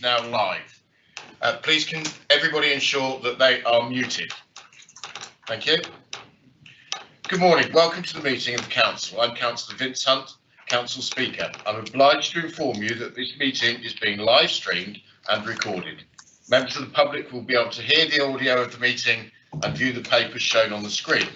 now live. Please can everybody ensure that they are muted. Thank you. Good morning. Welcome to the meeting of the Council. I'm Councillor Vince Hunt, Council Speaker. I'm obliged to inform you that this meeting is being live streamed and recorded. Members of the public will be able to hear the audio of the meeting and view the papers shown on the screen.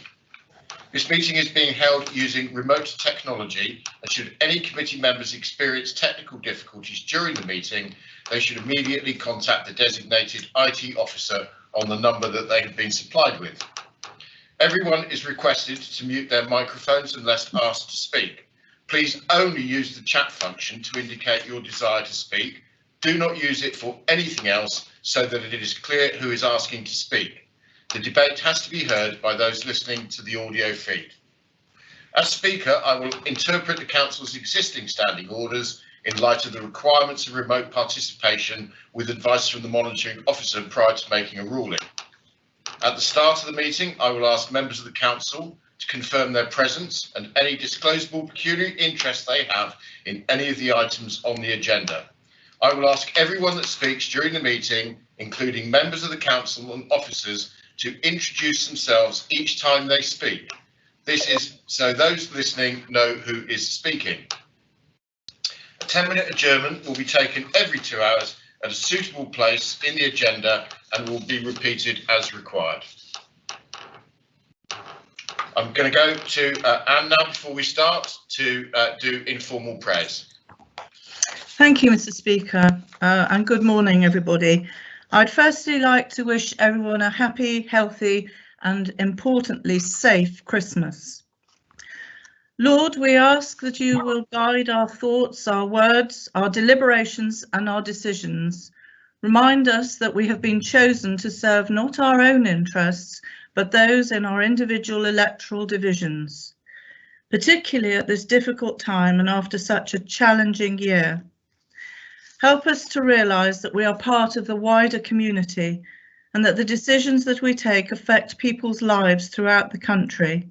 This meeting is being held using remote technology, and should any committee members experience technical difficulties during the meeting, they should immediately contact the designated IT officer on the number that they have been supplied with. Everyone is requested to mute their microphones unless asked to speak. Please only use the chat function to indicate your desire to speak. Do not use it for anything else so that it is clear who is asking to speak. The debate has to be heard by those listening to the audio feed. As Speaker, I will interpret the Council's existing standing orders in light of the requirements of remote participation with advice from the monitoring officer prior to making a ruling. At the start of the meeting, I will ask members of the Council to confirm their presence and any disclosable pecuniary interest they have in any of the items on the agenda. I will ask everyone that speaks during the meeting, including members of the Council and officers, to introduce themselves each time they speak. This is so those listening know who is speaking. A 10-minute adjournment will be taken every 2 hours at a suitable place in the agenda and will be repeated as required. I'm going to go to Anne now before we start to do informal prayers. Thank you, Mr. Speaker, and good morning, everybody. I'd firstly like to wish everyone a happy, healthy and importantly safe Christmas. Lord, we ask that you will guide our thoughts, our words, our deliberations and our decisions. Remind us that we have been chosen to serve not our own interests, but those in our individual electoral divisions, particularly at this difficult time and after such a challenging year. Help us to realise that we are part of the wider community and that the decisions that we take affect people's lives throughout the county.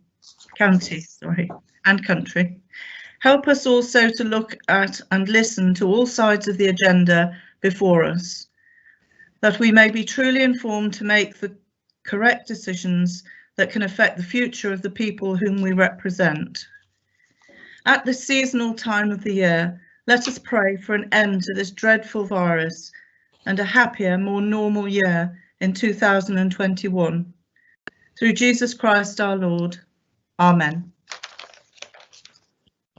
Help us also to look at and listen to all sides of the agenda before us, that we may be truly informed to make the correct decisions that can affect the future of the people whom we represent. At this seasonal time of the year, let us pray for an end to this dreadful virus and a happier, more normal year in 2021. Through Jesus Christ our Lord. Amen.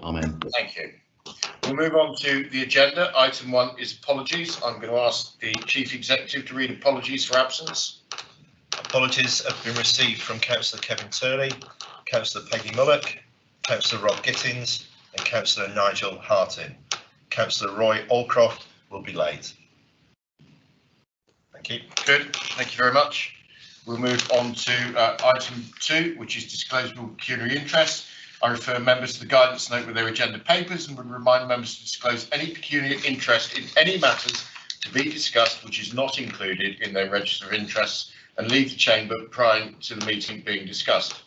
Amen. Thank you. We'll move on to the agenda. Item 1 is apologies. I'm going to ask the Chief Executive to read apologies for absence. Apologies have been received from Councillor Kevin Turley, Councillor Peggy Mullock, Councillor Rob Gittins and Councillor Nigel Hartin. Councillor Roy Allcroft will be late. Thank you. Good. Thank you very much. We'll move on to item 2, which is disclosable pecuniary interest. I refer members to the guidance note with their agenda papers and would remind members to disclose any pecuniary interest in any matters to be discussed which is not included in their register of interests and leave the chamber prior to the meeting being discussed.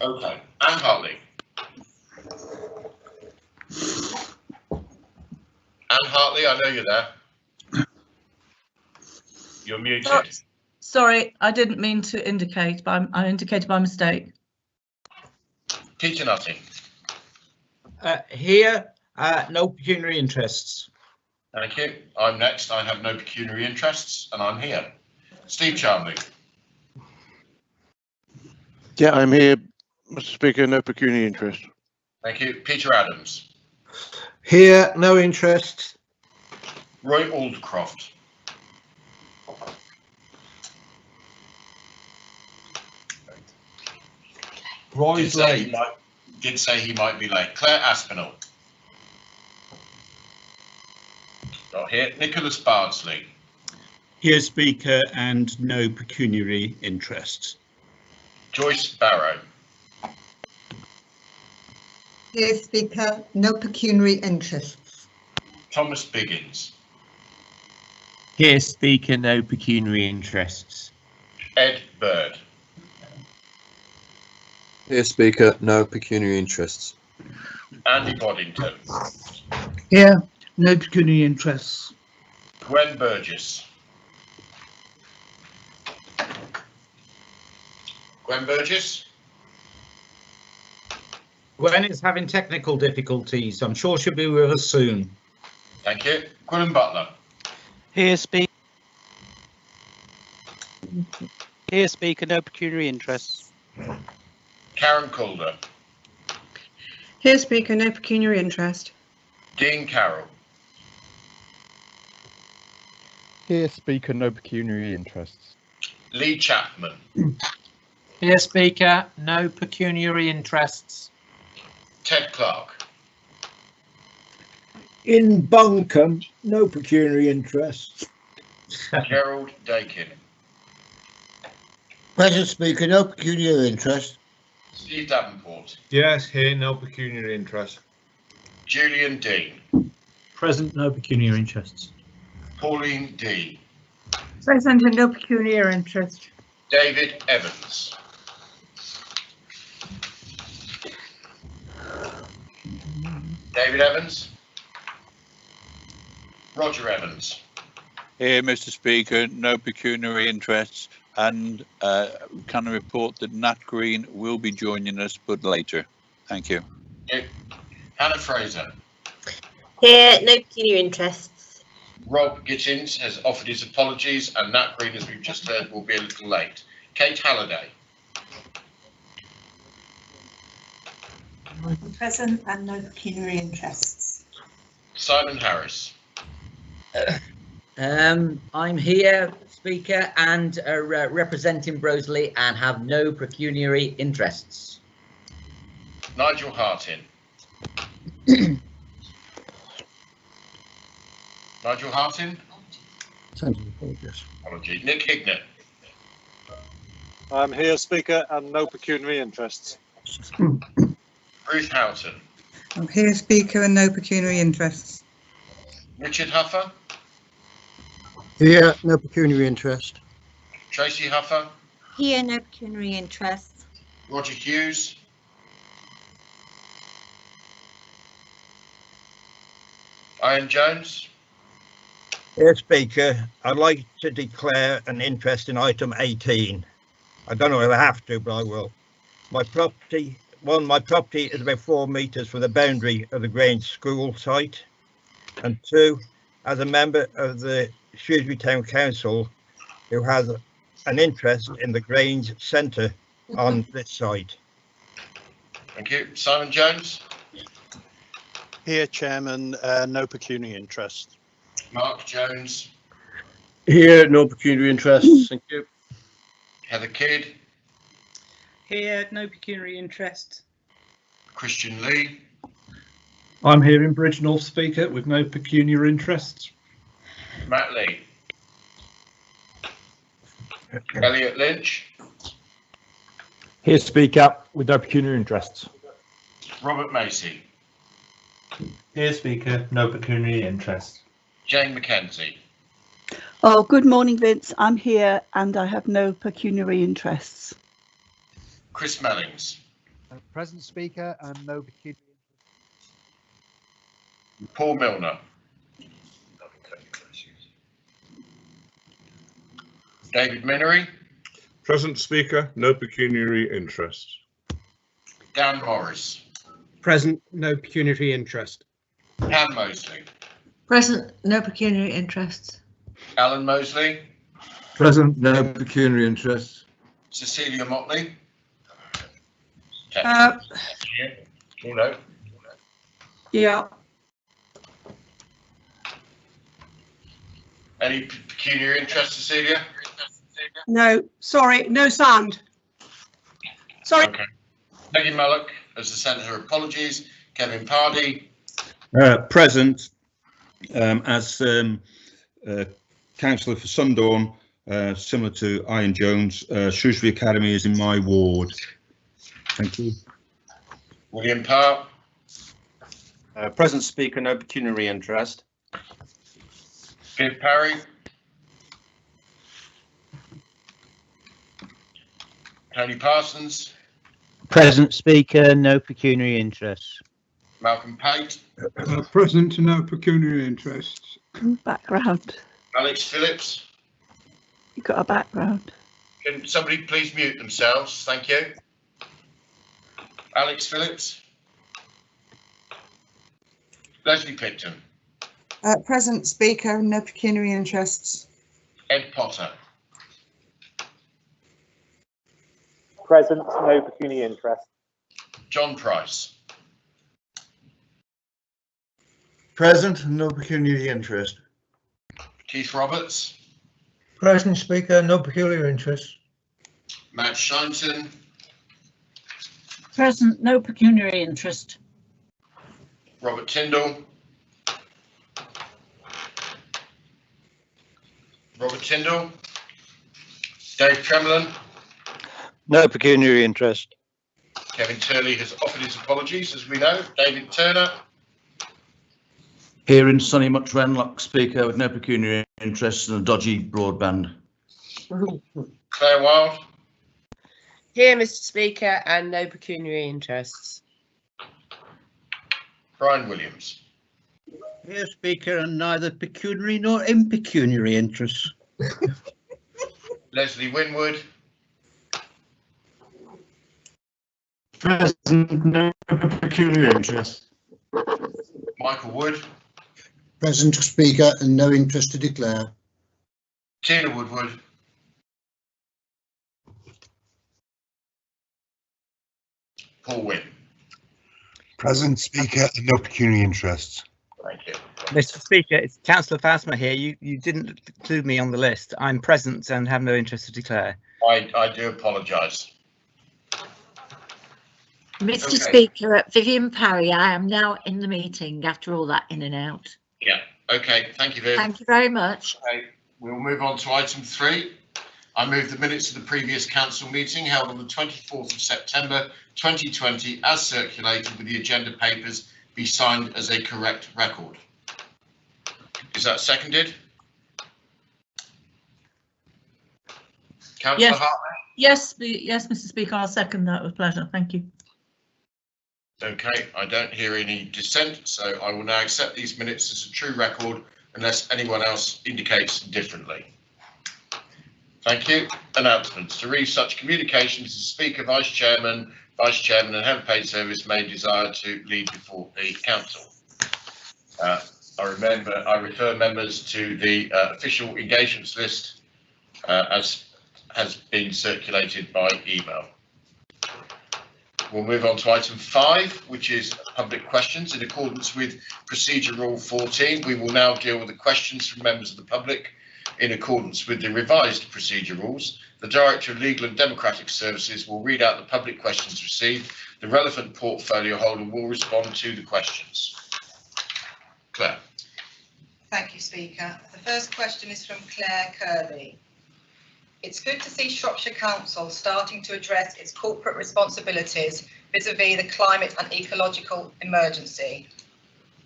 Okay, Anne Hartley. Anne Hartley, I know you're there. You're muted. Sorry, I didn't mean to indicate, but I indicated by mistake. Peter Nutting. Here, no pecuniary interests. Thank you. I'm next. I have no pecuniary interests and I'm here. Steve Charmley. Yeah, I'm here, Mr. Speaker, no pecuniary interest. Thank you. Peter Adams. Here, no interest. Roy Aldcroft. Roy's late. Did say he might be late. Claire Aspinall. Got here. Nicholas Bardsley. Here, Speaker, and no pecuniary interests. Joyce Barrow. Here, Speaker, no pecuniary interests. Thomas Biggins. Here, Speaker, no pecuniary interests. Ed Bird. Here, Speaker, no pecuniary interests. Andy Boddington. Here, No pecuniary interests. Gwen Burgess. Gwen Burgess. Gwen is having technical difficulties. I'm sure she'll be with us soon. Thank you. Quillen Butler. Here, Speaker, no pecuniary interests. Karen Calder. Here, Speaker, no pecuniary interest. Dean Carroll. Here, Speaker, no pecuniary interests. Lee Chapman. Here, Speaker, no pecuniary interests. Ted Clark. In Buncombe, no pecuniary interests. Gerald Dakin. Present Speaker, no pecuniary interest. Steve Davenport. Yes, here, no pecuniary interest. Julian Dean. Present, no pecuniary interests. Pauline Dean. Present and no pecuniary interest. David Evans. David Evans. Roger Evans. Here, Mr. Speaker, no pecuniary interests, and can I report that Nat Green will be joining us, but later. Thank you. Hannah Fraser. Here, no pecuniary interests. Rob Gittins has offered his apologies, and Nat Green, as we've just heard, will be a little late. Kate Halliday. Present and no pecuniary interests. Simon Harris. I'm here, Speaker, and representing Broseley, and have no pecuniary interests. Nigel Hartin. Nigel Hartin. Apology. Nick Hignett. I'm here, Speaker, and no pecuniary interests. Ruth Houghton. I'm here, Speaker, and no pecuniary interests. Richard Huffer. Here, no pecuniary interest. Tracy Huffer. Here, no pecuniary interests. Roger Hughes. Ian Jones. Here, Speaker, I'd like to declare an interest in item 18. I don't know if I have to, but I will. My property is about 4 metres from the boundary of the Grange school site. And 2, as a member of the Shrewsbury Town Council who has an interest in the Grange Centre on this site. Thank you. Simon Jones. Here, Chairman, no pecuniary interest. Mark Jones. Here, no pecuniary interests. Thank you. Heather Kidd. Here, no pecuniary interest. Christian Lee. I'm here in Bridgnorth, Speaker, with no pecuniary interests. Matt Lee. Elliot Lynch. Here, Speaker, with no pecuniary interests. Robert Macy. Here, Speaker, no pecuniary interests. Jane McKenzie. Oh, good morning, Vince. I'm here and I have no pecuniary interests. Chris Mellings. Present, Speaker, and no pecuniary interests. Paul Milner. David Minery. Present, Speaker, no pecuniary interests. Dan Morris. Present, no pecuniary interest. Pam Mosley. Present, no pecuniary interests. Alan Mosley. Present, no pecuniary interests. Cecilia Motley. Uh, Oh, no. Yeah. Any pecuniary interest, Cecilia? No, sorry, no sound. Sorry. Okay. Peggy Mullock as the Senator, apologies. Kevin Pardy. Present, as Councillor for Sundawn, similar to Ian Jones, Shrewsbury Academy is in my ward. Thank you. William Parr. Present, Speaker, no pecuniary interest. Viv Parry. Tony Parsons. Present, Speaker, no pecuniary interests. Malcolm Pate. Present, no pecuniary interests. Background. Alex Phillips. You've got a background. Can somebody please mute themselves? Thank you. Alex Phillips. Leslie Picton. Present, Speaker, no pecuniary interests. Ed Potter. Present, no pecuniary interest. John Price. Present, no pecuniary interest. Keith Roberts. Present, Speaker, no peculiar interest. Matt Shinton. Present, no pecuniary interest. Robert Tyndall. Robert Tyndall. Dave Tremlin. No pecuniary interest. Kevin Turley has offered his apologies, as we know. David Turner. Here in sunny Much Renlock, Speaker, with no pecuniary interests and a dodgy broadband. Claire Wild. Here, Mr. Speaker, and no pecuniary interests. Brian Williams. Here, Speaker, and neither pecuniary nor impecuniary interests. Leslie Winwood. Present, no pecuniary interest. Michael Wood. Present, Speaker, and no interest to declare. Tina Woodward. Paul Wynne. Present, Speaker, and no pecuniary interests. Thank you. Mr. Speaker, it's Councillor Phasma here. You didn't include me on the list. I'm present and have no interest to declare. I do apologise. Mr. Okay. Speaker, Vivian Parry, I am now in the meeting after all that in and out. Yeah. Okay. Thank you, Viv. Thank you very much. Okay. We'll move on to item 3. I move the minutes of the previous council meeting held on the 24th of September 2020 as circulated with the agenda papers be signed as a correct record. Is that seconded? Councillor Yes. Hartley? Yes, Mr. Speaker, I'll second that with pleasure. Thank you. Okay, I don't hear any dissent, so I will now accept these minutes as a true record unless anyone else indicates differently. Thank you. Announcements. To read such communications as Speaker, Vice Chairman and Head of Paid Service may desire to lead before the Council. I refer members to the official engagements list as has been circulated by email. We'll move on to item 5, which is public questions. In accordance with Procedure Rule 14, we will now deal with the questions from members of the public. In accordance with the revised procedure rules, the Director of Legal and Democratic Services will read out the public questions received. The relevant portfolio holder will respond to the questions. Claire. Thank you, Speaker. The first question is from Claire Kirby. It's good to see Shropshire Council starting to address its corporate responsibilities vis-à-vis the climate and ecological emergency.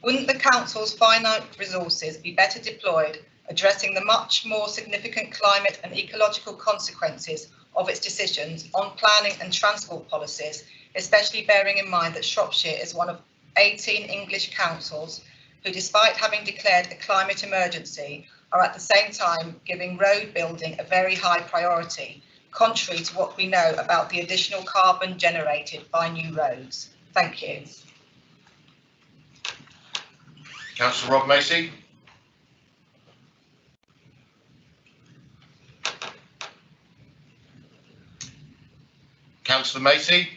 Wouldn't the Council's finite resources be better deployed addressing the much more significant climate and ecological consequences of its decisions on planning and transport policies, especially bearing in mind that Shropshire is one of 18 English councils who, despite having declared a climate emergency, are at the same time giving road building a very high priority, contrary to what we know about the additional carbon generated by new roads. Thank you. Councillor Rob Macy. Councillor Macy.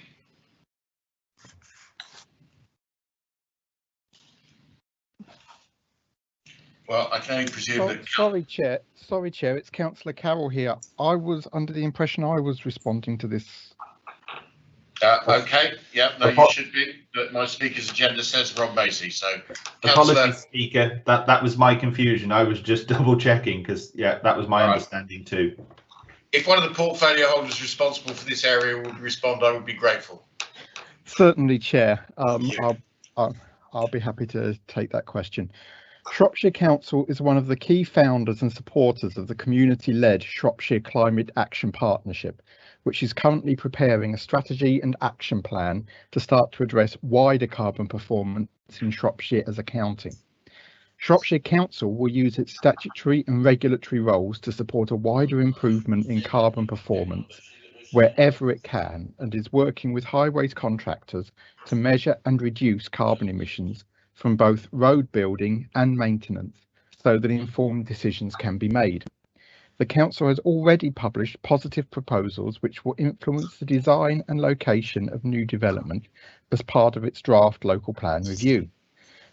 Well, I can only presume that. Sorry, Chair. It's Councillor Carroll here. I was under the impression I was responding to this. Okay. Yeah. No, you should be. But my speaker's agenda says Rob Macy. So. Apologies, Speaker. That was my confusion. I was just double checking because that was my understanding too. If one of the portfolio holders responsible for this area would respond, I would be grateful. Certainly, Chair. I'll be happy to take that question. Shropshire Council is one of the key founders and supporters of the community-led Shropshire Climate Action Partnership, which is currently preparing a strategy and action plan to start to address wider carbon performance in Shropshire as a county. Shropshire Council will use its statutory and regulatory roles to support a wider improvement in carbon performance wherever it can, and is working with highways contractors to measure and reduce carbon emissions from both road building and maintenance so that informed decisions can be made. The Council has already published positive proposals which will influence the design and location of new development as part of its draft local plan review.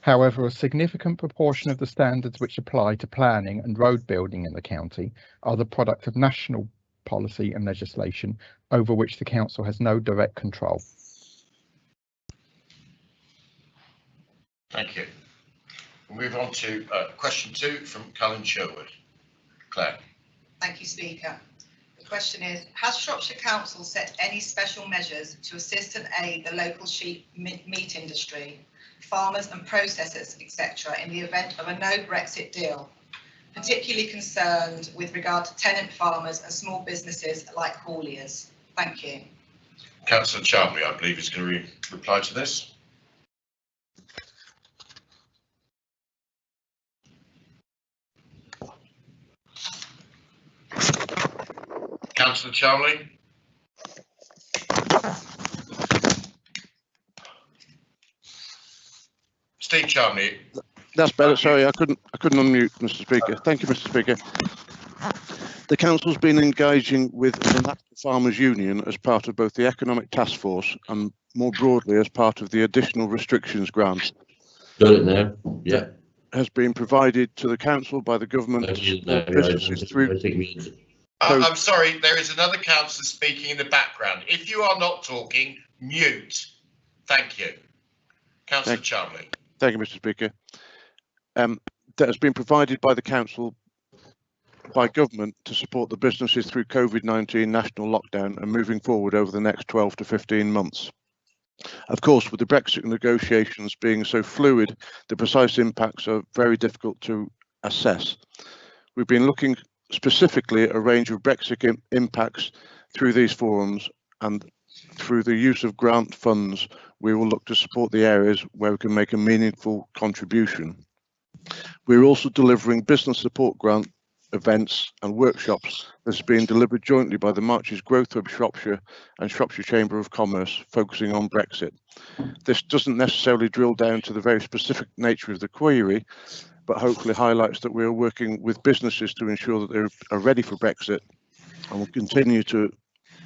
However, a significant proportion of the standards which apply to planning and road building in the county are the product of national policy and legislation over which the Council has no direct control. Thank you. We'll move on to question 2 from Colin Sherwood. Claire. Thank you, Speaker. The question is, has Shropshire Council set any special measures to assist and aid the local sheep meat industry, farmers and processors, etc., in the event of a no Brexit deal, particularly concerned with regard to tenant farmers and small businesses like hauliers? Thank you. Councillor Charmley, I believe, is going to reply to this. Councillor Charmley. Steve Charmley. That's better. Sorry, I couldn't unmute, Mr. Speaker. Thank you, Mr. Speaker. The council's been engaging with the National Farmers Union as part of both the Economic Task Force and more broadly as part of the Additional Restrictions Grant. Got it now. Yeah. Has been provided to the council by the government businesses through. I'm sorry, there is another councillor speaking in the background. If you are not talking, mute. Thank you. Councillor Charmley. Thank you, Mr. Speaker. That has been provided by the council by government to support the businesses through COVID-19 national lockdown and moving forward over the next 12 to 15 months. Of course, with the Brexit negotiations being so fluid, the precise impacts are very difficult to assess. We've been looking specifically at a range of Brexit impacts through these forums, and through the use of grant funds, we will look to support the areas where we can make a meaningful contribution. We're also delivering business support grant events and workshops that's being delivered jointly by the Marches Growth Hub Shropshire and Shropshire Chamber of Commerce, focusing on Brexit. This doesn't necessarily drill down to the very specific nature of the query, but hopefully highlights that we are working with businesses to ensure that they are ready for Brexit and will continue to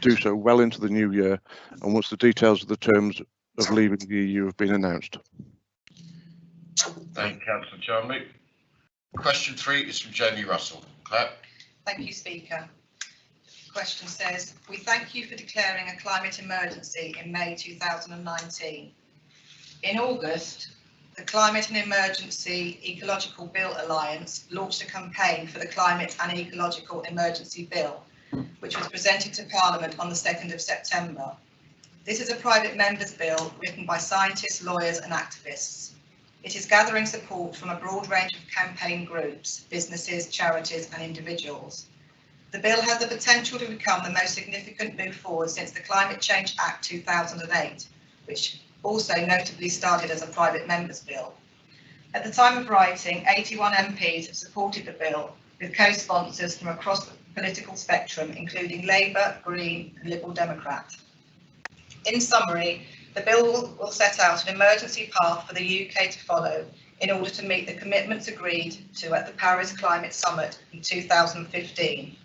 do so well into the new year and once the details of the terms of leaving the EU have been announced. Thank you, Councillor Charmley. Question 3 is from Jamie Russell. Claire. Thank you, Speaker. The question says, we thank you for declaring a climate emergency in May 2019. In August, the Climate and Emergency Ecological Bill Alliance launched a campaign for the Climate and Ecological Emergency Bill, which was presented to Parliament on the 2nd of September. This is a private member's bill written by scientists, lawyers and activists. It is gathering support from a broad range of campaign groups, businesses, charities and individuals. The bill has the potential to become the most significant move forward since the Climate Change Act 2008, which also notably started as a private member's bill. At the time of writing, 81 MPs have supported the bill, with co-sponsors from across the political spectrum, including Labour, Green and Liberal Democrat. In summary, the bill will set out an emergency path for the UK to follow in order to meet the commitments agreed to at the Paris Climate Summit in 2015.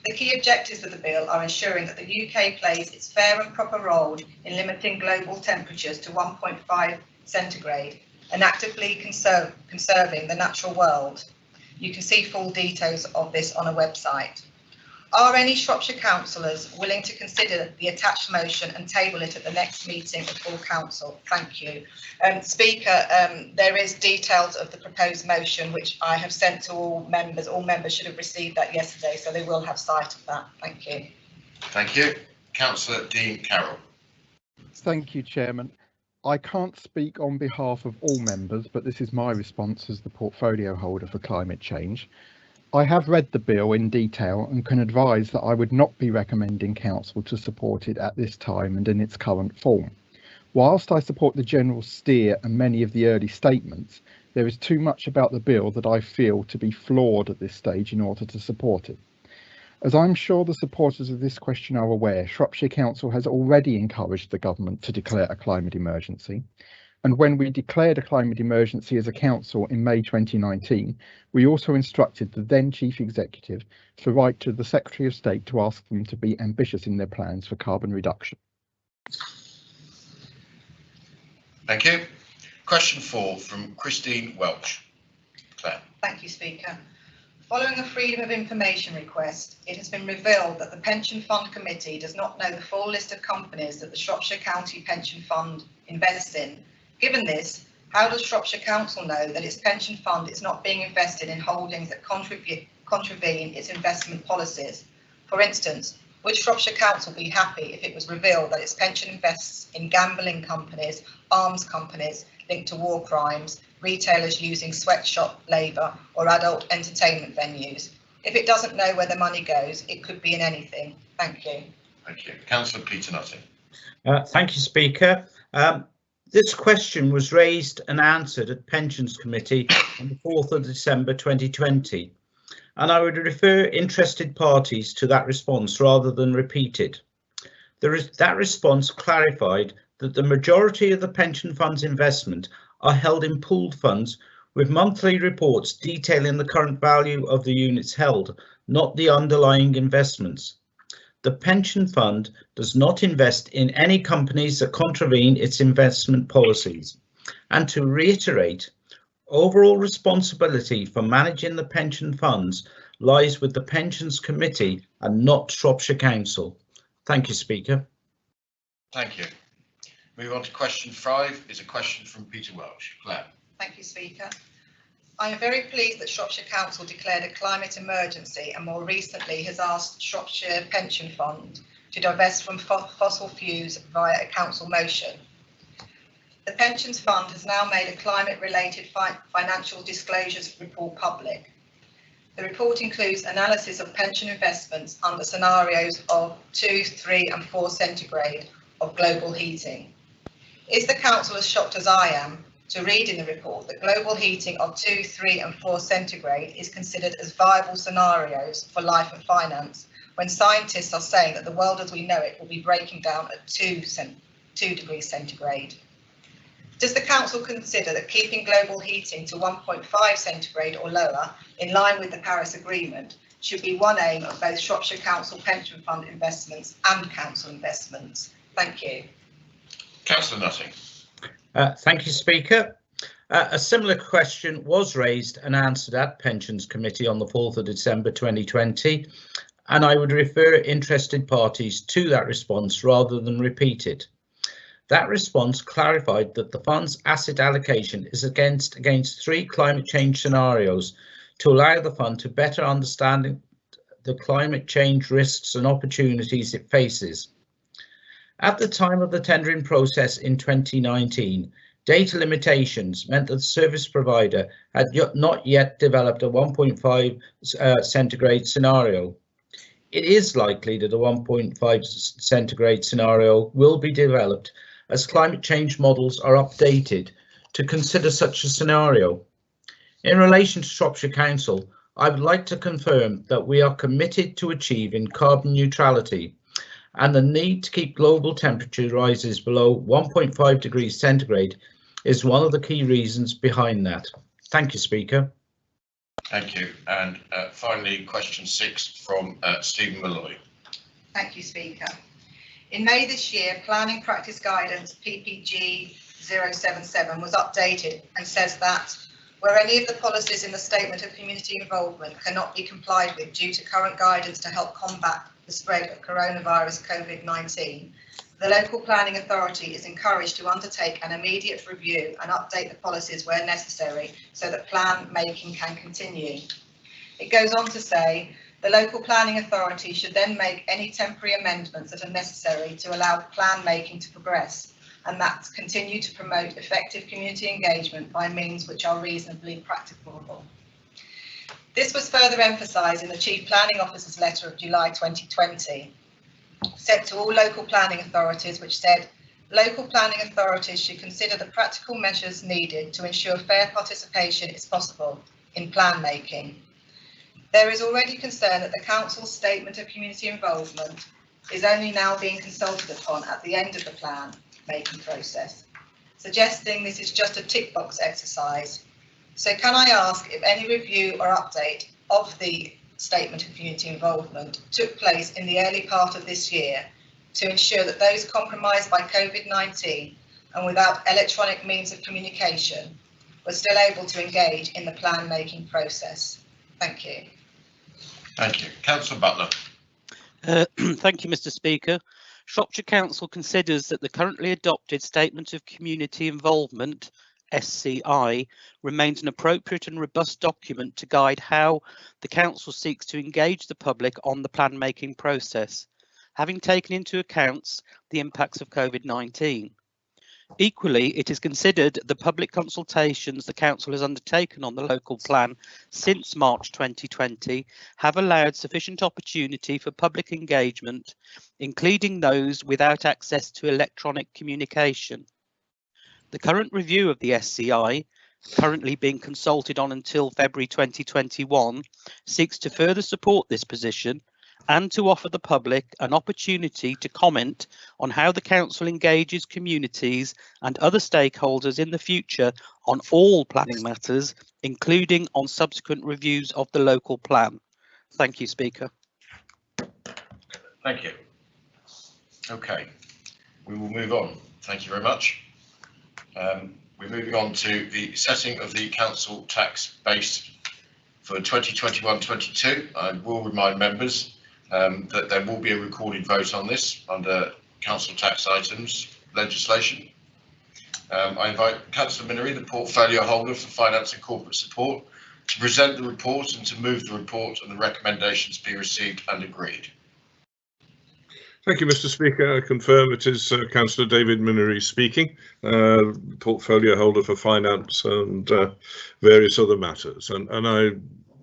The key objectives of the bill are ensuring that the UK plays its fair and proper role in limiting global temperatures to 1.5 centigrade and actively conserving the natural world. You can see full details of this on a website. Are any Shropshire councillors willing to consider the attached motion and table it at the next meeting of full council? Thank you. Speaker, there is details of the proposed motion which I have sent to all members. All members should have received that yesterday, so they will have sight of that. Thank you. Thank you. Councillor Dean Carroll. Thank you, Chairman. I can't speak on behalf of all members, but this is my response as the portfolio holder for climate change. I have read the bill in detail and can advise that I would not be recommending Council to support it at this time and in its current form. Whilst I support the general steer and many of the early statements, there is too much about the bill that I feel to be flawed at this stage in order to support it. As I'm sure the supporters of this question are aware, Shropshire Council has already encouraged the government to declare a climate emergency. And when we declared a climate emergency as a council in May 2019, we also instructed the then Chief Executive to write to the Secretary of State to ask them to be ambitious in their plans for carbon reduction. Thank you. Question 4 from Christine Welch. Claire. Thank you, Speaker. Following a Freedom of Information request, it has been revealed that the Pension Fund Committee does not know the full list of companies that the Shropshire County Pension Fund invests in. Given this, how does Shropshire Council know that its pension fund is not being invested in holdings that contravene its investment policies? For instance, would Shropshire Council be happy if it was revealed that its pension invests in gambling companies, arms companies linked to war crimes, retailers using sweatshop labour or adult entertainment venues? If it doesn't know where the money goes, it could be in anything. Thank you. Thank you. Councillor Peter Nutting. Thank you, Speaker. This question was raised and answered at Pensions Committee on the 4th of December 2020, and I would refer interested parties to that response rather than repeat it. That response clarified that the majority of the pension fund's investment are held in pooled funds with monthly reports detailing the current value of the units held, not the underlying investments. The pension fund does not invest in any companies that contravene its investment policies. And to reiterate, overall responsibility for managing the pension funds lies with the Pensions Committee and not Shropshire Council. Thank you, Speaker. Thank you. Move on to question 5 is a question from Peter Welch. Claire. Thank you, Speaker. I am very pleased that Shropshire Council declared a climate emergency and more recently has asked Shropshire Pension Fund to divest from fossil fuels via a council motion. The Pensions Fund has now made a climate-related financial disclosures report public. The report includes analysis of pension investments under scenarios of 2, 3 and 4 centigrade of global heating. Is the council as shocked as I am to read in the report that global heating of 2, 3 and 4 centigrade is considered as viable scenarios for life and finance, when scientists are saying that the world as we know it will be breaking down at 2 degrees centigrade? Does the council consider that keeping global heating to 1.5 centigrade or lower, in line with the Paris Agreement, should be one aim of both Shropshire Council Pension Fund investments and council investments? Thank you. Councillor Nutting. Thank you, Speaker. A similar question was raised and answered at Pensions Committee on the 4th of December 2020, and I would refer interested parties to that response rather than repeat it. That response clarified that the fund's asset allocation is against 3 climate change scenarios to allow the fund to better understand the climate change risks and opportunities it faces. At the time of the tendering process in 2019, data limitations meant that the service provider had not yet developed a 1.5 centigrade scenario. It is likely that a 1.5 centigrade scenario will be developed as climate change models are updated to consider such a scenario. In relation to Shropshire Council, I would like to confirm that we are committed to achieving carbon neutrality, and the need to keep global temperature rises below 1.5 degrees centigrade is one of the key reasons behind that. Thank you, Speaker. Thank you. And finally, question 6 from Stephen Malloy. Thank you, Speaker. In May this year, Planning Practice Guidance PPG 077 was updated and says that where any of the policies in the Statement of Community Involvement cannot be complied with due to current guidance to help combat the spread of coronavirus COVID-19, the local planning authority is encouraged to undertake an immediate review and update the policies where necessary so that plan making can continue. It goes on to say the local planning authority should then make any temporary amendments that are necessary to allow plan making to progress, and that continue to promote effective community engagement by means which are reasonably practicable. This was further emphasised in the Chief Planning Officer's letter of July 2020, sent to all local planning authorities, which said, local planning authorities should consider the practical measures needed to ensure fair participation is possible in plan making. There is already concern that the Council's statement of community involvement is only now being consulted upon at the end of the plan making process, suggesting this is just a tick box exercise. So can I ask if any review or update of the statement of community involvement took place in the early part of this year to ensure that those compromised by COVID-19 and without electronic means of communication were still able to engage in the plan making process? Thank you. Thank you. Councillor Butler. Thank you, Mr. Speaker. Shropshire Council considers that the currently adopted Statement of Community Involvement, SCI, remains an appropriate and robust document to guide how the Council seeks to engage the public on the plan making process, having taken into account the impacts of COVID-19. Equally, it is considered the public consultations the Council has undertaken on the local plan since March 2020 have allowed sufficient opportunity for public engagement, including those without access to electronic communication. The current review of the SCI, currently being consulted on until February 2021, seeks to further support this position and to offer the public an opportunity to comment on how the Council engages communities and other stakeholders in the future on all planning matters, including on subsequent reviews of the local plan. Thank you, Speaker. Thank you. Okay, we will move on. Thank you very much. We're moving on to the setting of the council tax base for 2021-22. I will remind members that there will be a recorded vote on this under council tax items legislation. I invite Councillor Minery, the portfolio holder for finance and corporate support, to present the report and to move the report and the recommendations be received and agreed. Thank you, Mr. Speaker. I confirm it is Councillor David Minery speaking, portfolio holder for finance and various other matters. And I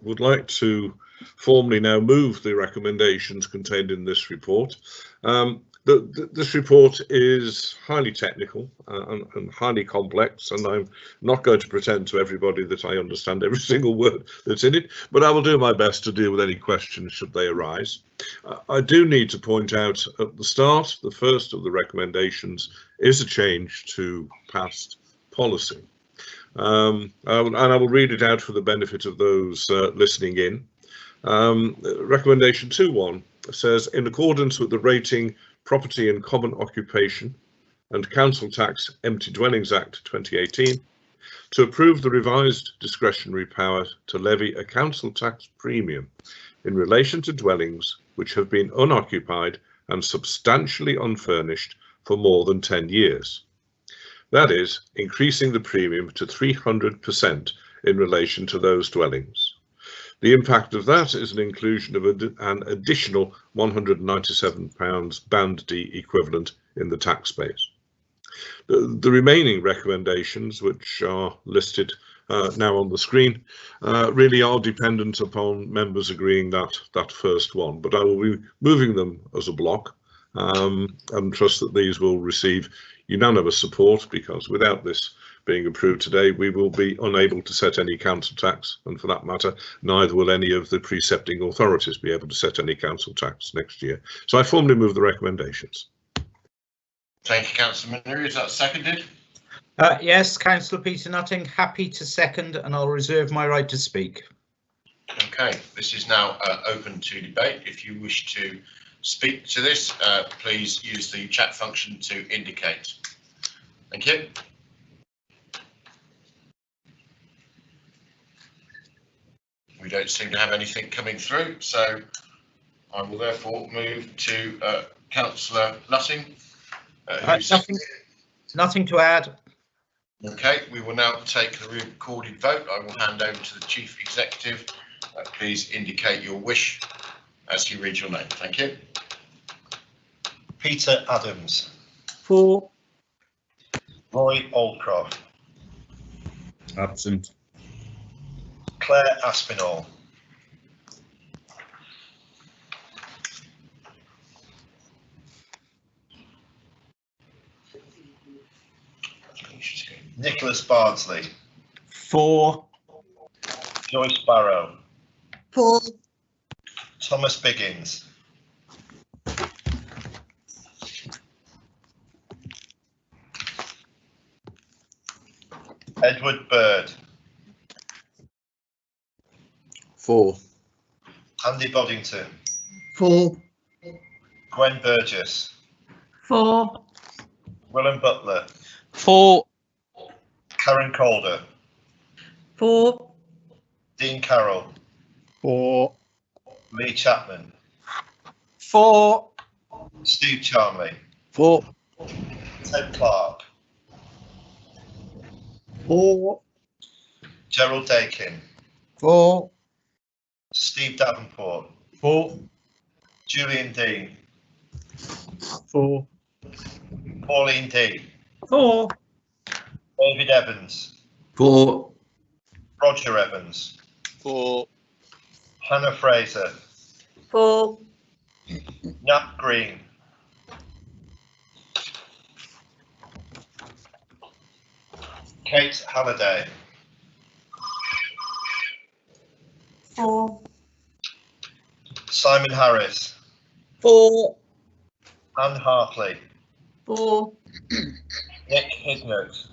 would like to formally now move the recommendations contained in this report. This report is highly technical and highly complex, and I'm not going to pretend to everybody that I understand every single word that's in it, but I will do my best to deal with any questions should they arise. I do need to point out at the start, the first of the recommendations is a change to past policy. And I will read it out for the benefit of those listening in. Recommendation 2.1 says, in accordance with the Rating, Property and Common Occupation and Council Tax Empty Dwellings Act 2018, to approve the revised discretionary power to levy a council tax premium in relation to dwellings which have been unoccupied and substantially unfurnished for more than 10 years. That is, increasing the premium to 300% in relation to those dwellings. The impact of that is an inclusion of an additional £197 Band D equivalent in the tax base. The remaining recommendations, which are listed now on the screen, really are dependent upon members agreeing that first one, but I will be moving them as a block and trust that these will receive unanimous support, because without this being approved today, we will be unable to set any council tax, and for that matter, neither will any of the precepting authorities be able to set any council tax next year. So I formally move the recommendations. Thank you, Councillor Minery. Is that seconded? Yes, Councillor Peter Nutting, happy to second, and I'll reserve my right to speak. Okay, this is now open to debate. If you wish to speak to this, please use the chat function to indicate. Thank you. We don't seem to have anything coming through, so I will therefore move to Councillor Nutting. Nothing to add. Okay, we will now take the recorded vote. I will hand over to the Chief Executive. Please indicate your wish as you read your name. Thank you. Peter Adams. For. Roy Oldcroft. Absent. Claire Aspinall. Nicholas Bardsley. 4. Joyce Barrow. 4. Thomas Biggins. Edward Bird. 4. Andy Boddington. 4. Gwen Burgess. 4. Willem Butler. 4. Karen Calder. 4. Dean Carroll. 4. Lee Chapman. 4. Steve Charmley. 4. Ted Clark. 4. Gerald Dakin. 4. Steve Davenport. 4. Julian Dean. 4. Pauline D. 4. David Evans. 4. Roger Evans. 4. Hannah Fraser. 4. Nat Green. Kate Halliday. 4. Simon Harris. 4. Anne Hartley. 4. Nick Hignett.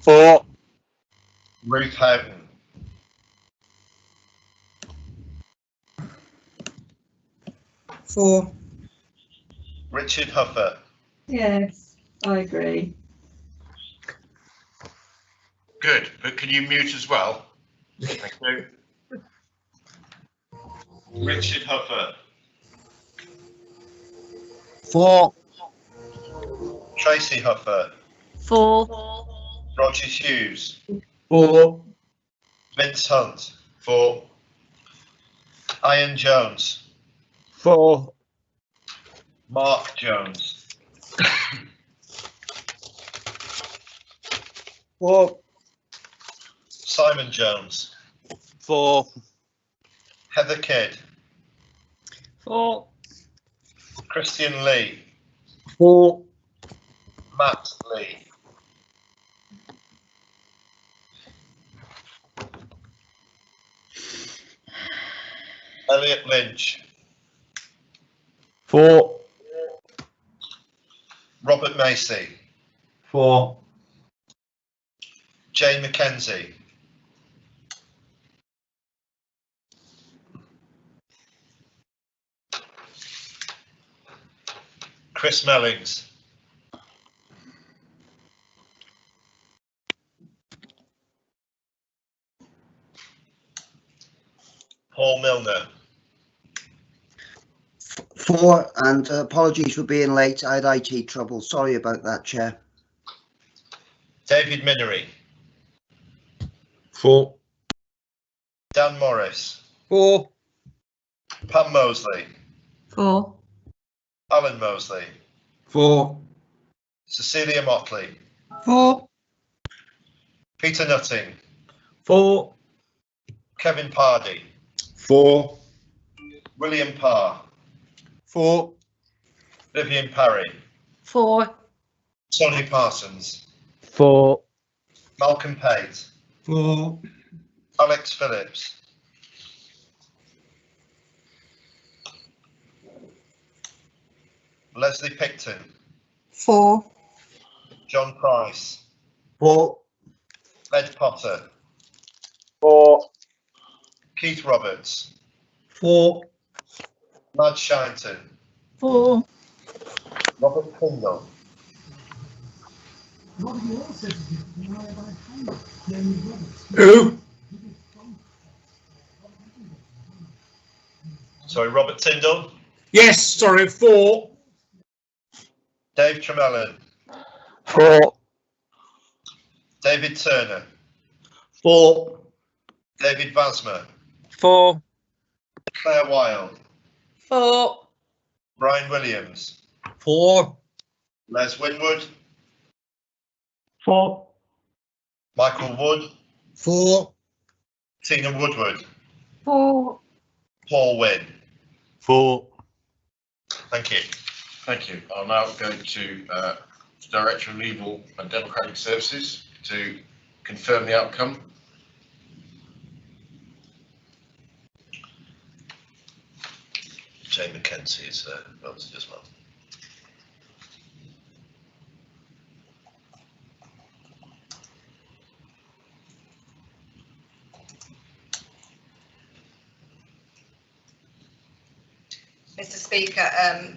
4. Ruth Houghton. 4. Richard Huffer. Yes, I agree. Good, but can you mute as well? Thank you. Richard Huffer. 4. Tracy Huffer. 4. Roger Hughes. 4. Vince Hunt. 4. Ian Jones. 4. Mark Jones. 4. Simon Jones. 4. Heather Kidd. 4. Christian Lee. 4. Matt Lee. Elliot Lynch. 4. Robert Macy. 4. Jay Mackenzie. 4. Chris Mellings. 4. Paul Milner. 4, and apologies for being late. I had IT trouble. Sorry about that, Chair. David Minery. 4. Dan Morris. 4. Pam Mosley. 4. Alan Mosley. 4. Cecilia Motley. 4. Peter Nutting. 4. Kevin Pardy. 4. William Parr. 4. Vivian Parry. 4. Tony Parsons. 4. Malcolm Pate. 4. Alex Phillips. Leslie Picton. 4. John Price. 4. Ed Potter. 4. Keith Roberts. 4. Mad Shinton. 4. Robert Kindle. Who? Sorry, Robert Tyndall. Yes, sorry, 4. Dave Tremellan. 4. David Turner. 4. David Vasmer. 4. Claire Wild. 4. Brian Williams. 4. Les Winwood. 4. Michael Wood. 4. Tina Woodward. 4. Paul Wynn. 4. Thank you. Thank you. I'll now go to Director of Legal and Democratic Services, to confirm the outcome? Jane McKenzie is voted as well. Mr. Speaker,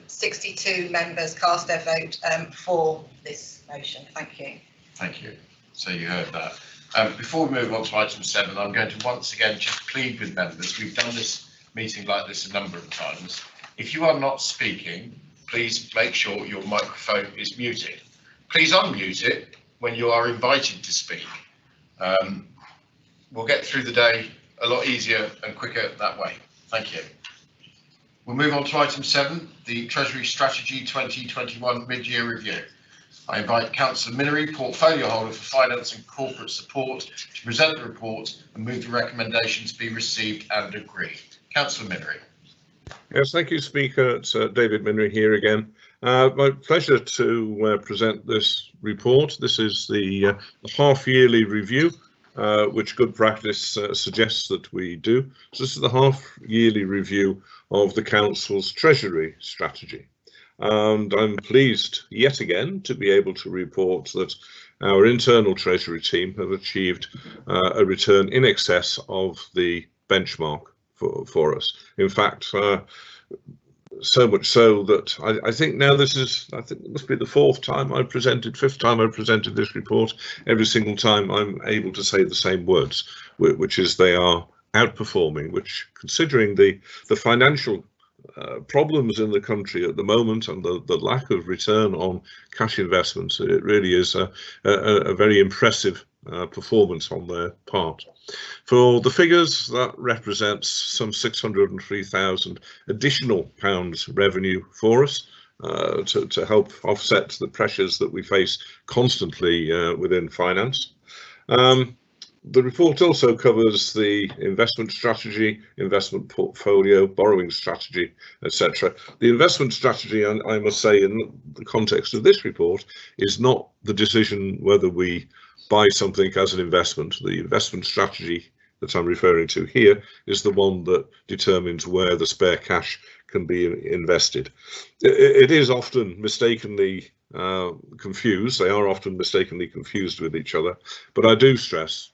62 members cast their vote for this motion. Thank you. Thank you. So you heard that. Before we move on to item 7, I'm going to once again just plead with members. We've done this meeting like this a number of times. If you are not speaking, please make sure your microphone is muted. Please unmute it when you are invited to speak. We'll get through the day a lot easier and quicker that way. Thank you. We'll move on to item 7, the Treasury Strategy 2021 mid-year review. I invite Councillor Minery, Portfolio Holder for Finance and Corporate Support, to present the report and move the recommendations be received and agreed. Councillor Minery. Yes, thank you, Speaker. It's David Minery here again. My pleasure to present this report. This is the half-yearly review, which good practice suggests that we do. So this is the half-yearly review of the Council's Treasury strategy. And I'm pleased yet again to be able to report that our internal Treasury team have achieved a return in excess of the benchmark for us. In fact, so much so that I think now I think it must be the fifth time I've presented this report. Every single time I'm able to say the same words, which is they are outperforming, which, considering the financial problems in the country at the moment and the lack of return on cash investments, it really is a very impressive performance on their part. For the figures, that represents some 603,000 additional pounds revenue for us to help offset the pressures that we face constantly within finance. The report also covers the investment strategy, investment portfolio, borrowing strategy, etc. The investment strategy, I must say, in the context of this report, is not the decision whether we buy something as an investment. The investment strategy that I'm referring to here is the one that determines where the spare cash can be invested. It is often mistakenly confused. They are often mistakenly confused with each other, but I do stress,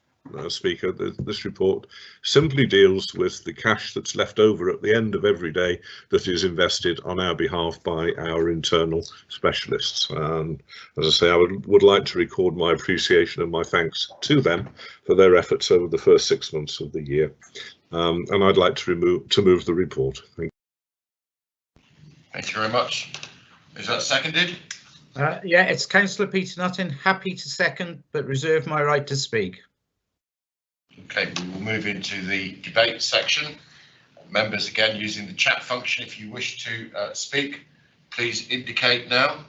Speaker, this report simply deals with the cash that's left over at the end of every day that is invested on our behalf by our internal specialists. And as I say, I would like to record my appreciation and my thanks to them for their efforts over the first 6 months of the year. And I'd like to move the report. Thank you. Thank you very much. Is that seconded? Yeah, it's Councillor Peter Nuttin. Happy to second, but reserve my right to speak. Okay, we will move into the debate section. Members, again, using the chat function, if you wish to speak, please indicate now.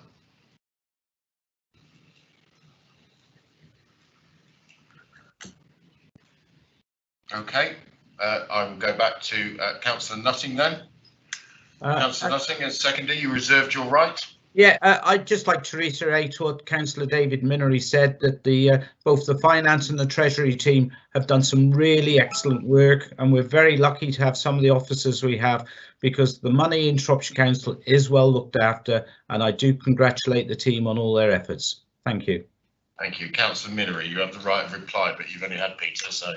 Okay, I will go back to Councillor Nutting then. Councillor Nutting, as seconder, you reserved your right. Yeah, I'd just like to reiterate what Councillor David Minery said, that both the Finance and the Treasury team have done some really excellent work, and we're very lucky to have some of the officers we have, because the money in Shropshire Council is well looked after, and I do congratulate the team on all their efforts. Thank you. Thank you. Councillor Minery, you have the right of reply, but you've only had Peter, so.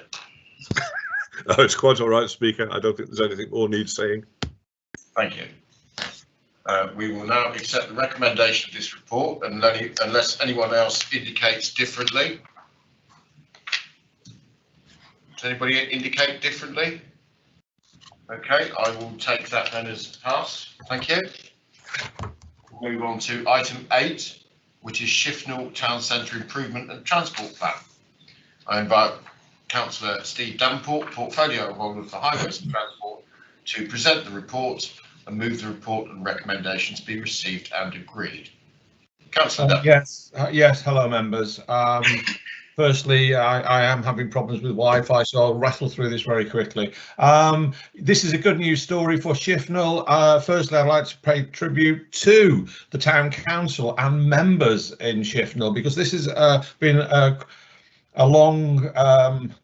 Oh, it's quite all right, Speaker. I don't think there's anything more needs saying. Thank you. We will now accept the recommendation of this report, and unless anyone else indicates differently. Does anybody indicate differently? Okay, I will take that then as passed. Thank you. We'll move on to item 8, which is Shifnal Town Centre Improvement and Transport Plan. I invite Councillor Steve Davenport, Portfolio Holder for Highways and Transport, to present the report and move the report and recommendations be received and agreed. Councillor Yes, hello members. Firstly, I am having problems with Wi-Fi, so I'll rattle through this very quickly. This is a good news story for Shifnal. Firstly, I'd like to pay tribute to the Town Council and members in Shifnal, because this has been a long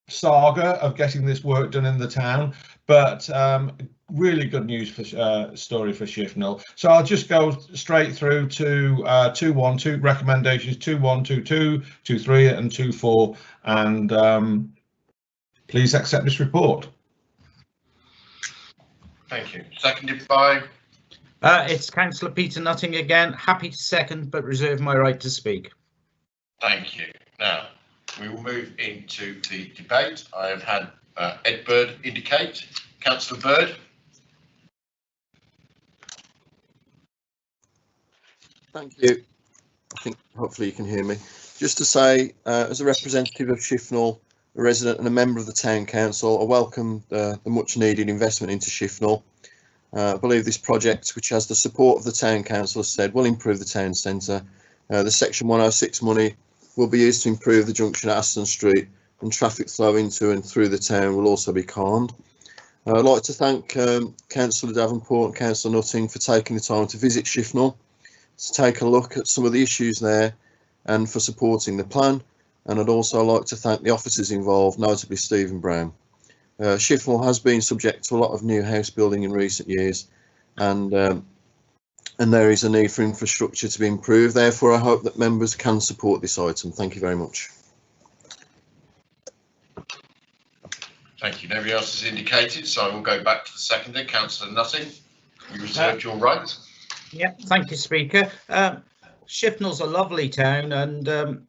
saga of getting this work done in the town, but really good news for story for Shifnal. So I'll just go straight through to 2.1.2 recommendations, 2.1.2.2, 2.3 and 2.4, and please accept this report. Thank you. Seconded by? It's Councillor Peter Nutting again. Happy to second, but reserve my right to speak. Thank you. Now, we will move into the debate. I have had Ed Bird indicate. Councillor Bird. Thank you. I think hopefully you can hear me. Just to say, as a representative of Shifnal, a resident and a member of the Town Council, I welcome the much needed investment into Shifnal. I believe this project, which has the support of the Town Council, as said, will improve the town centre. The Section 106 money will be used to improve the junction at Aston Street, and traffic flow into and through the town will also be calmed. I'd like to thank Councillor Davenport and Councillor Nutting for taking the time to visit Shifnal, to take a look at some of the issues there and for supporting the plan. And I'd also like to thank the officers involved, notably Stephen Brown. Shifnal has been subject to a lot of new house building in recent years, and there is a need for infrastructure to be improved. Therefore, I hope that members can support this item. Thank you very much. Thank you. Nobody else has indicated, so I will go back to the seconder. Councillor Nutting, you reserved your right. Yeah, thank you, Speaker. Shifnal's a lovely town, and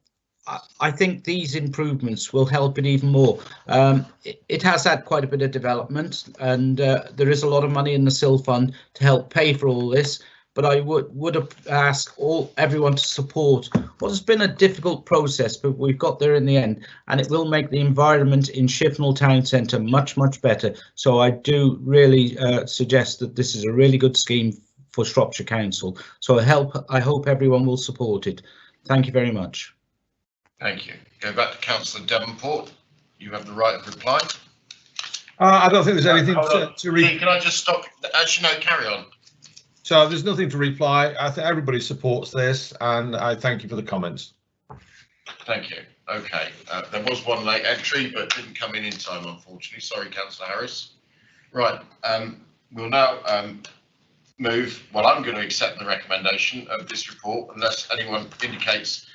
I think these improvements will help it even more. It has had quite a bit of development, and there is a lot of money in the SIL fund to help pay for all this. But I would ask everyone to support what has been a difficult process, but we've got there in the end, and it will make the environment in Shifnal Town Centre much, much better. So I do really suggest that this is a really good scheme for Shropshire Council. So I hope everyone will support it. Thank you very much. Thank you. Go back to Councillor Davenport. You have the right of reply. I don't think there's anything to read. Can I just stop? Actually, no, carry on. So there's nothing to reply. I think everybody supports this, and I thank you for the comments. Thank you. Okay. There was one late entry, but didn't come in time, unfortunately. Sorry, Councillor Harris. Right. We'll now move. Well, I'm going to accept the recommendation of this report, unless anyone indicates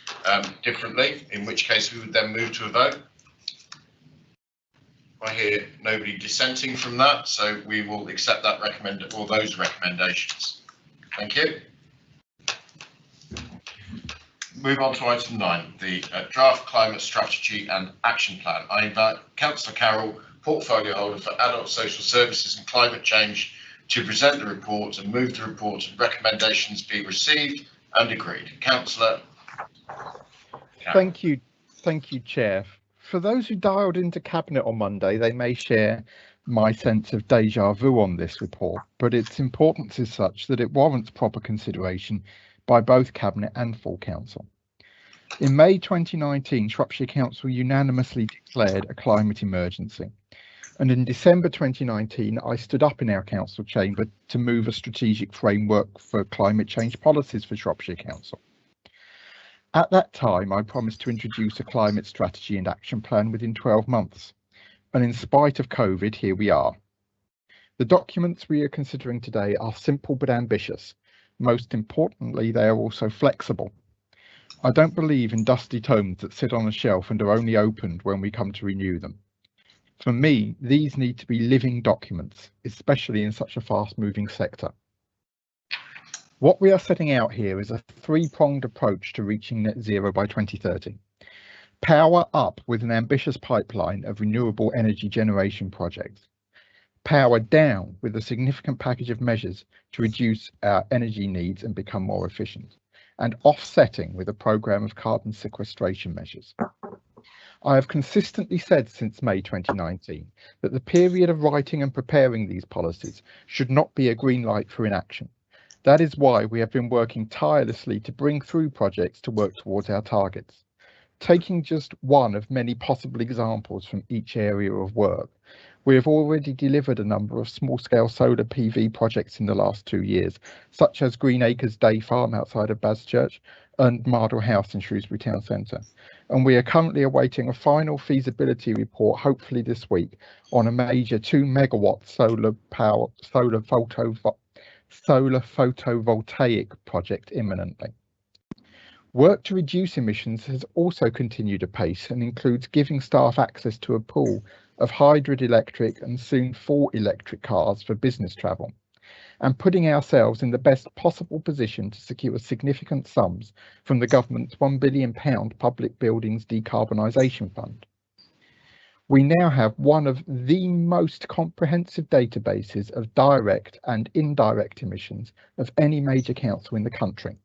differently, in which case we would then move to a vote. I hear nobody dissenting from that, so we will accept that those recommendations. Thank you. Move on to item 9, the draft climate strategy and action plan. I invite Councillor Carroll, portfolio holder for adult social services and climate change, to present the report and move the report and recommendations be received and agreed. Councillor Carroll. Thank you, Chair. For those who dialed into Cabinet on Monday, they may share my sense of deja vu on this report, but its importance is such that it warrants proper consideration by both Cabinet and full Council. In May 2019, Shropshire Council unanimously declared a climate emergency. And in December 2019, I stood up in our council chamber to move a strategic framework for climate change policies for Shropshire Council. At that time, I promised to introduce a climate strategy and action plan within 12 months. And in spite of COVID, here we are. The documents we are considering today are simple but ambitious. Most importantly, they are also flexible. I don't believe in dusty tomes that sit on a shelf and are only opened when we come to renew them. For me, these need to be living documents, especially in such a fast-moving sector. What we are setting out here is a three-pronged approach to reaching net zero by 2030. Power up with an ambitious pipeline of renewable energy generation projects. Power down with a significant package of measures to reduce our energy needs and become more efficient. And offsetting with a programme of carbon sequestration measures. I have consistently said since May 2019 that the period of writing and preparing these policies should not be a green light for inaction. That is why we have been working tirelessly to bring through projects to work towards our targets. Taking just one of many possible examples from each area of work, we have already delivered a number of small-scale solar PV projects in the last 2 years, such as Green Acres Day Farm outside of Baschurch and Mardle House in Shrewsbury Town Centre. And we are currently awaiting a final feasibility report, hopefully this week, on a major 2 megawatt solar photovoltaic project imminently. Work to reduce emissions has also continued apace and includes giving staff access to a pool of hybrid electric and soon full electric cars for business travel, and putting ourselves in the best possible position to secure significant sums from the government's £1 billion Public Buildings Decarbonisation Fund. We now have one of the most comprehensive databases of direct and indirect emissions of any major council in the country.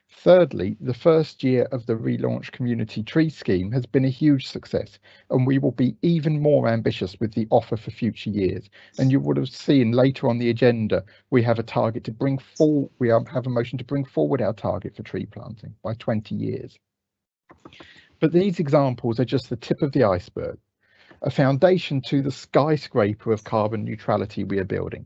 Thirdly, the first year of the relaunched Community Tree Scheme has been a huge success, and we will be even more ambitious with the offer for future years. And you would have seen later on the agenda, we have a target to bring forward, have a motion to bring forward our target for tree planting by 20 years. But these examples are just the tip of the iceberg, a foundation to the skyscraper of carbon neutrality we are building.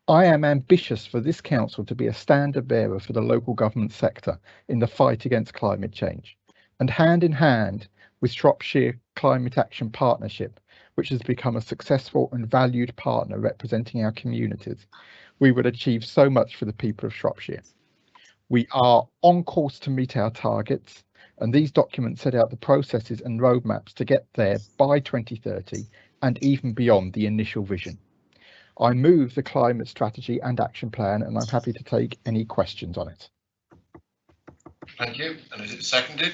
I am ambitious for this council to be a standard bearer for the local government sector in the fight against climate change, and hand in hand with Shropshire Climate Action Partnership, which has become a successful and valued partner representing our communities, we would achieve so much for the people of Shropshire. We are on course to meet our targets, and these documents set out the processes and roadmaps to get there by 2030 and even beyond the initial vision. I move the climate strategy and action plan, and I'm happy to take any questions on it. Thank you. And is it seconded?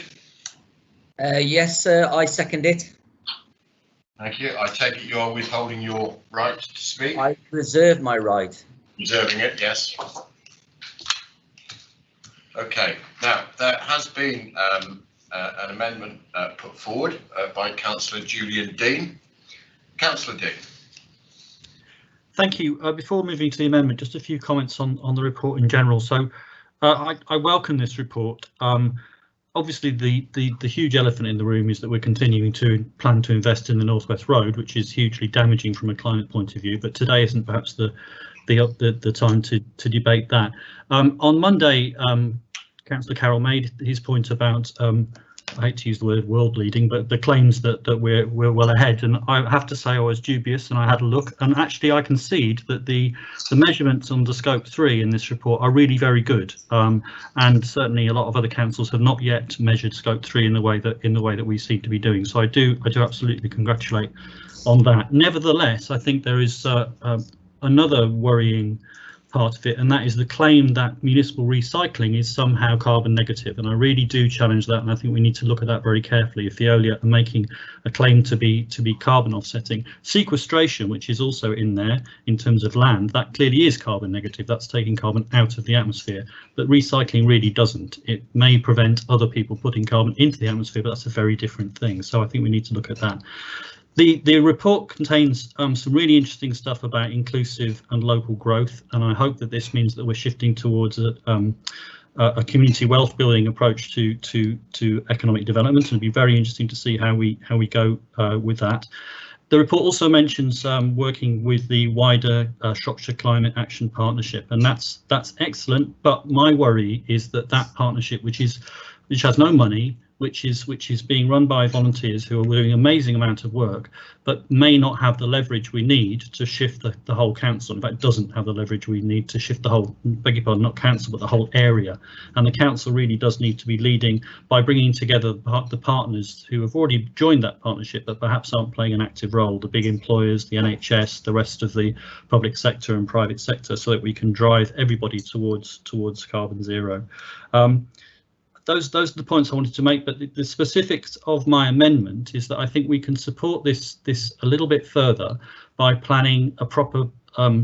Yes, sir, I second it. Thank you. I take it you are withholding your right to speak? I reserve my right. Reserving it, yes. Okay. Now, there has been an amendment put forward by Councillor Julian Dean. Councillor Dean. Thank you. Before moving to the amendment, just a few comments on the report in general. So I welcome this report. Obviously, the huge elephant in the room is that we're continuing to plan to invest in the North West Road, which is hugely damaging from a climate point of view. But today isn't perhaps the time to debate that. On Monday, Councillor Carroll made his point about I hate to use the word world leading, but the claims that we're well ahead, and I have to say I was dubious, and I had a look, and actually I concede that the measurements on the scope 3 in this report are really very good, and certainly a lot of other councils have not yet measured scope 3 in the way that we seem to be doing. So I do absolutely congratulate on that. Nevertheless, I think there is another worrying part of it, and that is the claim that municipal recycling is somehow carbon negative, and I really do challenge that, and I think we need to look at that very carefully. If Veolia are making a claim to be carbon offsetting, sequestration, which is also in there in terms of land, that clearly is carbon negative. That's taking carbon out of the atmosphere, but recycling really doesn't. It may prevent other people putting carbon into the atmosphere, but that's a very different thing. So I think we need to look at that. The report contains some really interesting stuff about inclusive and local growth, and I hope that this means that we're shifting towards a community wealth building approach to economic development, and it'll be very interesting to see how we go with that. The report also mentions working with the wider Shropshire Climate Action Partnership, and that's excellent. But my worry is that partnership, which has no money, which is being run by volunteers who are doing an amazing amount of work, but may not have the leverage we need to shift the whole council. In fact, doesn't have the leverage we need to shift the whole, beg your pardon, not council, but the whole area. And the council really does need to be leading by bringing together the partners who have already joined that partnership, but perhaps aren't playing an active role, the big employers, the NHS, the rest of the public sector and private sector, so that we can drive everybody towards carbon zero. Those are the points I wanted to make, but the specifics of my amendment is that I think we can support this a little bit further by planning a proper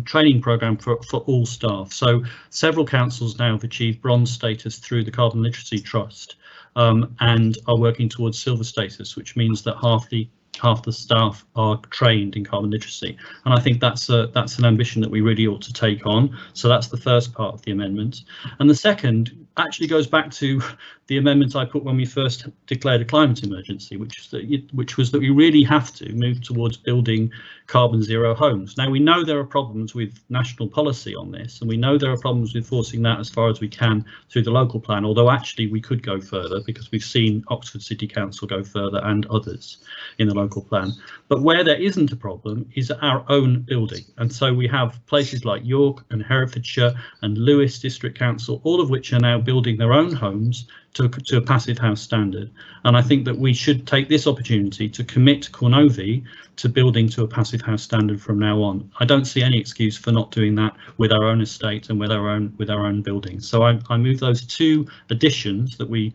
training programme for all staff. So several councils now have achieved bronze status through the Carbon Literacy Trust and are working towards silver status, which means that half the staff are trained in carbon literacy, and I think that's an ambition that we really ought to take on. So that's the first part of the amendment, and the second, actually goes back to the amendment I put when we first declared a climate emergency, which was that we really have to move towards building carbon zero homes. Now, we know there are problems with national policy on this, and we know there are problems with forcing that as far as we can through the local plan, although actually we could go further because we've seen Oxford City Council go further and others in the local plan. But where there isn't a problem is our own building. And so we have places like York and Herefordshire and Lewis District Council, all of which are now building their own homes to a passive house standard. And I think that we should take this opportunity to commit Cornovy to building to a passive house standard from now on. I don't see any excuse for not doing that with our own estate and with our own buildings. So I move those two additions, that we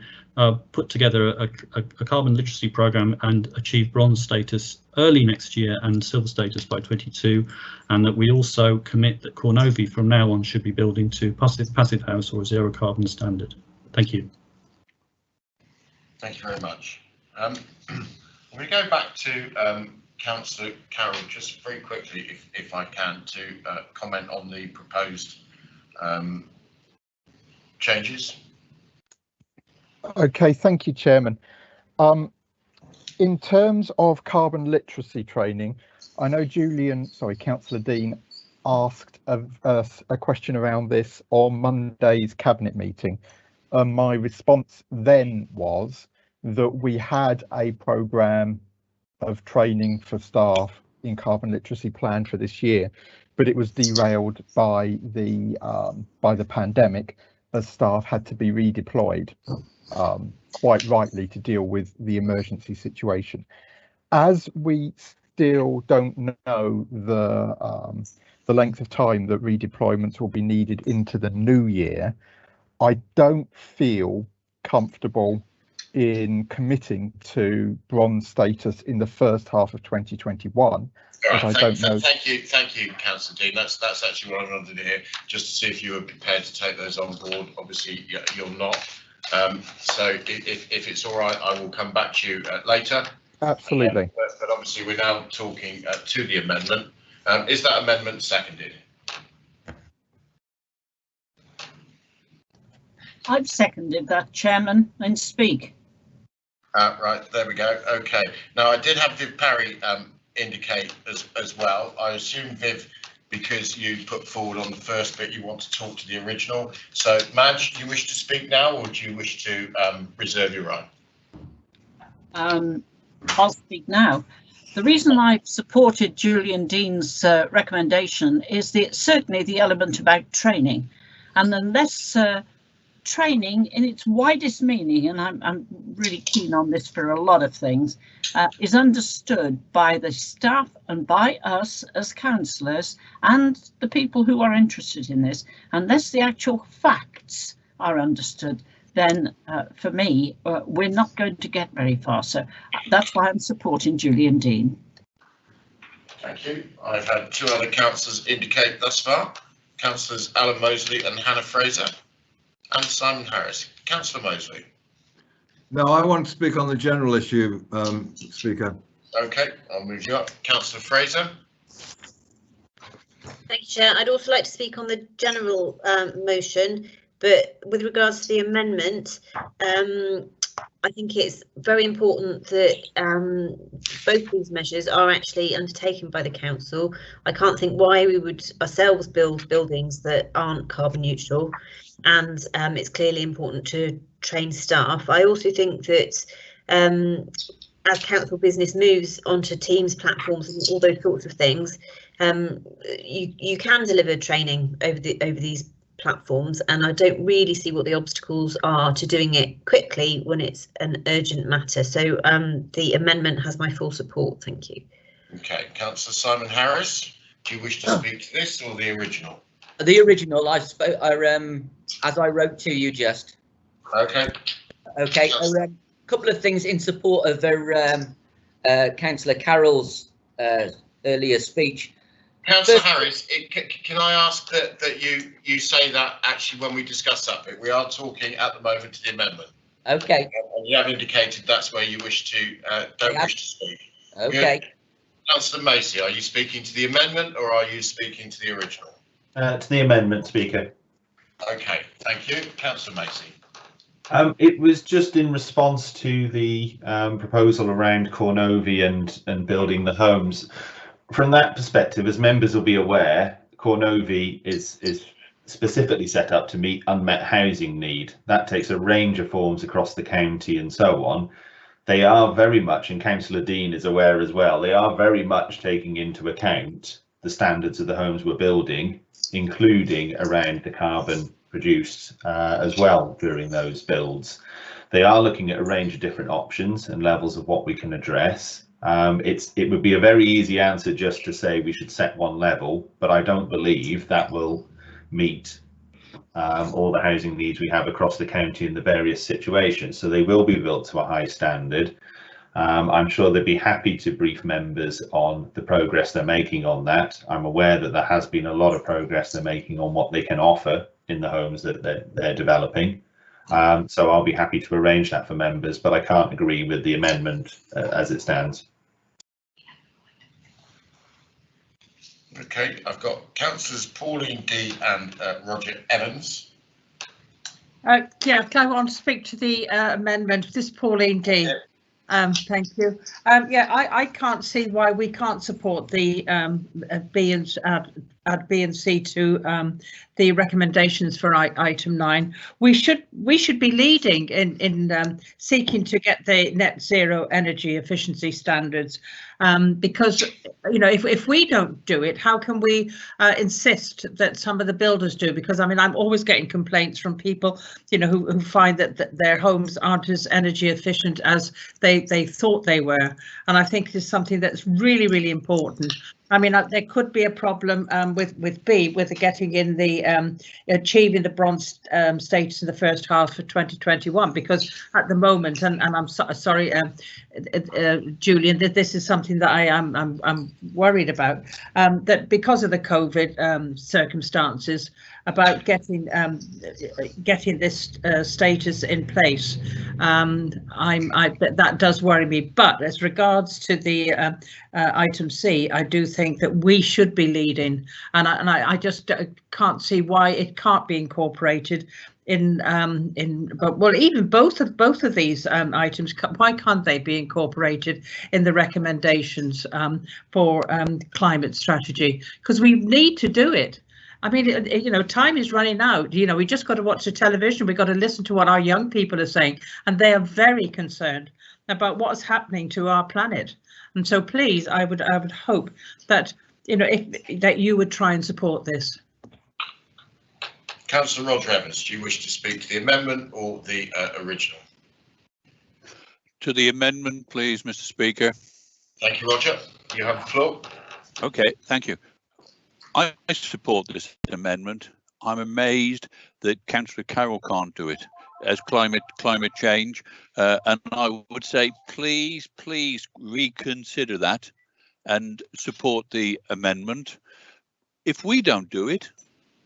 put together a carbon literacy programme and achieve bronze status early next year and silver status by 22, and that we also commit that Cornovy from now on should be building to passive house or a zero carbon standard. Thank you. Thank you very much. We go back to Councillor Carroll just very quickly, if I can, to comment on the proposed changes. Okay, thank you, Chairman. In terms of carbon literacy training, I know Councillor Dean asked us a question around this on Monday's Cabinet meeting. My response then was that we had a programme of training for staff in carbon literacy planned for this year, but it was derailed by the pandemic, as staff had to be redeployed, quite rightly, to deal with the emergency situation. As we still don't know the length of time that redeployments will be needed into the new year, I don't feel comfortable in committing to bronze status in the first half of 2021. Right, thank you, Councillor Dean. That's actually what I wanted to hear, just to see if you were prepared to take those on board. Obviously, you're not. So if it's all right, I will come back to you later. Absolutely. But obviously, we're now talking to the amendment. Is that amendment seconded? I've seconded that, Chairman, and speak. Right, there we go. Okay. Now, I did have Viv Parry indicate as well. I assume, Viv, because you put forward on the first bit, you want to talk to the original. So, Madge, do you wish to speak now, or do you wish to reserve your right? I'll speak now. The reason I've supported Julian Dean's recommendation is certainly the element about training, and unless training in its widest meaning, and I'm really keen on this for a lot of things, is understood by the staff and by us as councillors and the people who are interested in this, unless the actual facts are understood, then for me, we're not going to get very far. So that's why I'm supporting Julian Dean. Thank you. I've had two other councillors indicate thus far, Councillors Alan Mosley and Hannah Fraser, and Simon Harris. Councillor Mosley. No, I want to speak on the general issue, Speaker. Okay, I'll move you up. Councillor Fraser. Thank you, Chair. I'd also like to speak on the general motion, but with regards to the amendment, I think it's very important that both these measures are actually undertaken by the council. I can't think why we would ourselves build buildings that aren't carbon neutral, and it's clearly important to train staff. I also think that as council business moves onto Teams platforms and all those sorts of things, you can deliver training over these platforms, and I don't really see what the obstacles are to doing it quickly when it's an urgent matter. So the amendment has my full support. Thank you. Okay, Councillor Simon Harris, do you wish to speak to this or the original? The original, as I wrote to you just. Okay. Okay, a couple of things in support of Councillor Carroll's earlier speech. Councillor Harris, can I ask that you say that actually when we discuss that bit? We are talking at the moment to the amendment. Okay. And you have indicated that's where you wish to don't wish to speak. Okay. Good. Councillor Macy, are you speaking to the amendment or are you speaking to the original? To the amendment, Speaker. Okay, thank you. Councillor Macy. It was just in response to the proposal around Cornovi and building the homes. From that perspective, as members will be aware, Cornovi is specifically set up to meet unmet housing need. That takes a range of forms across the county and so on. They are very much, and Councillor Dean is aware as well, they are very much taking into account the standards of the homes we're building, including around the carbon produced as well during those builds. They are looking at a range of different options and levels of what we can address. It would be a very easy answer just to say we should set one level, but I don't believe that will meet all the housing needs we have across the county in the various situations. So they will be built to a high standard. I'm sure they'd be happy to brief members on the progress they're making on that. I'm aware that there has been a lot of progress they're making on what they can offer in the homes that they're developing. So I'll be happy to arrange that for members, but I can't agree with the amendment as it stands. Okay, I've got councillors Pauline D and Roger Evans. Yeah, I want to speak to the amendment. This is Pauline D. Thank you. Yeah, I can't see why we can't support the B and C to the recommendations for item 9. We should be leading in seeking to get the net zero energy efficiency standards, because if we don't do it, how can we insist that some of the builders do? Because I mean, I'm always getting complaints from people who find that their homes aren't as energy efficient as they thought they were, and I think this is something that's really important. I mean, there could be a problem with B, with getting in the achieving the bronze status in the first half of 2021, because at the moment, and I'm sorry, Julian, that this is something that I'm worried about, that because of the COVID circumstances, about getting this status in place. That does worry me. But as regards to the item C, I do think that we should be leading, and I just can't see why it can't be incorporated but even both of these items. Why can't they be incorporated in the recommendations for climate strategy? Because we need to do it. I mean, time is running out. We just got to watch the television. We've got to listen to what our young people are saying, and they are very concerned about what's happening to our planet. And so, please, I would hope that that you would try and support this. Councillor Roger Evans, do you wish to speak to the amendment or the original? To the amendment, please, Mr. Speaker. Thank you, Roger. You have the floor. Okay, thank you. I support this amendment. I'm amazed that Councillor Carroll can't do it as climate change, and I would say please reconsider that and support the amendment. If we don't do it,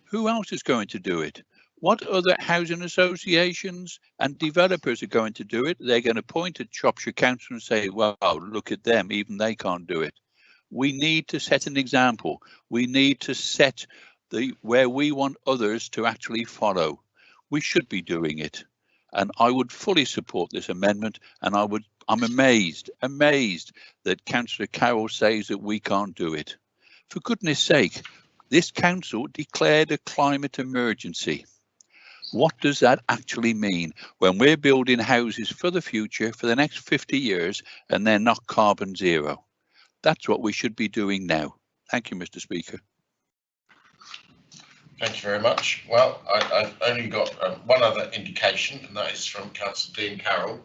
who else is going to do it? What other housing associations and developers are going to do it? They're going to point at Shropshire Council and say, well, look at them, even they can't do it. We need to set an example. We need to set where we want others to actually follow. We should be doing it. And I would fully support this amendment. And I'm amazed that Councillor Carroll says that we can't do it. For goodness sake, this council declared a climate emergency. What does that actually mean when we're building houses for the future for the next 50 years and they're not carbon zero? That's what we should be doing now. Thank you, Mr. Speaker. Thank you very much. Well, I've only got one other indication, and that is from Councillor Dean Carroll,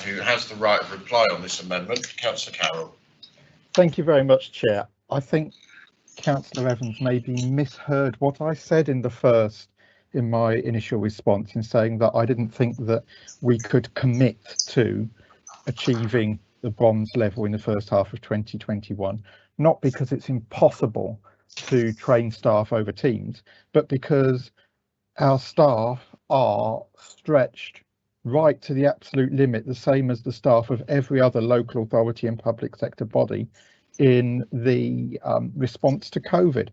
who has the right of reply on this amendment. Councillor Carroll. Thank you very much, Chair. I think Councillor Evans maybe misheard what I said in my initial response, in saying that I didn't think that we could commit to achieving the bronze level in the first half of 2021, not because it's impossible to train staff over Teams, but because our staff are stretched right to the absolute limit, the same as the staff of every other local authority and public sector body in the response to COVID.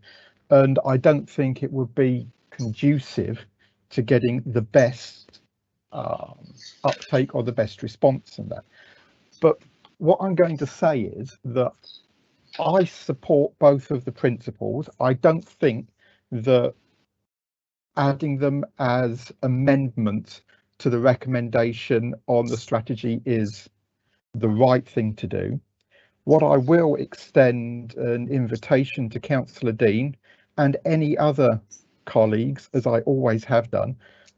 And I don't think it would be conducive to getting the best uptake or the best response in that. But what I'm going to say is that I support both of the principles. I don't think that adding them as amendments to the recommendation on the strategy is the right thing to do. What I will extend an invitation to Councillor Dean and any other colleagues, as I always have done,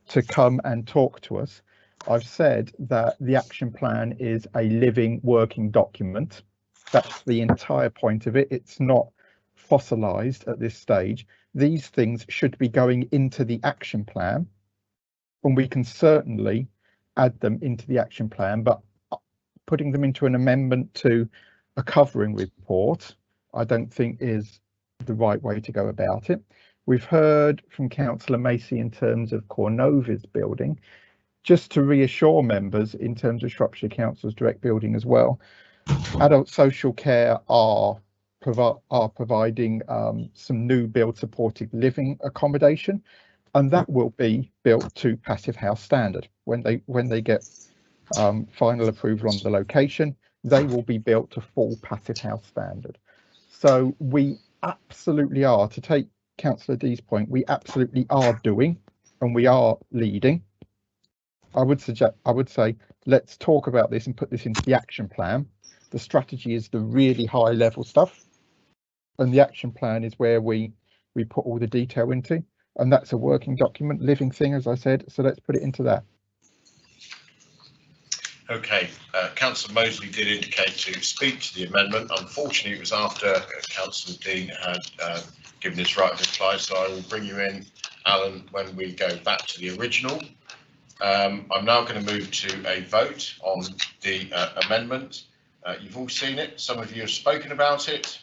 to come and talk to us. I've said that the action plan is a living, working document. That's the entire point of it. It's not fossilized at this stage. These things should be going into the action plan, and we can certainly add them into the action plan, but putting them into an amendment to a covering report, I don't think is the right way to go about it. We've heard from Councillor Macy in terms of Cornova's building. Just to reassure members in terms of Shropshire Council's direct building as well, adult social care are providing some new build supported living accommodation, and that will be built to Passive House standard. When they get final approval on the location, they will be built to full Passive House standard. So we absolutely are, to take Councillor D's point, we absolutely are doing, and we are leading. I would say let's talk about this and put this into the action plan. The strategy is the really high level stuff, and the action plan is where we put all the detail into, and that's a working document, living thing, as I said. So let's put it into that. Okay, Councillor Mosley did indicate to speak to the amendment. Unfortunately, it was after Councillor Dean had given his right of reply, so I will bring you in, Alan, when we go back to the original. I'm now going to move to a vote on the amendment. You've all seen it. Some of you have spoken about it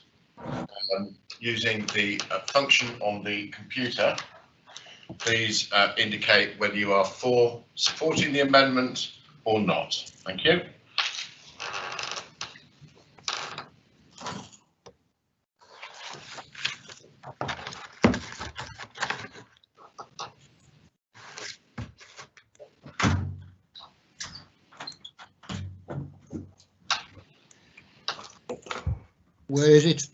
using the function on the computer. Please indicate whether you are for supporting the amendment or not. Thank you. Where is it?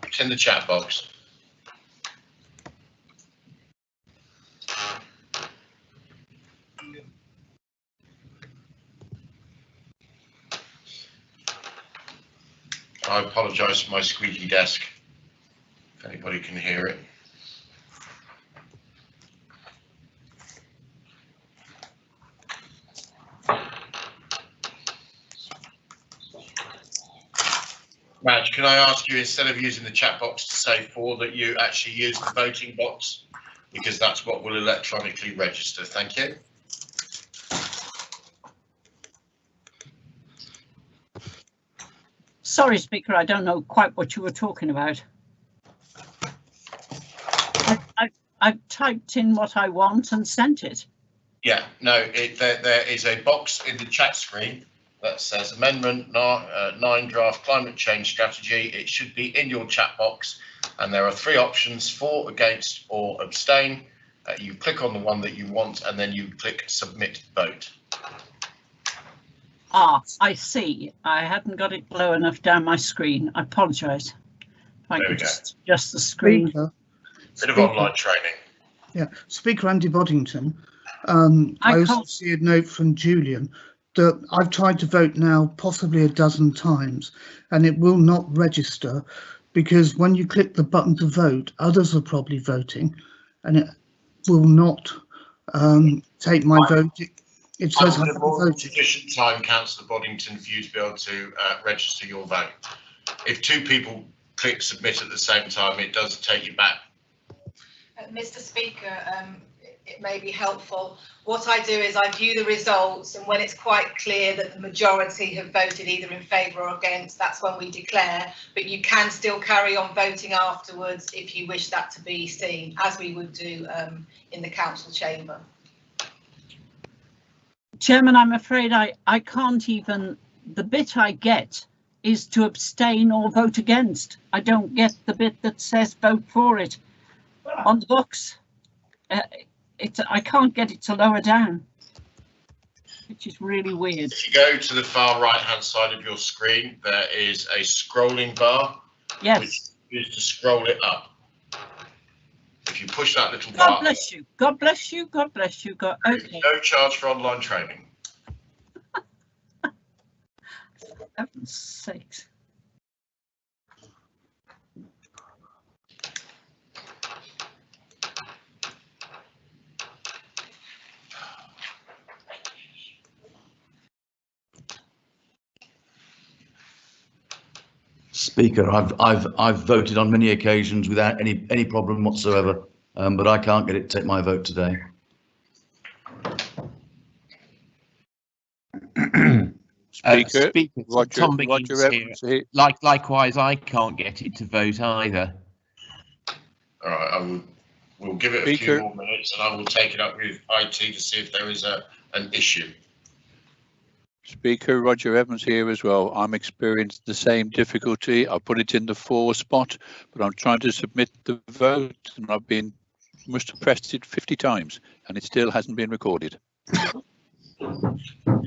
It's in the chat box. I apologise for my squeaky desk, if anybody can hear it. Madge, can I ask you, instead of using the chat box to say for, that you actually use the voting box, because that's what will electronically register. Thank you. Sorry, Speaker, I don't know quite what you were talking about. I've typed in what I want and sent it. Yeah, no, there is a box in the chat screen that says Amendment 9 Draft Climate Change Strategy. It should be in your chat box, and there are 3 options: for, against, or abstain. You click on the one that you want, and then you click Submit Vote. Ah, I see. I hadn't got it low enough down my screen. I apologise. There we go. Just the screen. Bit of online training. Yeah, Speaker Andy Boddington. I also see a note from Julian that I've tried to vote now possibly a dozen times, and it will not register because when you click the button to vote, others are probably voting, and it will not take my vote. It says more than sufficient time, Councillor Boddington, for you to be able to register your vote. If 2 people click submit at the same time, it does take you back. Mr. Speaker, it may be helpful. What I do is I view the results, and when it's quite clear that the majority have voted either in favour or against, that's when we declare. But you can still carry on voting afterwards if you wish that to be seen, as we would do in the council chamber. Chairman, I'm afraid I can't even, the bit I get is to abstain or vote against. I don't get the bit that says vote for it on the box. I can't get it to lower down, which is really weird. If you go to the far right hand side of your screen, there is a scrolling bar. Yes. Which is to scroll it up. If you push that little God bar. bless you. God bless you. God bless you. God. Okay. No charge for online training. For heaven's sakes. Speaker, I've voted on many occasions without any problem whatsoever, but I can't get it to take my vote today. Speaker, Tom Biggins here. Likewise, I can't get it to vote either. All right, we'll give it a few more minutes, and I will take it up with IT to see if there is an issue. Speaker, Roger Evans here as well. I'm experiencing the same difficulty. I put it in the 4 spot, but I'm trying to submit the vote, and must have pressed it 50 times, and it still hasn't been recorded.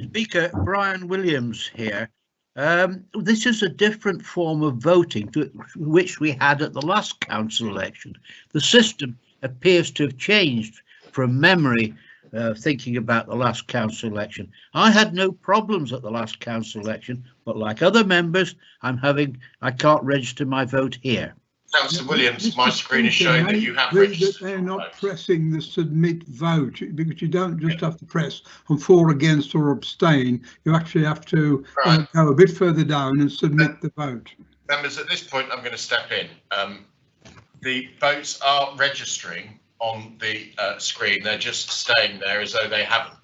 Speaker, Brian Williams here. This is a different form of voting to which we had at the last council election. The system appears to have changed from memory, thinking about the last council election. I had no problems at the last council election, but like other members, I can't register my vote here. Councillor Williams, my screen is showing that you have registered. That they're not pressing the submit vote, because you don't just have to press on for, against or abstain. You actually have to go a bit further down and submit the vote. Members, at this point, I'm going to step in. The votes are registering on the screen. They're just staying there as though they haven't.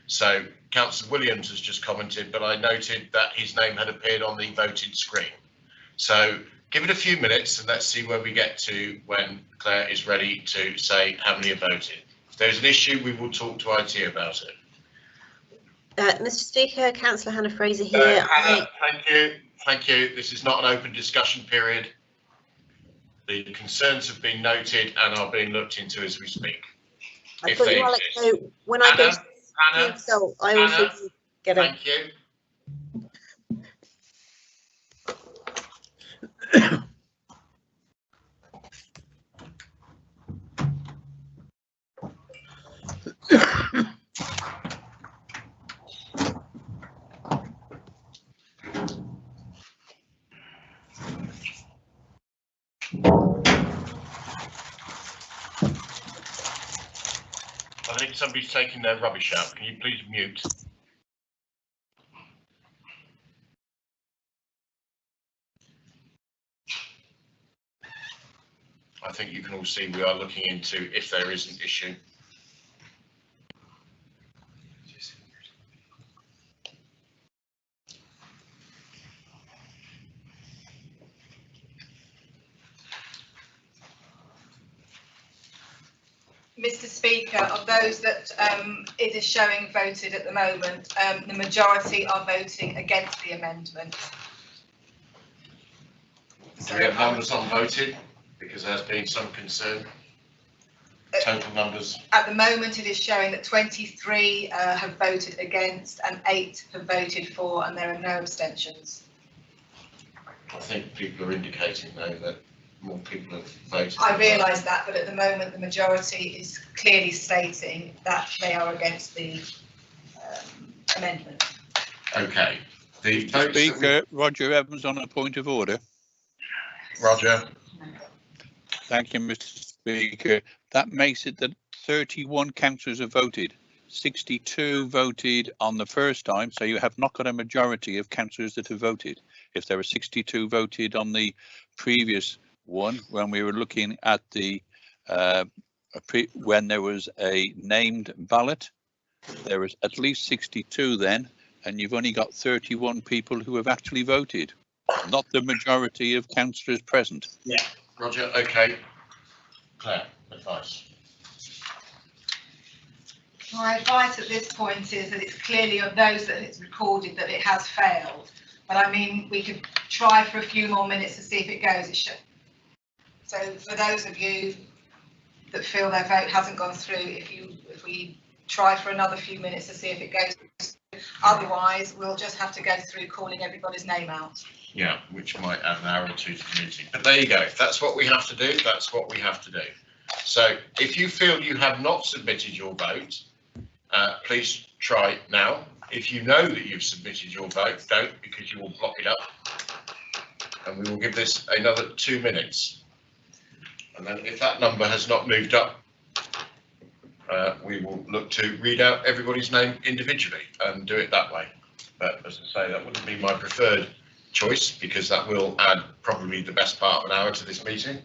So Councillor Williams has just commented, but I noted that his name had appeared on the voted screen. So give it a few minutes and let's see where we get to when Claire is ready to say how many have voted. If there's an issue, we will talk to IT about it. Mr. Speaker, Councillor Hannah Fraser here. Hannah, thank you. This is not an open discussion period. The concerns have been noted and are being looked into as we speak. I thought you were like, so when I go to the result, I also get a. Thank you. I think somebody's taking their rubbish out. Can you please mute? I think you can all see we are looking into if there is an issue. Mr. Speaker, of those that it is showing voted at the moment, the majority are voting against the amendment. Do we have numbers on voted? Because there's been some concern. Total numbers. At the moment, it is showing that 23 have voted against and 8 have voted for, and there are no abstentions. I think people are indicating, though, that more people have voted. I realise that, but at the moment, the majority is clearly stating that they are against the amendment. Okay. The Speaker, Roger Evans on a point of order. Roger. Thank you, Mr. Speaker. That makes it that 31 councillors have voted. 62 voted on the first time, so you have not got a majority of councillors that have voted. If there were 62 voted on the previous one, when we were looking at the when there was a named ballot, there was at least 62 then, and you've only got 31 people who have actually voted, not the majority of councillors present. Yeah, Roger. Okay. Claire, advice. My advice at this point is that it's clearly of those that it's recorded that it has failed. But I mean, we could try for a few more minutes to see if it goes. So for those of you that feel their vote hasn't gone through, if we try for another few minutes to see if it goes through. Otherwise, we'll just have to go through calling everybody's name out. Yeah, which might add an hour or two to the meeting. But there you go. If that's what we have to do, that's what we have to do. So if you feel you have not submitted your vote, please try now. If you know that you've submitted your vote, don't, because you will block it up. And we will give this another 2 minutes. And then if that number has not moved up, we will look to read out everybody's name individually and do it that way. But as I say, that wouldn't be my preferred choice, because that will add probably the best part of an hour to this meeting.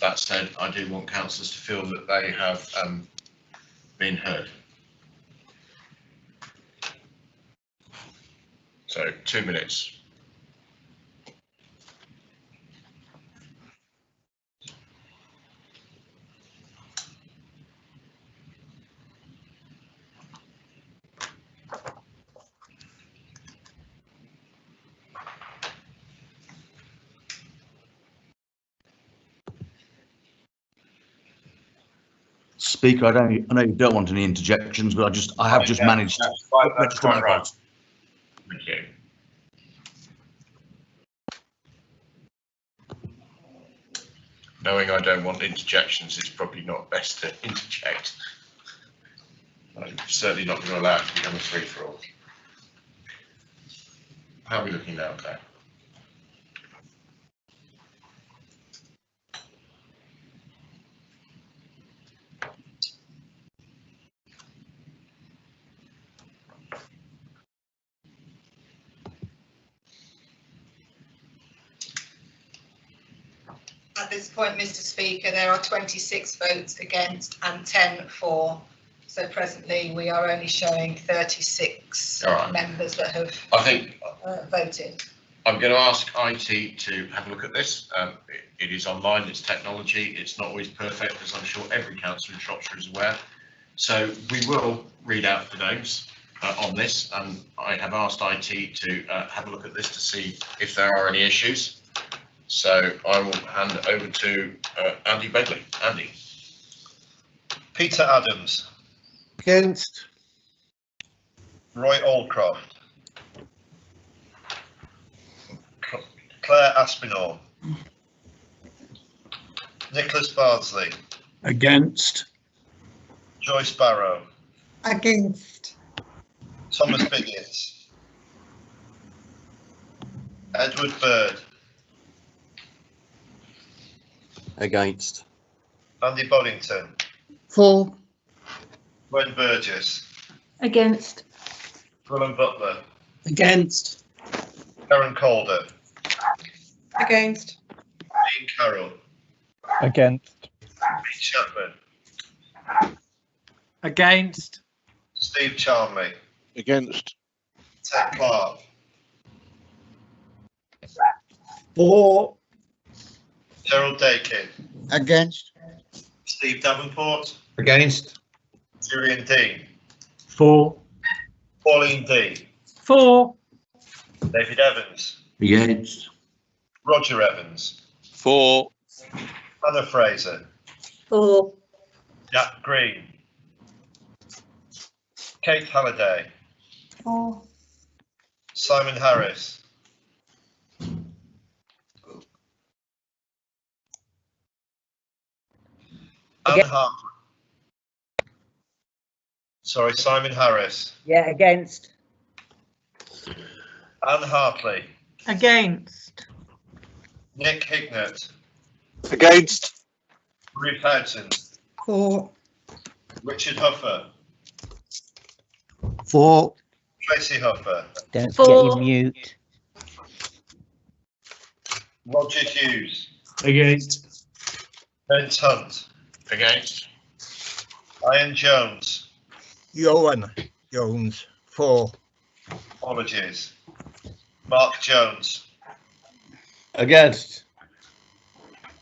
That said, I do want councillors to feel that they have been heard. So 2 minutes. Speaker, I know you don't want any interjections, but I have just managed to register my vote. Thank you. Knowing I don't want interjections, it's probably not best to interject. I'm certainly not going to allow it to become a free-for-all. How are we looking now, Claire? At this point, Mr. Speaker, there are 26 votes against and 10 for. So presently we are only showing 36 members that have voted. I'm going to ask IT to have a look at this. It is online, it's technology, it's not always perfect, as I'm sure every councillor in Shropshire is aware. So we will read out the names on this, and I have asked IT to have a look at this to see if there are any issues. So I will hand over to Andy Begley. Andy. Peter Adams. Against. Roy Aldcroft. Claire Aspinall. Nicholas Bardsley. Against. Joyce Barrow. Against. Thomas Biggins. Edward Bird. Against. Andy Boddington. For. Gwen Burgess. Against. Willem Butler. Against. Karen Calder. Against. Dean Carroll. Against. Pete Chapman. Against. Steve Charmley. Against. Ted Clark. For. Gerald Dakin. Against. Steve Davenport. Against. Julian Dean. For. Pauline D. For. David Evans. Against. Roger Evans. For. Hannah Fraser. For. Jack Green. Kate Halliday. For. Simon Harris. Anne Hartley. Sorry, Simon Harris. Yeah, against. Anne Hartley. Against. Nick Hignett. Against. Ruth Houghton. For. Richard Huffer. For. Tracy Huffer. Don't forget your mute. Roger Hughes. Against. Vince Hunt. Against. Ian Jones. Johan Jones. For. Apologies. Mark Jones. Against.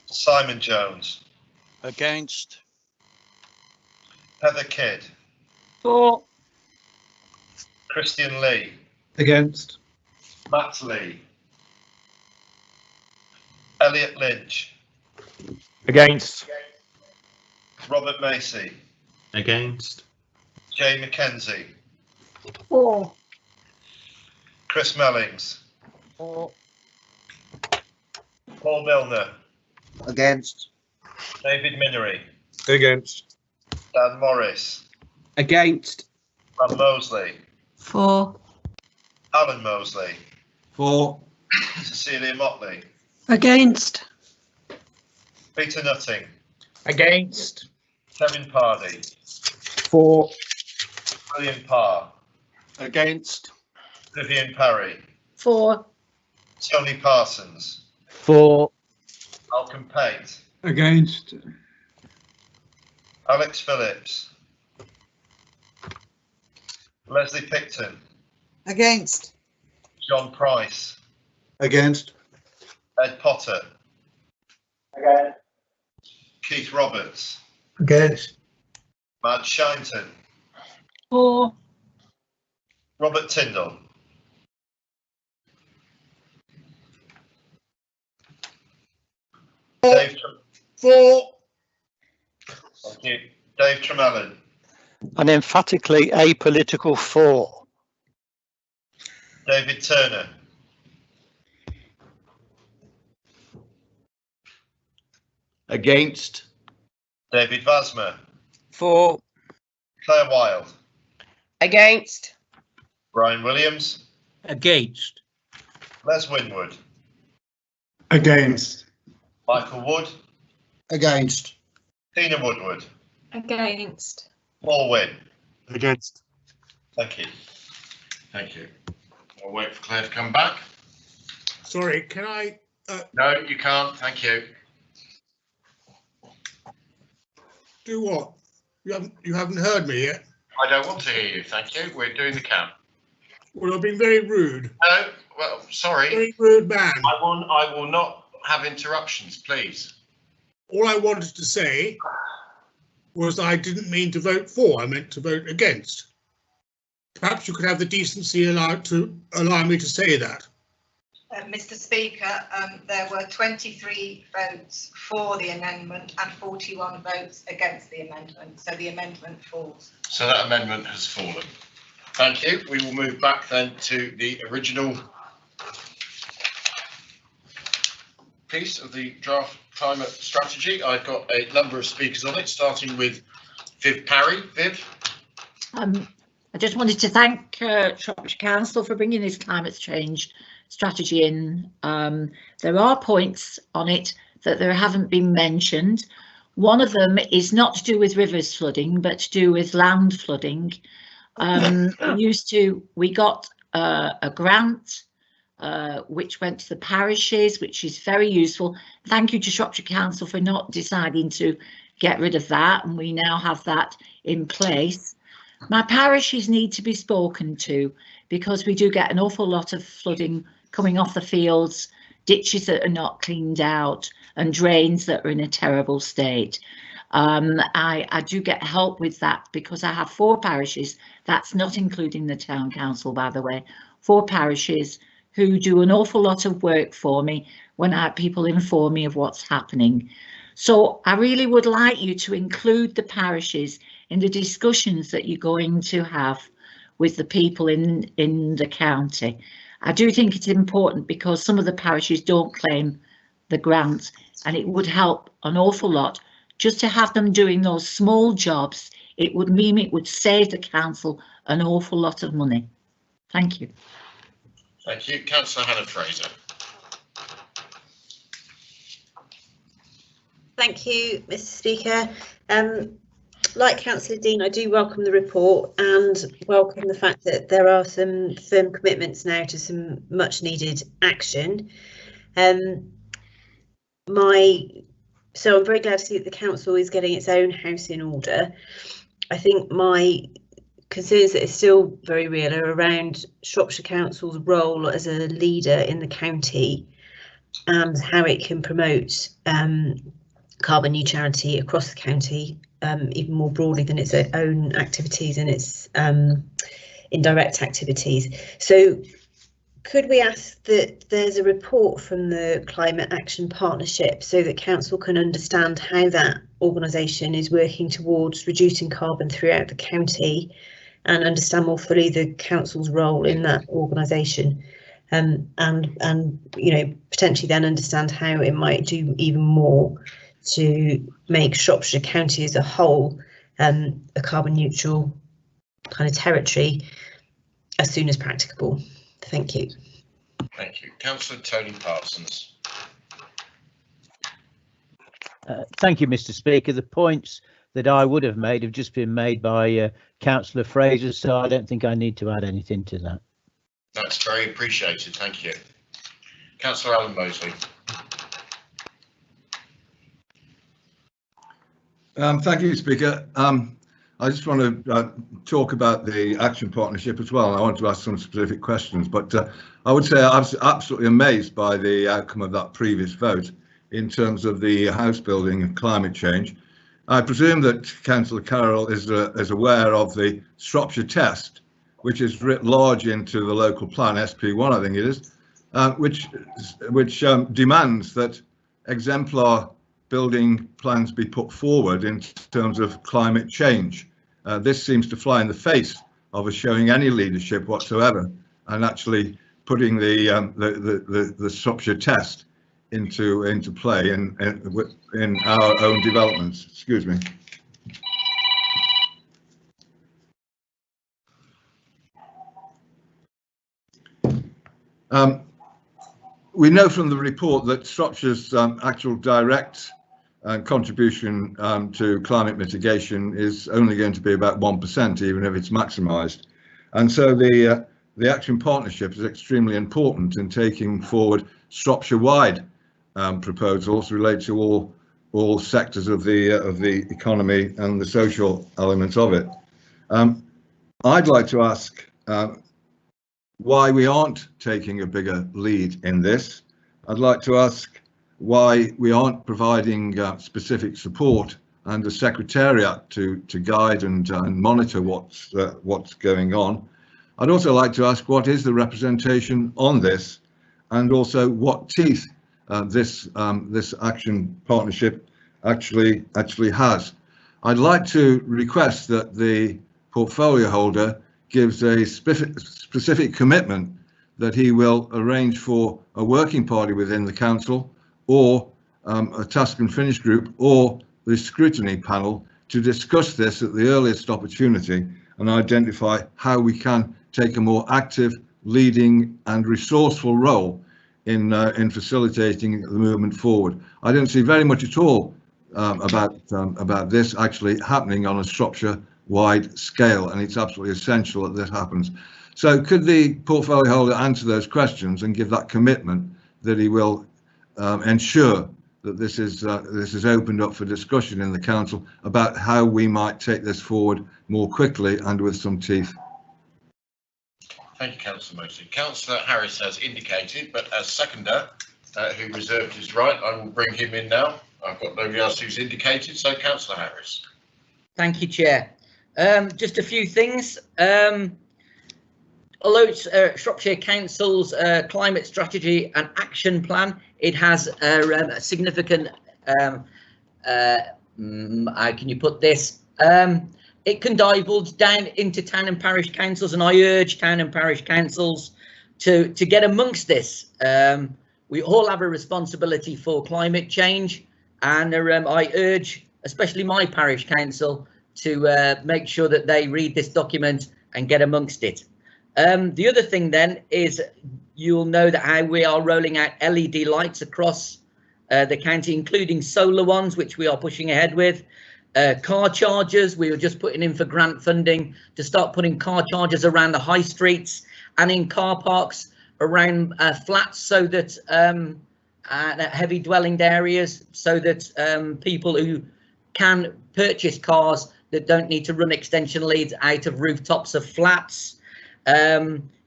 Simon Jones. Against. Heather Kidd. For. Christian Lee. Against. Matt Lee. Elliot Lynch. Against. Robert Macy. Against. Jay Mackenzie. For. Chris Mellings. For. Paul Milner. Against. David Minery. Against. Dan Morris. Against. Fran Mosley. For. Alan Mosley. For. Cecilia Motley. Against. Peter Nutting. Against. Kevin Pardy. For. William Parr. Against. Vivian Parry. For. Tony Parsons. For. Malcolm Pate. Against. Alex Phillips. Leslie Picton. Against. John Price. Against. Ed Potter. Against. Keith Roberts. Against. Matt Shinton. For. Robert Tyndall. Dave. For. Thank you. Dave Tremelin. An emphatically apolitical for. David Turner. Against. David Vasmer. For. Claire Wilde. Against. Brian Williams. Against. Les Winwood. Against. Michael Wood. Against. Tina Woodward. Against. Paul Wynn. Against. Thank you. Thank you. I'll wait for Claire to come back. Sorry, can I? No, you can't. Thank you. Do what? You haven't heard me yet. I don't want to hear you. Thank you. We're doing the count. Well, I've been very rude. No, well, sorry. Very rude man. I will not have interruptions, please. All I wanted to say was I didn't mean to vote for. I meant to vote against. Perhaps you could have the decency to allow me to say that. Mr. Speaker, there were 23 votes for the amendment and 41 votes against the amendment, so the amendment falls. So that amendment has fallen. Thank you. We will move back then to the original piece of the draft climate strategy. I've got a number of speakers on it, starting with Viv Parry. Viv? I just wanted to thank Shropshire Council for bringing this climate change strategy in. There are points on it that there haven't been mentioned. One of them is not to do with rivers flooding, but to do with land flooding. We got a grant which went to the parishes, which is very useful. Thank you to Shropshire Council for not deciding to get rid of that, and we now have that in place. My parishes need to be spoken to because we do get an awful lot of flooding coming off the fields, ditches that are not cleaned out, and drains that are in a terrible state. I do get help with that because I have 4 parishes. That's not including the town council, by the way. 4 parishes who do an awful lot of work for me when people inform me of what's happening. So I really would like you to include the parishes in the discussions that you're going to have with the people in the county. I do think it's important because some of the parishes don't claim the grant, and it would help an awful lot just to have them doing those small jobs. It would mean it would save the council an awful lot of money. Thank you. Thank you. Councillor Hannah Fraser. Thank you, Mr. Speaker. Like Councillor Dean, I do welcome the report and welcome the fact that there are some firm commitments now to some much needed action. So I'm very glad to see that the council is getting its own house in order. I think my concerns that are still very real are around Shropshire Council's role as a leader in the county and how it can promote carbon neutrality across the county, even more broadly than its own activities and its indirect activities. So could we ask that there's a report from the Climate Action Partnership so that council can understand how that organisation is working towards reducing carbon throughout the county, and understand more fully the council's role in that organisation, and you know, potentially then understand how it might do even more to make Shropshire County as a whole a carbon neutral kind of territory as soon as practicable. Thank you. Thank you. Councillor Tony Parsons. Thank you, Mr. Speaker. The points that I would have made have just been made by Councillor Fraser, so I don't think I need to add anything to that. That's very appreciated. Thank you. Councillor Alan Mosley. Thank you, Speaker. I just want to talk about the Action Partnership as well. I want to ask some specific questions, but I would say I was absolutely amazed by the outcome of that previous vote in terms of the house building and climate change. I presume that Councillor Carroll is aware of the Shropshire test, which is writ large into the local plan, SP1 I think it is, which demands that exemplar building plans be put forward in terms of climate change. This seems to fly in the face of us showing any leadership whatsoever and actually putting the Shropshire test into play in our own developments. Excuse me. We know from the report that Shropshire's actual direct contribution to climate mitigation is only going to be about 1%, even if it's maximised. And so the Action Partnership is extremely important in taking forward Shropshire-wide proposals related to all sectors of the economy and the social element of it. I'd like to ask why we aren't taking a bigger lead in this. I'd like to ask why we aren't providing specific support and a secretariat to guide and monitor what's going on. I'd also like to ask what is the representation on this, and also what teeth this Action Partnership actually has. I'd like to request that the portfolio holder gives a specific commitment that he will arrange for a working party within the council, or a task and finish group, or the scrutiny panel to discuss this at the earliest opportunity and identify how we can take a more active, leading and resourceful role in facilitating the movement forward. I don't see very much at all about this actually happening on a Shropshire-wide scale, and it's absolutely essential that this happens. So could the portfolio holder answer those questions and give that commitment that he will ensure that this is opened up for discussion in the council about how we might take this forward more quickly and with some teeth? Thank you, Councillor Mosley. Councillor Harris has indicated, but as seconder, who reserved his right, I will bring him in now. I've got nobody else who's indicated, so Councillor Harris. Thank you, Chair. Just a few things. Although it's Shropshire Council's climate strategy and action plan, it has a significant, how can you put this? It can divulge down into town and parish councils, and I urge town and parish councils to get amongst this. We all have a responsibility for climate change, and I urge, especially my parish council, to make sure that they read this document and get amongst it. The other thing then is you'll know that how we are rolling out LED lights across the county, including solar ones, which we are pushing ahead with. Car chargers, we were just putting in for grant funding to start putting car chargers around the high streets and in car parks around flats, so that heavy dwelling areas, so that people who can purchase cars that don't need to run extension leads out of rooftops of flats.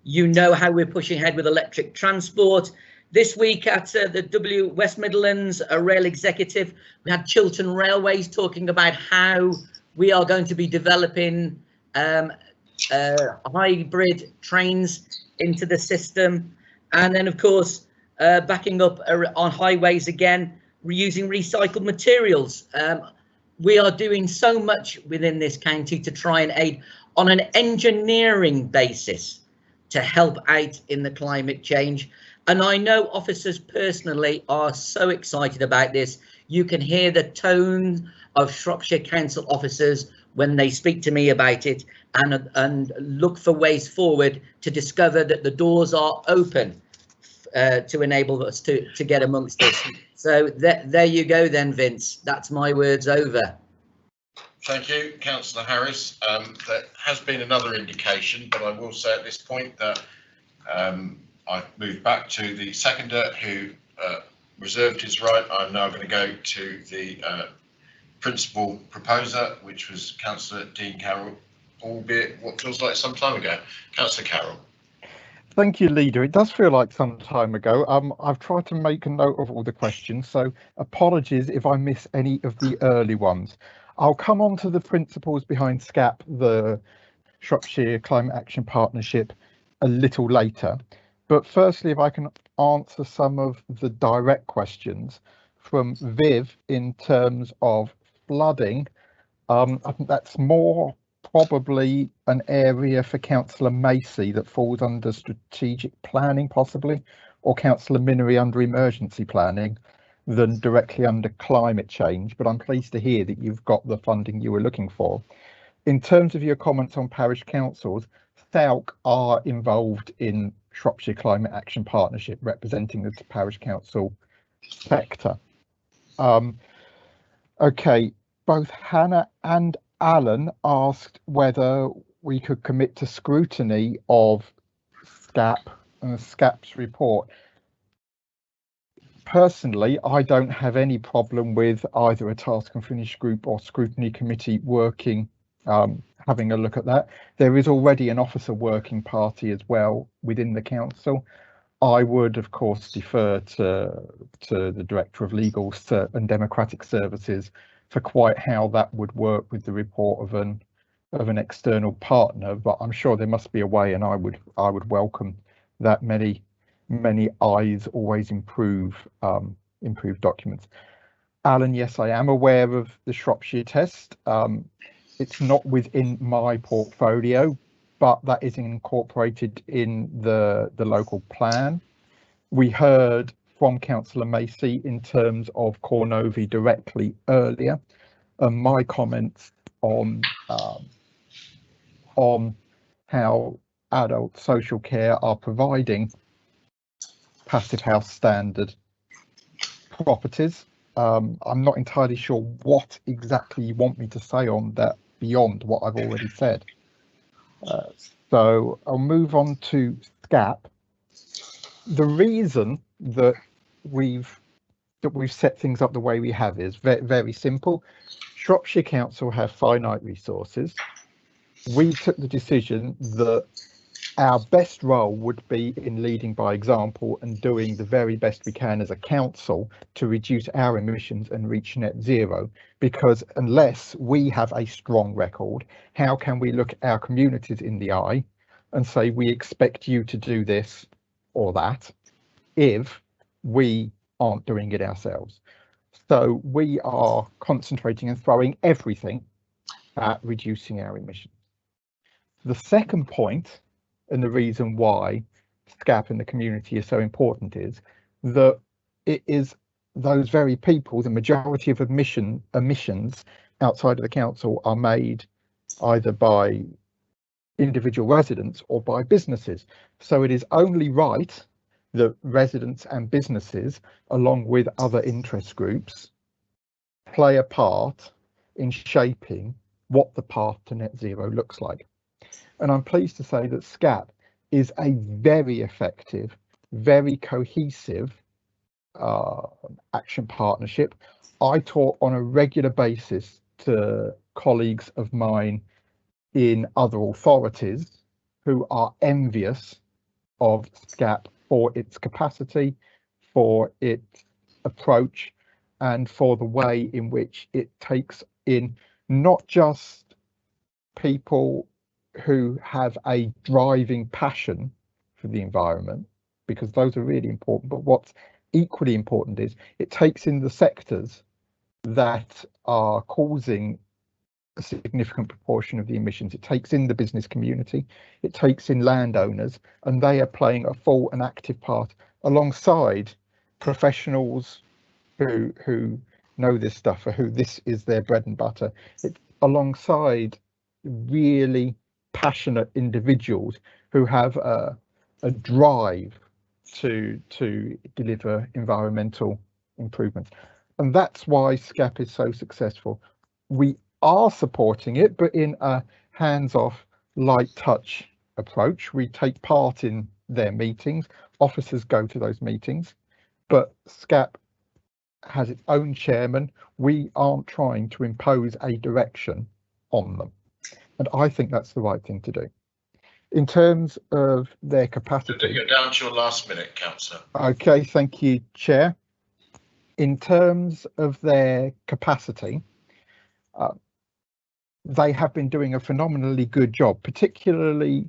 You know how we're pushing ahead with electric transport. This week at the West Midlands rail executive, we had Chiltern Railways talking about how we are going to be developing hybrid trains into the system. And then, of course, backing up on highways again, reusing recycled materials. We are doing so much within this county to try and aid on an engineering basis to help out in the climate change. And I know officers personally are so excited about this. You can hear the tone of Shropshire Council officers when they speak to me about it, and look for ways forward to discover that the doors are open to enable us to get amongst this. So there you go then, Vince. That's my words over. Thank you, Councillor Harris. There has been another indication, but I will say at this point that I've moved back to the seconder who reserved his right. I'm now going to go to the principal proposer, which was Councillor Dean Carroll, albeit what feels like some time ago. Councillor Carroll. Thank you, Leader. It does feel like some time ago. I've tried to make a note of all the questions, so apologies if I miss any of the early ones. I'll come on to the principles behind SCAP, the Shropshire Climate Action Partnership, a little later. But firstly, if I can answer some of the direct questions from Viv in terms of flooding, I think that's more probably an area for Councillor Macy that falls under strategic planning possibly, or Councillor Minery under emergency planning, than directly under climate change. But I'm pleased to hear that you've got the funding you were looking for. In terms of your comments on parish councils, SALC are involved in Shropshire Climate Action Partnership, representing the parish council sector. Okay, both Hannah and Alan asked whether we could commit to scrutiny of SCAP and SCAP's report. Personally, I don't have any problem with either a task and finish group or scrutiny committee working, having a look at that. There is already an officer working party as well within the council. I would, of course, defer to the Director of Legal and Democratic Services for quite how that would work with the report of an external partner, but I'm sure there must be a way, and I would welcome that. Many eyes always improve documents. Alan, yes, I am aware of the Shropshire test. It's not within my portfolio, but that is incorporated in the local plan. We heard from Councillor Macy in terms of Cornovi directly earlier, and my comments on how adult social care are providing passive house standard properties. I'm not entirely sure what exactly you want me to say on that beyond what I've already said. So I'll move on to SCAP. The reason that we've set things up the way we have is very simple. Shropshire Council have finite resources. We took the decision that our best role would be in leading by example and doing the very best we can as a council to reduce our emissions and reach net zero, because unless we have a strong record, how can we look our communities in the eye and say we expect you to do this or that if we aren't doing it ourselves? So we are concentrating and throwing everything at reducing our emissions. The second point, and the reason why SCAP in the community is so important, is that it is those very people, the majority of emissions outside of the council are made either by individual residents or by businesses. So it is only right that residents and businesses, along with other interest groups, play a part in shaping what the path to net zero looks like. And I'm pleased to say that SCAP is a very effective, very cohesive action partnership. I talk on a regular basis to colleagues of mine in other authorities who are envious of SCAP for its capacity, for its approach, and for the way in which it takes in not just people who have a driving passion for the environment, because those are really important. But what's equally important is it takes in the sectors that are causing a significant proportion of the emissions. It takes in the business community, it takes in landowners, and they are playing a full and active part alongside professionals who know this stuff, for who this is their bread and butter. It's alongside really passionate individuals who have a drive to deliver environmental improvements. And that's why SCAP is so successful. We are supporting it, but in a hands-off, light touch approach. We take part in their meetings. Officers go to those meetings, but SCAP has its own chairman. We aren't trying to impose a direction on them. And I think that's the right thing to do. In terms of their capacity. You're down to your last minute, Councillor. Okay, thank you, Chair. In terms of their capacity, they have been doing a phenomenally good job, particularly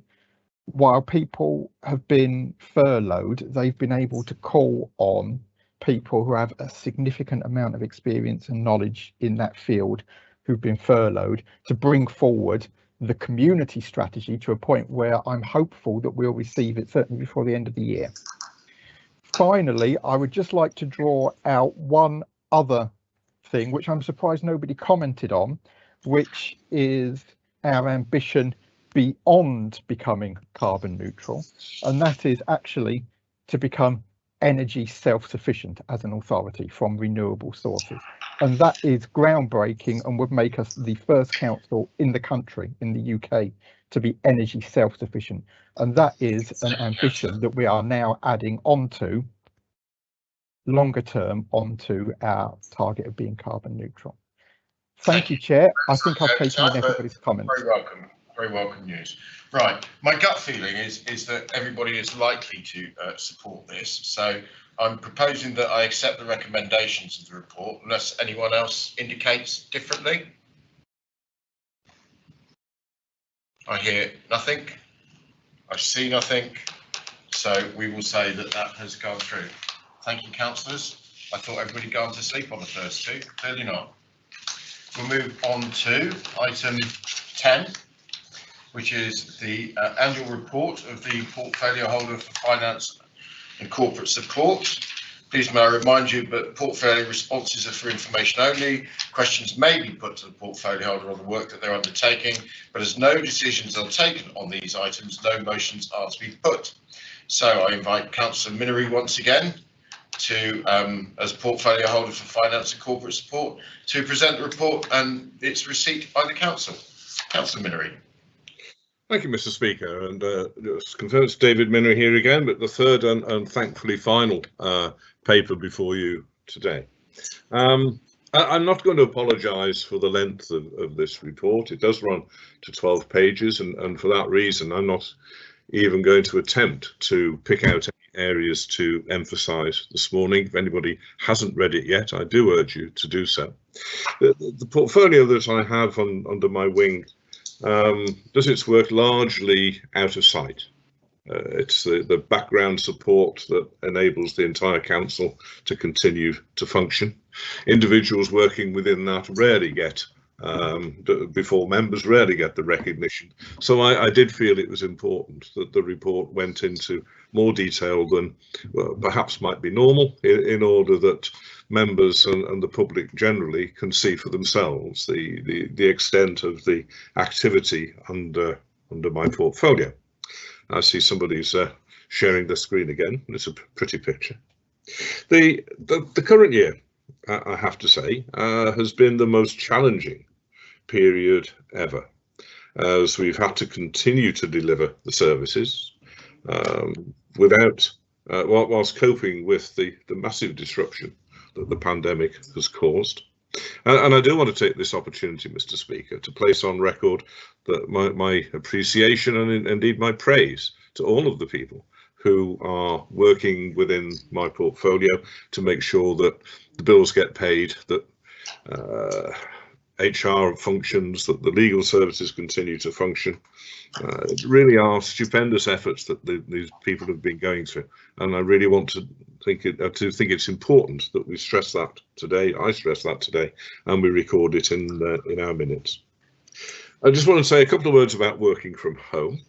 while people have been furloughed. They've been able to call on people who have a significant amount of experience and knowledge in that field who've been furloughed to bring forward the community strategy to a point where I'm hopeful that we'll receive it certainly before the end of the year. Finally, I would just like to draw out one other thing, which I'm surprised nobody commented on, which is our ambition beyond becoming carbon neutral, and that is actually to become energy self-sufficient as an authority from renewable sources. And that is groundbreaking and would make us the first council in the country, in the UK, to be energy self-sufficient. And that is an ambition that we are now adding onto, longer term, onto our target of being carbon neutral. Thank you, Chair. I think I've taken in everybody's comments. Very welcome news. Right, my gut feeling is that everybody is likely to support this. So I'm proposing that I accept the recommendations of the report, unless anyone else indicates differently. I hear nothing. I see nothing. So we will say that that has gone through. Thank you, councillors. I thought everybody had gone to sleep on the first two. Clearly not. We'll move on to item 10, which is the annual report of the portfolio holder for finance and corporate support. Please may I remind you that portfolio responses are for information only. Questions may be put to the portfolio holder on the work that they're undertaking, but as no decisions are taken on these items, no motions are to be put. So I invite Councillor Minery once again to, as portfolio holder for finance and corporate support, to present the report and its receipt by the council. Councillor Minery. Thank you, Mr. Speaker, and just confirm it's David Minery here again, but the third and thankfully final paper before you today. I'm not going to apologise for the length of this report. It does run to 12 pages, and for that reason, I'm not even going to attempt to pick out any areas to emphasise this morning. If anybody hasn't read it yet, I do urge you to do so. The portfolio that I have under my wing does its work largely out of sight. It's the background support that enables the entire council to continue to function. Individuals working within that rarely get, before members rarely get the recognition. So I did feel it was important that the report went into more detail than perhaps might be normal, in order that members and the public generally can see for themselves the extent of the activity under my portfolio. I see somebody's sharing the screen again. It's a pretty picture. The current year, I have to say, has been the most challenging period ever, as we've had to continue to deliver the services whilst coping with the massive disruption that the pandemic has caused. And I do want to take this opportunity, Mr. Speaker, to place on record that my appreciation and indeed my praise to all of the people who are working within my portfolio to make sure that the bills get paid, that HR functions, that the legal services continue to function. Really are stupendous efforts that these people have been going through, and I really want to think it's important that we stress that today. I stress that today, and we record it in our minutes. I just want to say a couple of words about working from home.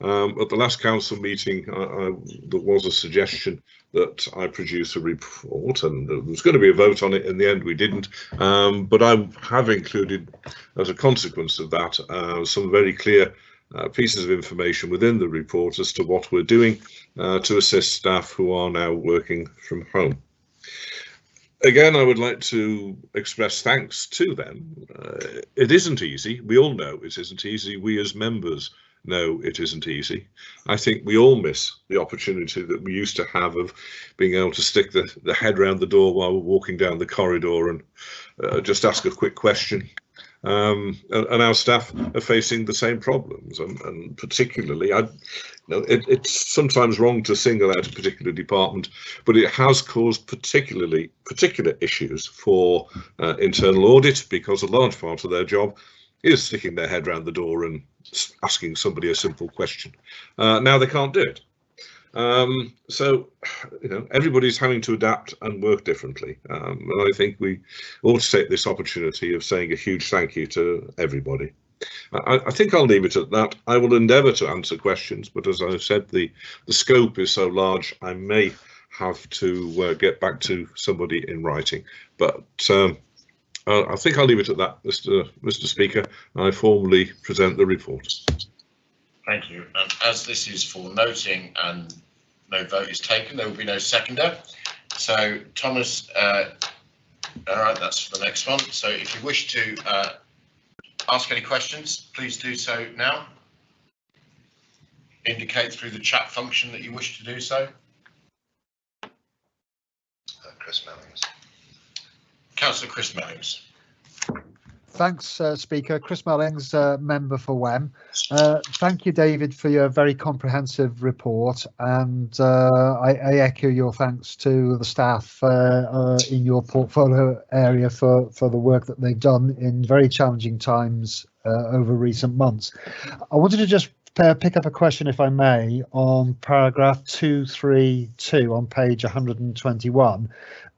At the last council meeting, there was a suggestion that I produce a report, and there was going to be a vote on it. In the end, we didn't. But I have included, as a consequence of that, some very clear pieces of information within the report as to what we're doing to assist staff who are now working from home. Again, I would like to express thanks to them. It isn't easy. We all know it isn't easy. We as members know it isn't easy. I think we all miss the opportunity that we used to have of being able to stick the head round the door while we're walking down the corridor and just ask a quick question. And our staff are facing the same problems, and particularly, it's sometimes wrong to single out a particular department, but it has caused particular issues for internal audit, because a large part of their job is sticking their head round the door and asking somebody a simple question. Now they can't do it. So, everybody's having to adapt and work differently. And I think we ought to take this opportunity of saying a huge thank you to everybody. I think I'll leave it at that. I will endeavour to answer questions, but as I said, the scope is so large, I may have to get back to somebody in writing. But I think I'll leave it at that, Mr. Speaker. I formally present the report. Thank you. And as this is for noting and no vote is taken, there will be no seconder. So Thomas, all right, that's for the next one. So if you wish to ask any questions, please do so now. Indicate through the chat function that you wish to do so. Chris Mellings. Councillor Chris Mellings. Thanks, Speaker. Chris Mellings, member for WEM. Thank you, David, for your very comprehensive report, and I echo your thanks to the staff in your portfolio area for the work that they've done in very challenging times over recent months. I wanted to just pick up a question, if I may, on paragraph 232 on page 121,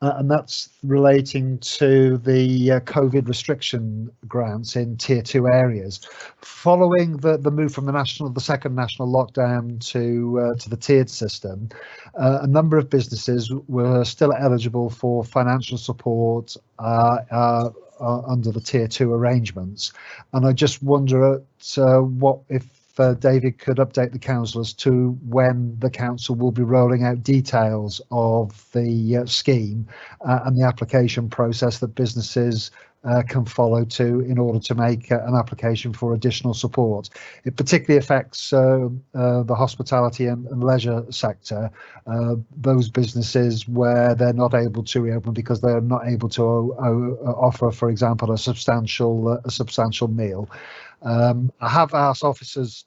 and that's relating to the COVID restriction grants in tier 2 areas. Following the move from the second national lockdown to the tiered system, a number of businesses were still eligible for financial support under the tier 2 arrangements, and I just wonder what if David could update the council as to when the council will be rolling out details of the scheme and the application process that businesses can follow in order to make an application for additional support. It particularly affects the hospitality and leisure sector, those businesses where they're not able to reopen because they're not able to offer, for example, a substantial meal. I have asked officers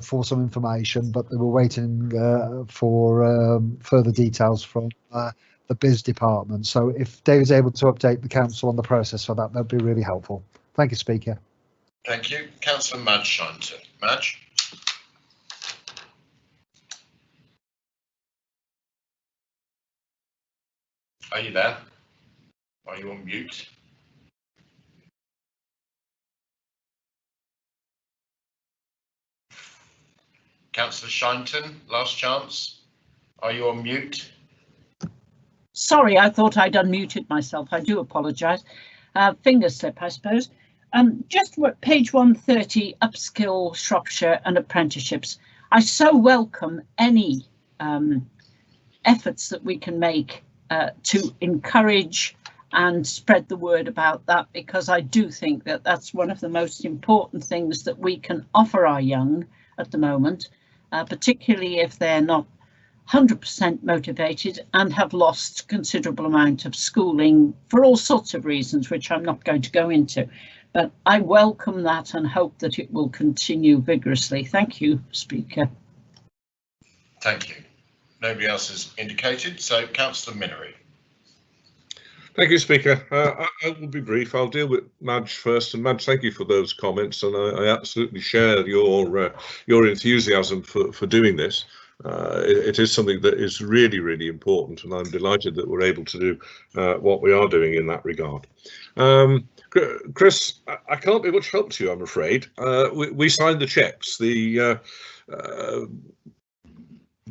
for some information, but they were waiting for further details from the biz department. So if David's able to update the council on the process for that, that'd be really helpful. Thank you, Speaker. Thank you. Councillor Madge Shinton. Madge? Are you there? Are you on mute? Councillor Shinton, last chance. Are you on mute? Sorry, I thought I'd unmuted myself. I do apologise. Finger slip, I suppose. Just page 130, upskill Shropshire and apprenticeships. I so welcome any efforts that we can make to encourage and spread the word about that, because I do think that that's one of the most important things that we can offer our young at the moment, particularly if they're not 100% motivated and have lost considerable amount of schooling for all sorts of reasons, which I'm not going to go into. But I welcome that and hope that it will continue vigorously. Thank you, Speaker. Thank you. Nobody else has indicated, so Councillor Minery. Thank you, Speaker. I will be brief. I'll deal with Madge first. And Madge, thank you for those comments, and I absolutely share your enthusiasm for doing this. It is something that is really, really important, and I'm delighted that we're able to do what we are doing in that regard. Chris, I can't be much help to you, I'm afraid. We signed the cheques. The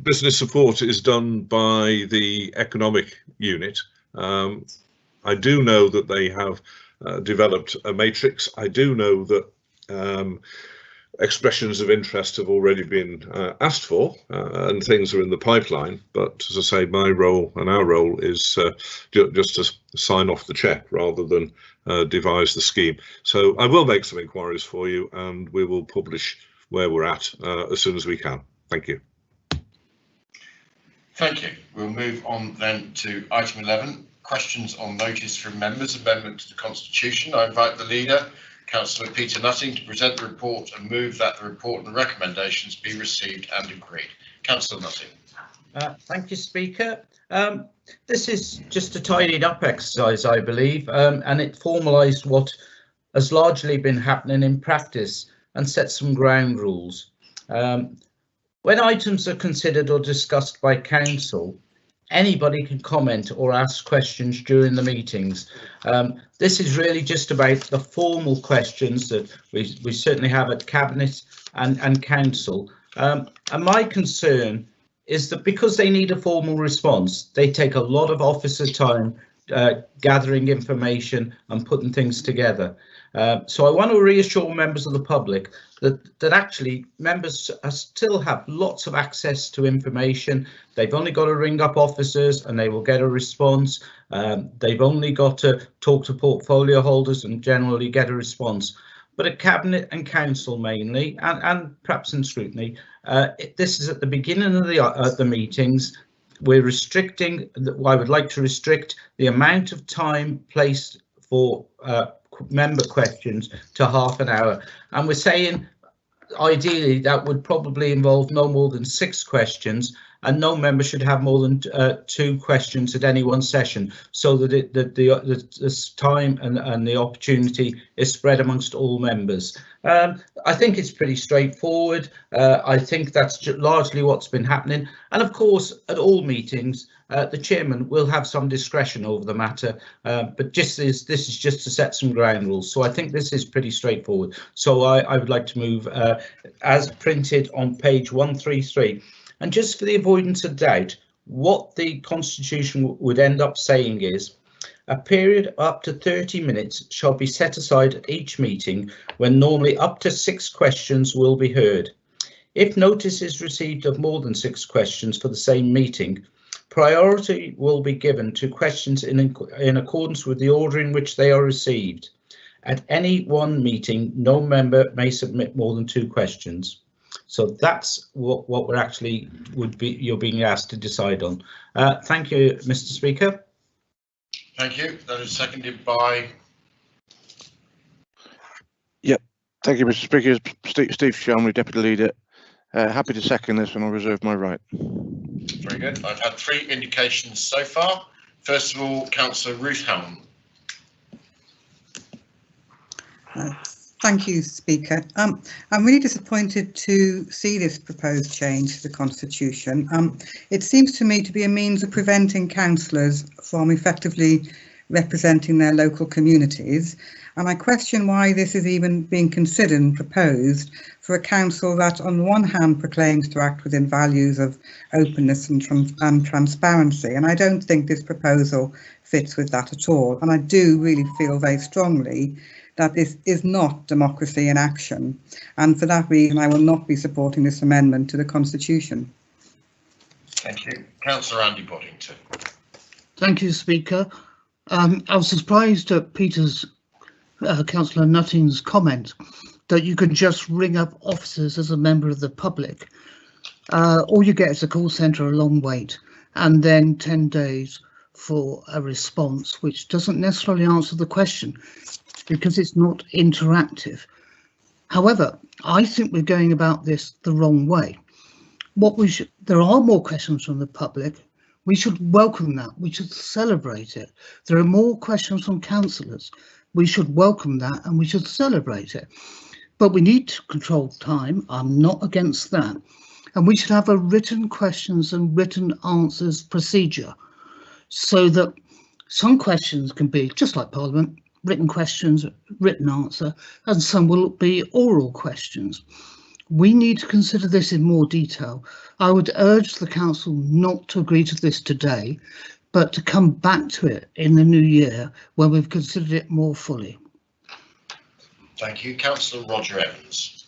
business support is done by the economic unit. I do know that they have developed a matrix. I do know that expressions of interest have already been asked for, and things are in the pipeline. But as I say, my role and our role is just to sign off the cheque rather than devise the scheme. So I will make some inquiries for you, and we will publish where we're at as soon as we can. Thank you. Thank you. We'll move on then to item 11, questions on notice from members, amendment to the Constitution. I invite the leader, Councillor Peter Nutting, to present the report and move that the report and the recommendations be received and agreed. Councillor Nutting. Thank you, Speaker. This is just a tidied up exercise, I believe, and it formalised what has largely been happening in practice and set some ground rules. When items are considered or discussed by council, anybody can comment or ask questions during the meetings. This is really just about the formal questions that we certainly have at Cabinet and Council. And my concern is that because they need a formal response, they take a lot of officer time gathering information and putting things together. So I want to reassure members of the public that actually members still have lots of access to information. They've only got to ring up officers and they will get a response. They've only got to talk to portfolio holders and generally get a response. But at Cabinet and Council mainly, and perhaps in scrutiny, this is at the beginning of the meetings. We're restricting, I would like to restrict the amount of time placed for member questions to half an hour. And we're saying ideally that would probably involve no more than 6 questions, and no member should have more than 2 questions at any one session, so that the time and the opportunity is spread amongst all members. I think it's pretty straightforward. I think that's largely what's been happening. And of course, at all meetings, the chairman will have some discretion over the matter, but this is just to set some ground rules. So I think this is pretty straightforward. So I would like to move as printed on page 133. And just for the avoidance of doubt, what the Constitution would end up saying is a period up to 30 minutes shall be set aside at each meeting when normally up to 6 questions will be heard. If notice is received of more than 6 questions for the same meeting, priority will be given to questions in accordance with the order in which they are received. At any one meeting, no member may submit more than 2 questions. So that's what we're actually you're being asked to decide on. Thank you, Mr. Speaker. Thank you. That is seconded by. Yep. Thank you, Mr. Speaker. Steve Shelmley, Deputy Leader. Happy to second this, and I reserve my right. Very good. I've had 3 indications so far. First of all, Councillor Ruth Howland. Thank you, Speaker. I'm really disappointed to see this proposed change to the Constitution. It seems to me to be a means of preventing councillors from effectively representing their local communities, and I question why this is even being considered and proposed for a council that on the one hand proclaims to act within values of openness and transparency, and I don't think this proposal fits with that at all. And I do really feel very strongly that this is not democracy in action, and for that reason I will not be supporting this amendment to the Constitution. Thank you. Councillor Andy Boddington. Thank you, Speaker. I was surprised at Peter's, Councillor Nutting's comment that you can just ring up officers as a member of the public. All you get is a call centre, a long wait, and then 10 days for a response, which doesn't necessarily answer the question, because it's not interactive. However, I think we're going about this the wrong way. There are more questions from the public. We should welcome that. We should celebrate it. There are more questions from councillors. We should welcome that and we should celebrate it. But we need to control time. I'm not against that. And we should have a written questions and written answers procedure so that some questions can be, just like Parliament, written questions, written answer, and some will be oral questions. We need to consider this in more detail. I would urge the council not to agree to this today, but to come back to it in the new year when we've considered it more fully. Thank you. Councillor Roger Evans.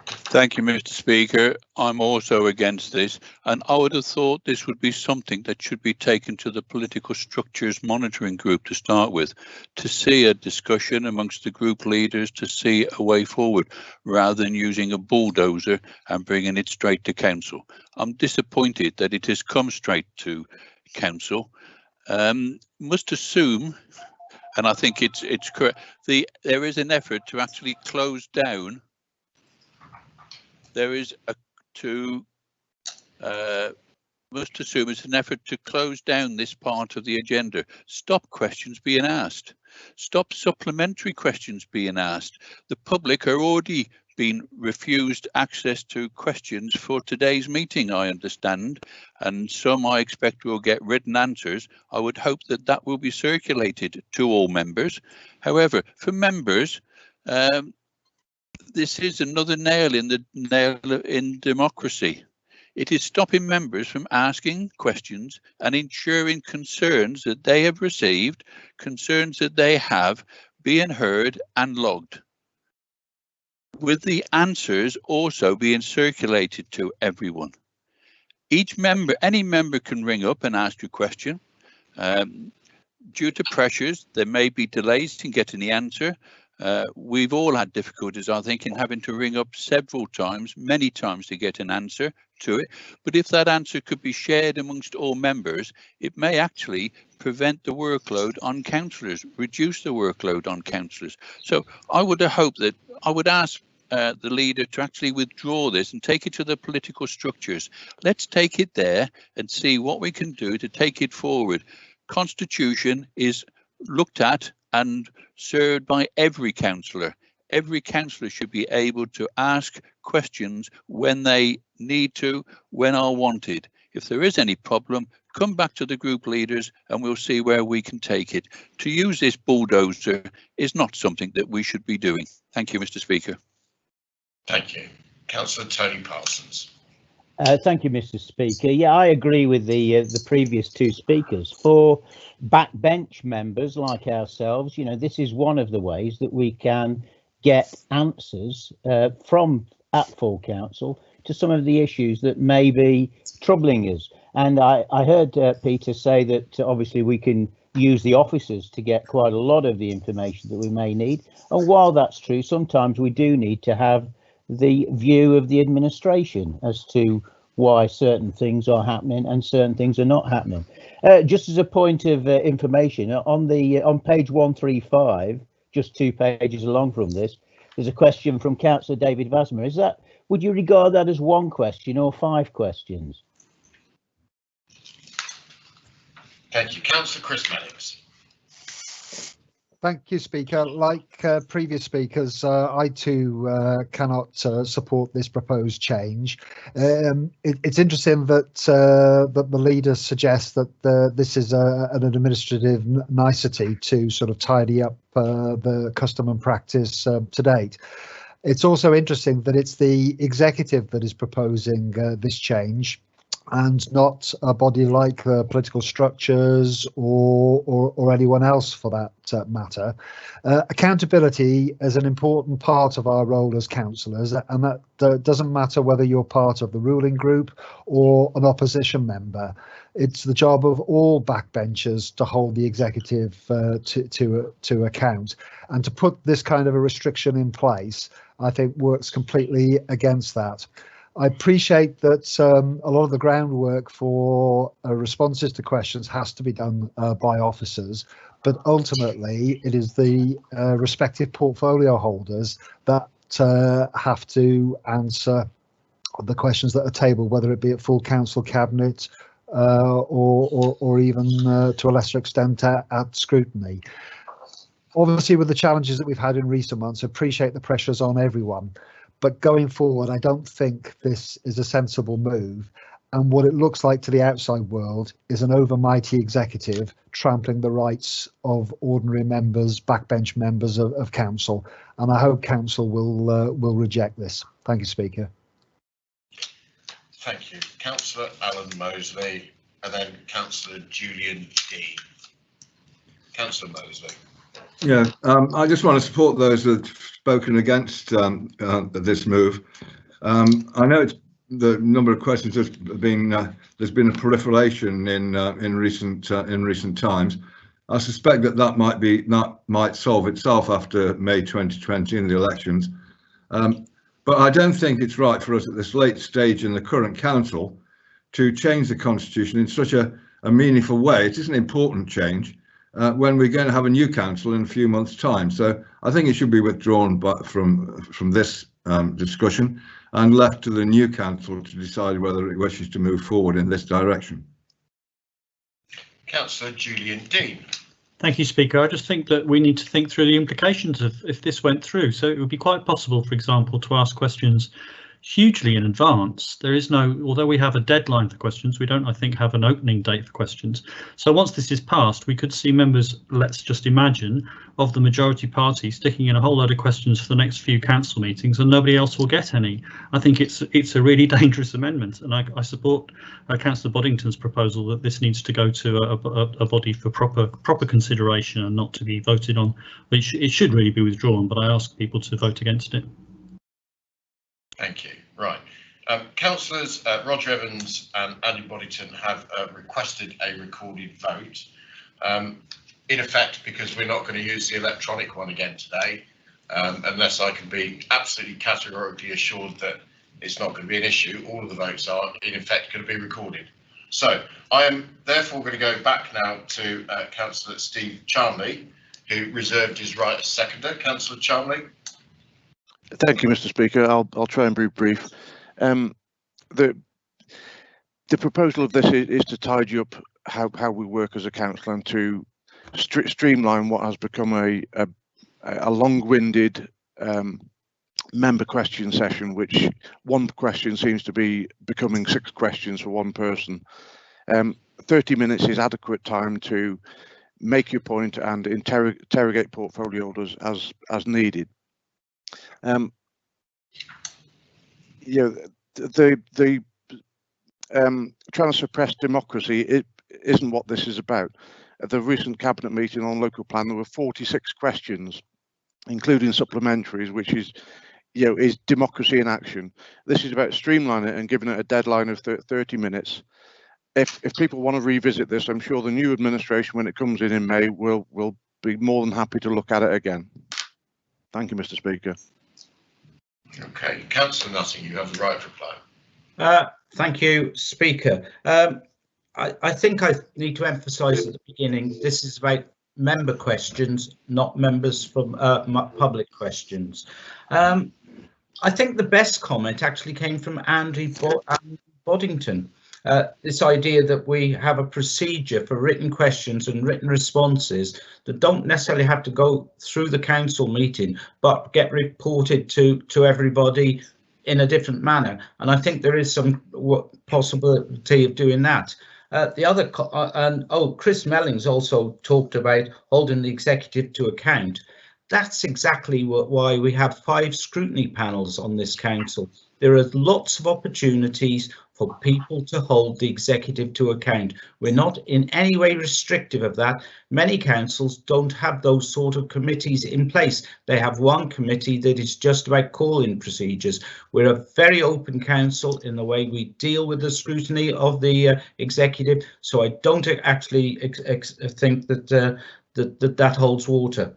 Thank you, Mr. Speaker. I'm also against this, and I would have thought this would be something that should be taken to the Political Structures Monitoring Group to start with, to see a discussion amongst the group leaders, to see a way forward, rather than using a bulldozer and bringing it straight to council. I'm disappointed that it has come straight to council. Must assume, and I think it's correct, there is an effort to actually close down. There is must assume it's an effort to close down this part of the agenda. Stop questions being asked. Stop supplementary questions being asked. The public are already been refused access to questions for today's meeting, I understand, and some I expect will get written answers. I would hope that that will be circulated to all members. However, for members, this is another nail in democracy. It is stopping members from asking questions and ensuring concerns that they have received, concerns that they have, being heard and logged, with the answers also being circulated to everyone. Each member, any member can ring up and ask a question. Due to pressures, there may be delays in getting the answer. We've all had difficulties, I think, in having to ring up several times, many times, to get an answer to it. But if that answer could be shared amongst all members, it may actually prevent the workload on councillors, reduce the workload on councillors. So I would hope that I would ask the leader to actually withdraw this and take it to the political structures. Let's take it there and see what we can do to take it forward. Constitution is looked at and served by every councillor. Every councillor should be able to ask questions when they need to, when are wanted. If there is any problem, come back to the group leaders and we'll see where we can take it. To use this bulldozer is not something that we should be doing. Thank you, Mr. Speaker. Thank you. Councillor Tony Parsons. Thank you, Mr. Speaker. Yeah, I agree with the previous two speakers. For backbench members like ourselves, you know, this is one of the ways that we can get answers from at full council to some of the issues that may be troubling us. And I heard Peter say that obviously we can use the officers to get quite a lot of the information that we may need. And while that's true, sometimes we do need to have the view of the administration as to why certain things are happening and certain things are not happening. Just as a point of information, on page 135, just 2 pages along from this, there's a question from Councillor David Vasmer. Would you regard that as one question or 5 questions? Thank you. Councillor Chris Mellings. Thank you, Speaker. Like previous speakers, I too cannot support this proposed change. It's interesting that the leader suggests that this is an administrative nicety to sort of tidy up the custom and practice to date. It's also interesting that it's the executive that is proposing this change, and not a body like the political structures or anyone else for that matter. Accountability is an important part of our role as councillors, and that doesn't matter whether you're part of the ruling group or an opposition member. It's the job of all backbenchers to hold the executive to account, and to put this kind of a restriction in place, I think works completely against that. I appreciate that a lot of the groundwork for responses to questions has to be done by officers, but ultimately it is the respective portfolio holders that have to answer the questions that are tabled, whether it be at full council, cabinet, or even to a lesser extent at scrutiny. Obviously, with the challenges that we've had in recent months, appreciate the pressures on everyone. But going forward, I don't think this is a sensible move. And what it looks like to the outside world is an overmighty executive trampling the rights of ordinary members, backbench members of council. And I hope council will reject this. Thank you, Speaker. Thank you. Councillor Alan Mosley and then Councillor Julian Dean. Councillor Mosley. Yeah, I just want to support those that have spoken against this move. I know it's the number of questions has been there's been a proliferation in recent times. I suspect that might solve itself after May 2020 in the elections. But I don't think it's right for us at this late stage in the current council to change the constitution in such a meaningful way. It is an important change when we're going to have a new council in a few months' time. So I think it should be withdrawn from this discussion and left to the new council to decide whether it wishes to move forward in this direction. Councillor Julian Dean. Thank you, Speaker. I just think that we need to think through the implications of if this went through. So it would be quite possible, for example, to ask questions hugely in advance. There is no, although we have a deadline for questions, we don't, I think, have an opening date for questions. So once this is passed, we could see members, let's just imagine, of the majority party sticking in a whole load of questions for the next few council meetings and nobody else will get any. I think it's a really dangerous amendment, and I support Councillor Boddington's proposal that this needs to go to a body for proper consideration and not to be voted on. It should really be withdrawn, but I ask people to vote against it. Thank you. Right. Councillors Roger Evans and Andy Boddington have requested a recorded vote. In effect, because we're not going to use the electronic one again today, unless I can be absolutely categorically assured that it's not going to be an issue. All of the votes are, in effect, going to be recorded. So I am therefore going to go back now to Councillor Steve Charmley, who reserved his right as seconder. Councillor Charmley. Thank you, Mr. Speaker. I'll try and be brief. The proposal of this is to tidy up how we work as a council and to streamline what has become a long-winded member question session, which one question seems to be becoming 6 questions for one person. 30 minutes is adequate time to make your point and interrogate portfolio holders as needed. The trying to suppress democracy, it isn't what this is about. At the recent cabinet meeting on local plan, there were 46 questions, including supplementaries, which is democracy in action. This is about streamlining it and giving it a deadline of 30 minutes. If people want to revisit this, I'm sure the new administration, when it comes in May, will be more than happy to look at it again. Thank you, Mr. Speaker. Okay, Councillor Nutting, you have the right to reply. Thank you, Speaker. I think I need to emphasise at the beginning, this is about member questions, not members from public questions. I think the best comment actually came from Andy Boddington. This idea that we have a procedure for written questions and written responses that don't necessarily have to go through the council meeting, but get reported to everybody in a different manner. And I think there is some possibility of doing that. Chris Mellings also talked about holding the executive to account. That's exactly why we have 5 scrutiny panels on this council. There are lots of opportunities for people to hold the executive to account. We're not in any way restrictive of that. Many councils don't have those sort of committees in place. They have one committee that is just about call-in procedures. We're a very open council in the way we deal with the scrutiny of the executive, so I don't actually think that that holds water.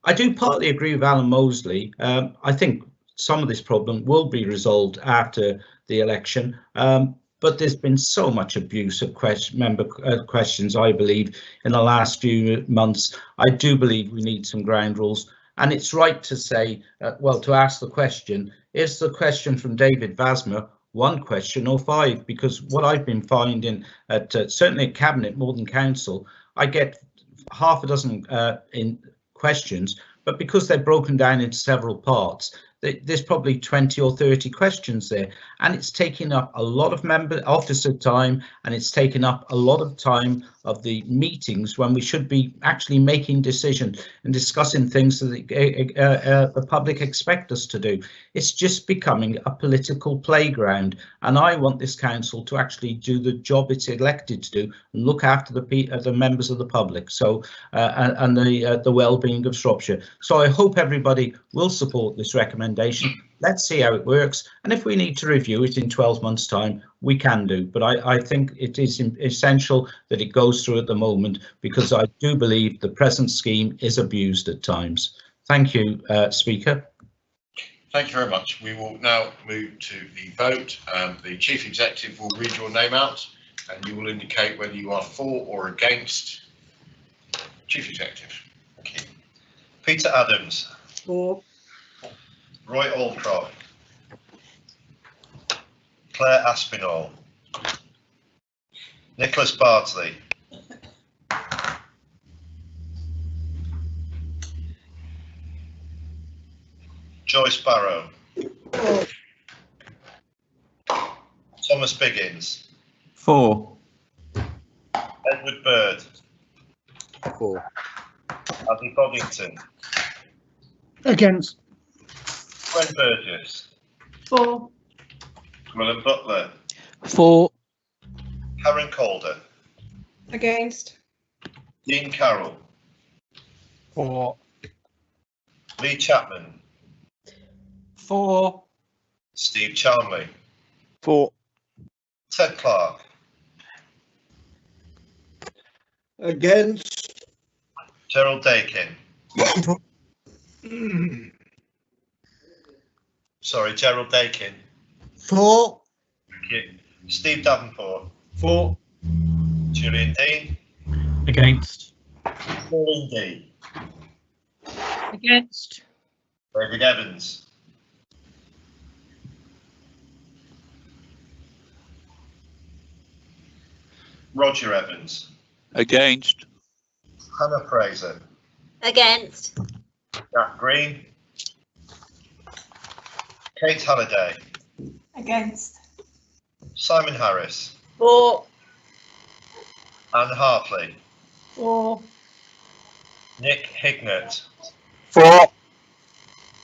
I do partly agree with Alan Mosley. I think some of this problem will be resolved after the election, but there's been so much abuse of member questions, I believe, in the last few months. I do believe we need some ground rules, and it's right to say, to ask the question, is the question from David Vasmer, one question or 5, because what I've been finding at certainly at Cabinet more than Council, I get half a dozen in questions, but because they're broken down into several parts, there's probably 20 or 30 questions there, and it's taking up a lot of member officer time, and it's taken up a lot of time of the meetings when we should be actually making decisions and discussing things that the public expect us to do. It's just becoming a political playground, and I want this council to actually do the job it's elected to do and look after the members of the public, so and the well-being of Shropshire. So I hope everybody will support this recommendation. Let's see how it works, and if we need to review it in 12 months' time, we can do. But I think it is essential that it goes through at the moment, because I do believe the present scheme is abused at times. Thank you, Speaker. Thank you very much. We will now move to the vote. The Chief Executive will read your name out, and you will indicate whether you are for or against. Chief Executive. Thank you. Peter Adams. For. Roy Aldcroft. Claire Aspinall. Nicholas Bardsley. Joyce Barrow. Thomas Biggins. 4. Edward Bird. 4. Andy Boddington. Against. Gwen Burgess. 4. Willem Butler. 4. Karen Calder. Against. Dean Carroll. 4. Lee Chapman. 4. Steve Charnley. 4. Ted Clark. Against. Gerald Dakin. Sorry, Gerald Dakin. 4. Thank you. Steve Davenport. 4. Julian Dean. Against. Pauline D. Against. David Evans. Roger Evans. Against. Hannah Fraser. Against. Jack Green. Kate Halliday. Against. Simon Harris. 4. Anne Hartley. 4. Nick Hignett. 4.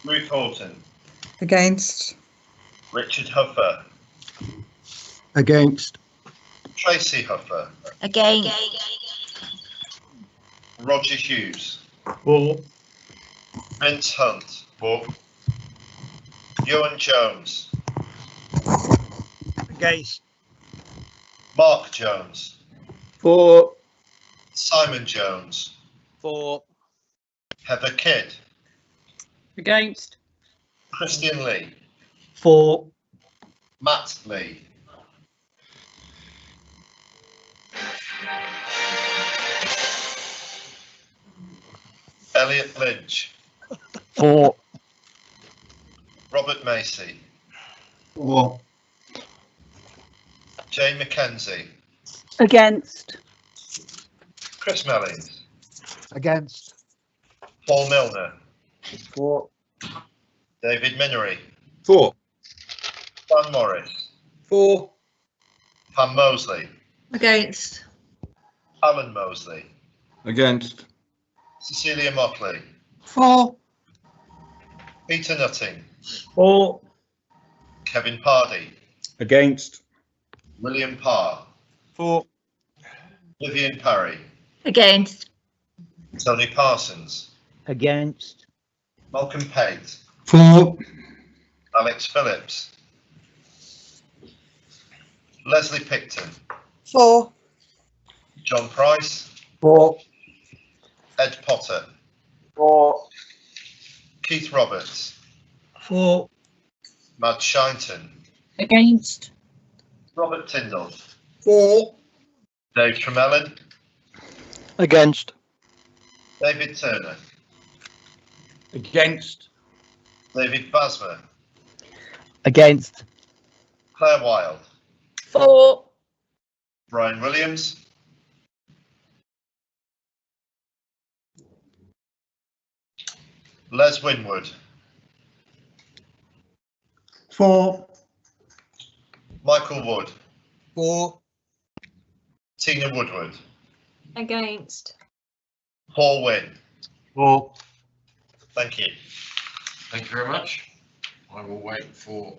Ruth Horton. Against. Richard Huffer. Against. Tracy Huffer. Against. Roger Hughes. 4. Vince Hunt. 4. Ewan Jones. Against. Mark Jones. 4. Simon Jones. 4. Heather Kidd. Against. Christian Lee. 4. Matt Lee. Elliot Lynch. 4. Robert Macy. 4. Jane McKenzie. Against. Chris Mellings. Against. Paul Milner. 4. David Minery. 4. Dan Morris. 4. Pam Mosley. Against. Alan Mosley. Against. Cecilia Motley. 4. Peter Nutting. 4. Kevin Pardy. Against. William Parr. 4. Vivian Parry. Against. Tony Parsons. Against. Malcolm Pate. 4. Alex Phillips. Leslie Picton. 4. John Price. 4. Ed Potter. 4. Keith Roberts. 4. Mad Shinton. Against. Robert Tyndall. 4. Dave Tremelin. Against. David Turner. Against. David Basmer. Against. Claire Wild. 4. Brian Williams. Les Winwood. 4. Michael Wood. 4. Tina Woodward. Against. Paul Wynn. 4. Thank you. Thank you very much. I will wait for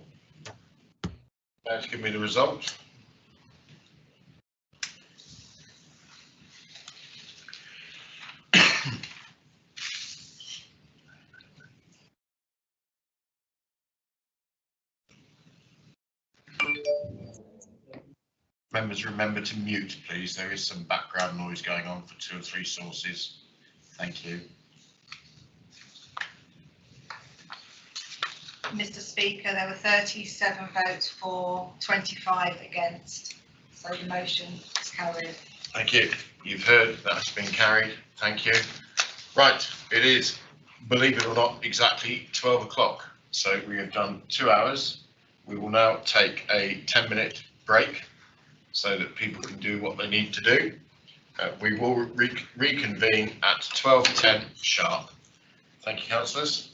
to give me the result. Members, remember to mute, please. There is some background noise going on for 2 or 3 sources. Thank you. Mr. Speaker, there were 37 votes for, 25 against. So the motion is carried. Thank you. You've heard that's been carried. Thank you. Right, it is, believe it or not, exactly 12 o'clock. So we have done 2 hours. We will now take a 10-minute break so that people can do what they need to do. We will reconvene at 12:10 sharp. Thank you, councillors.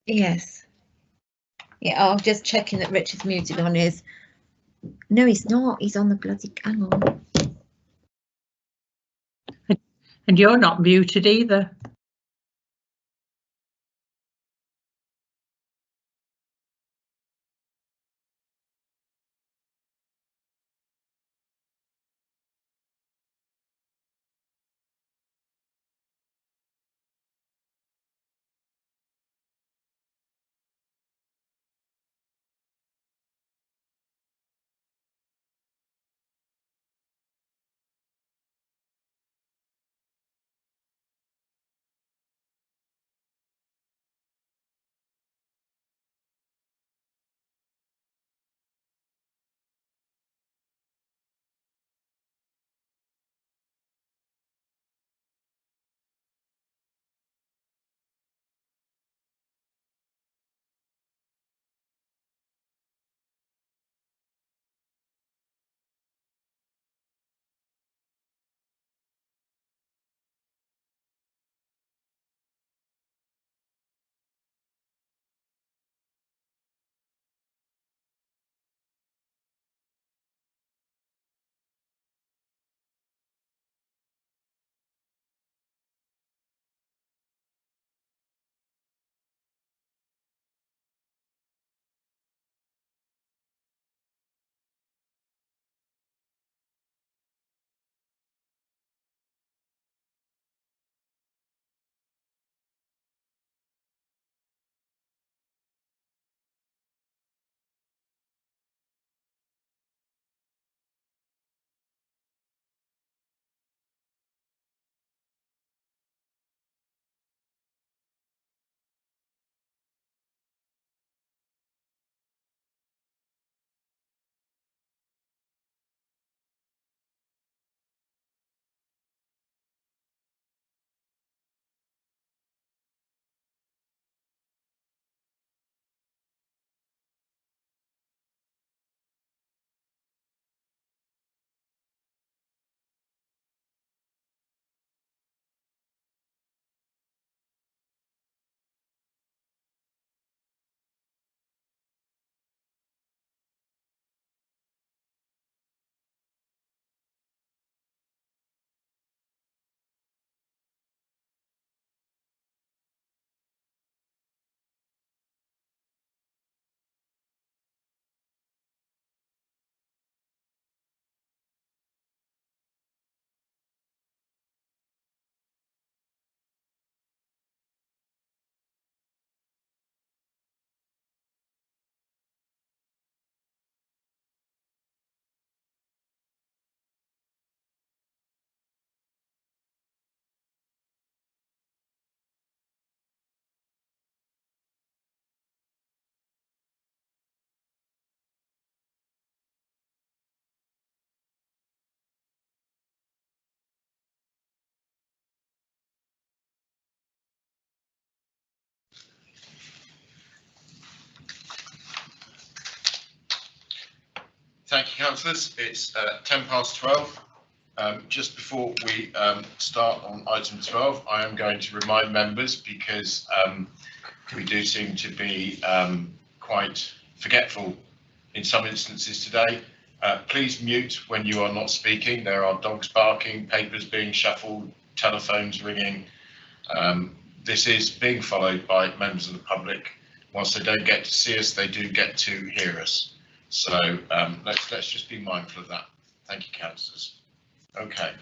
Yes. Yeah, I'm just checking that Richard's muted on his. No, he's not. He's on the bloody. Hang on. And you're not muted either. Thank you, councillors. It's 12:10. Just before we start on item 12, I am going to remind members, because we do seem to be quite forgetful in some instances today. Please mute when you are not speaking. There are dogs barking, papers being shuffled, telephones ringing. This is being followed by members of the public. Whilst they don't get to see us, they do get to hear us. So let's just be mindful of that. Thank you, councillors. Okay,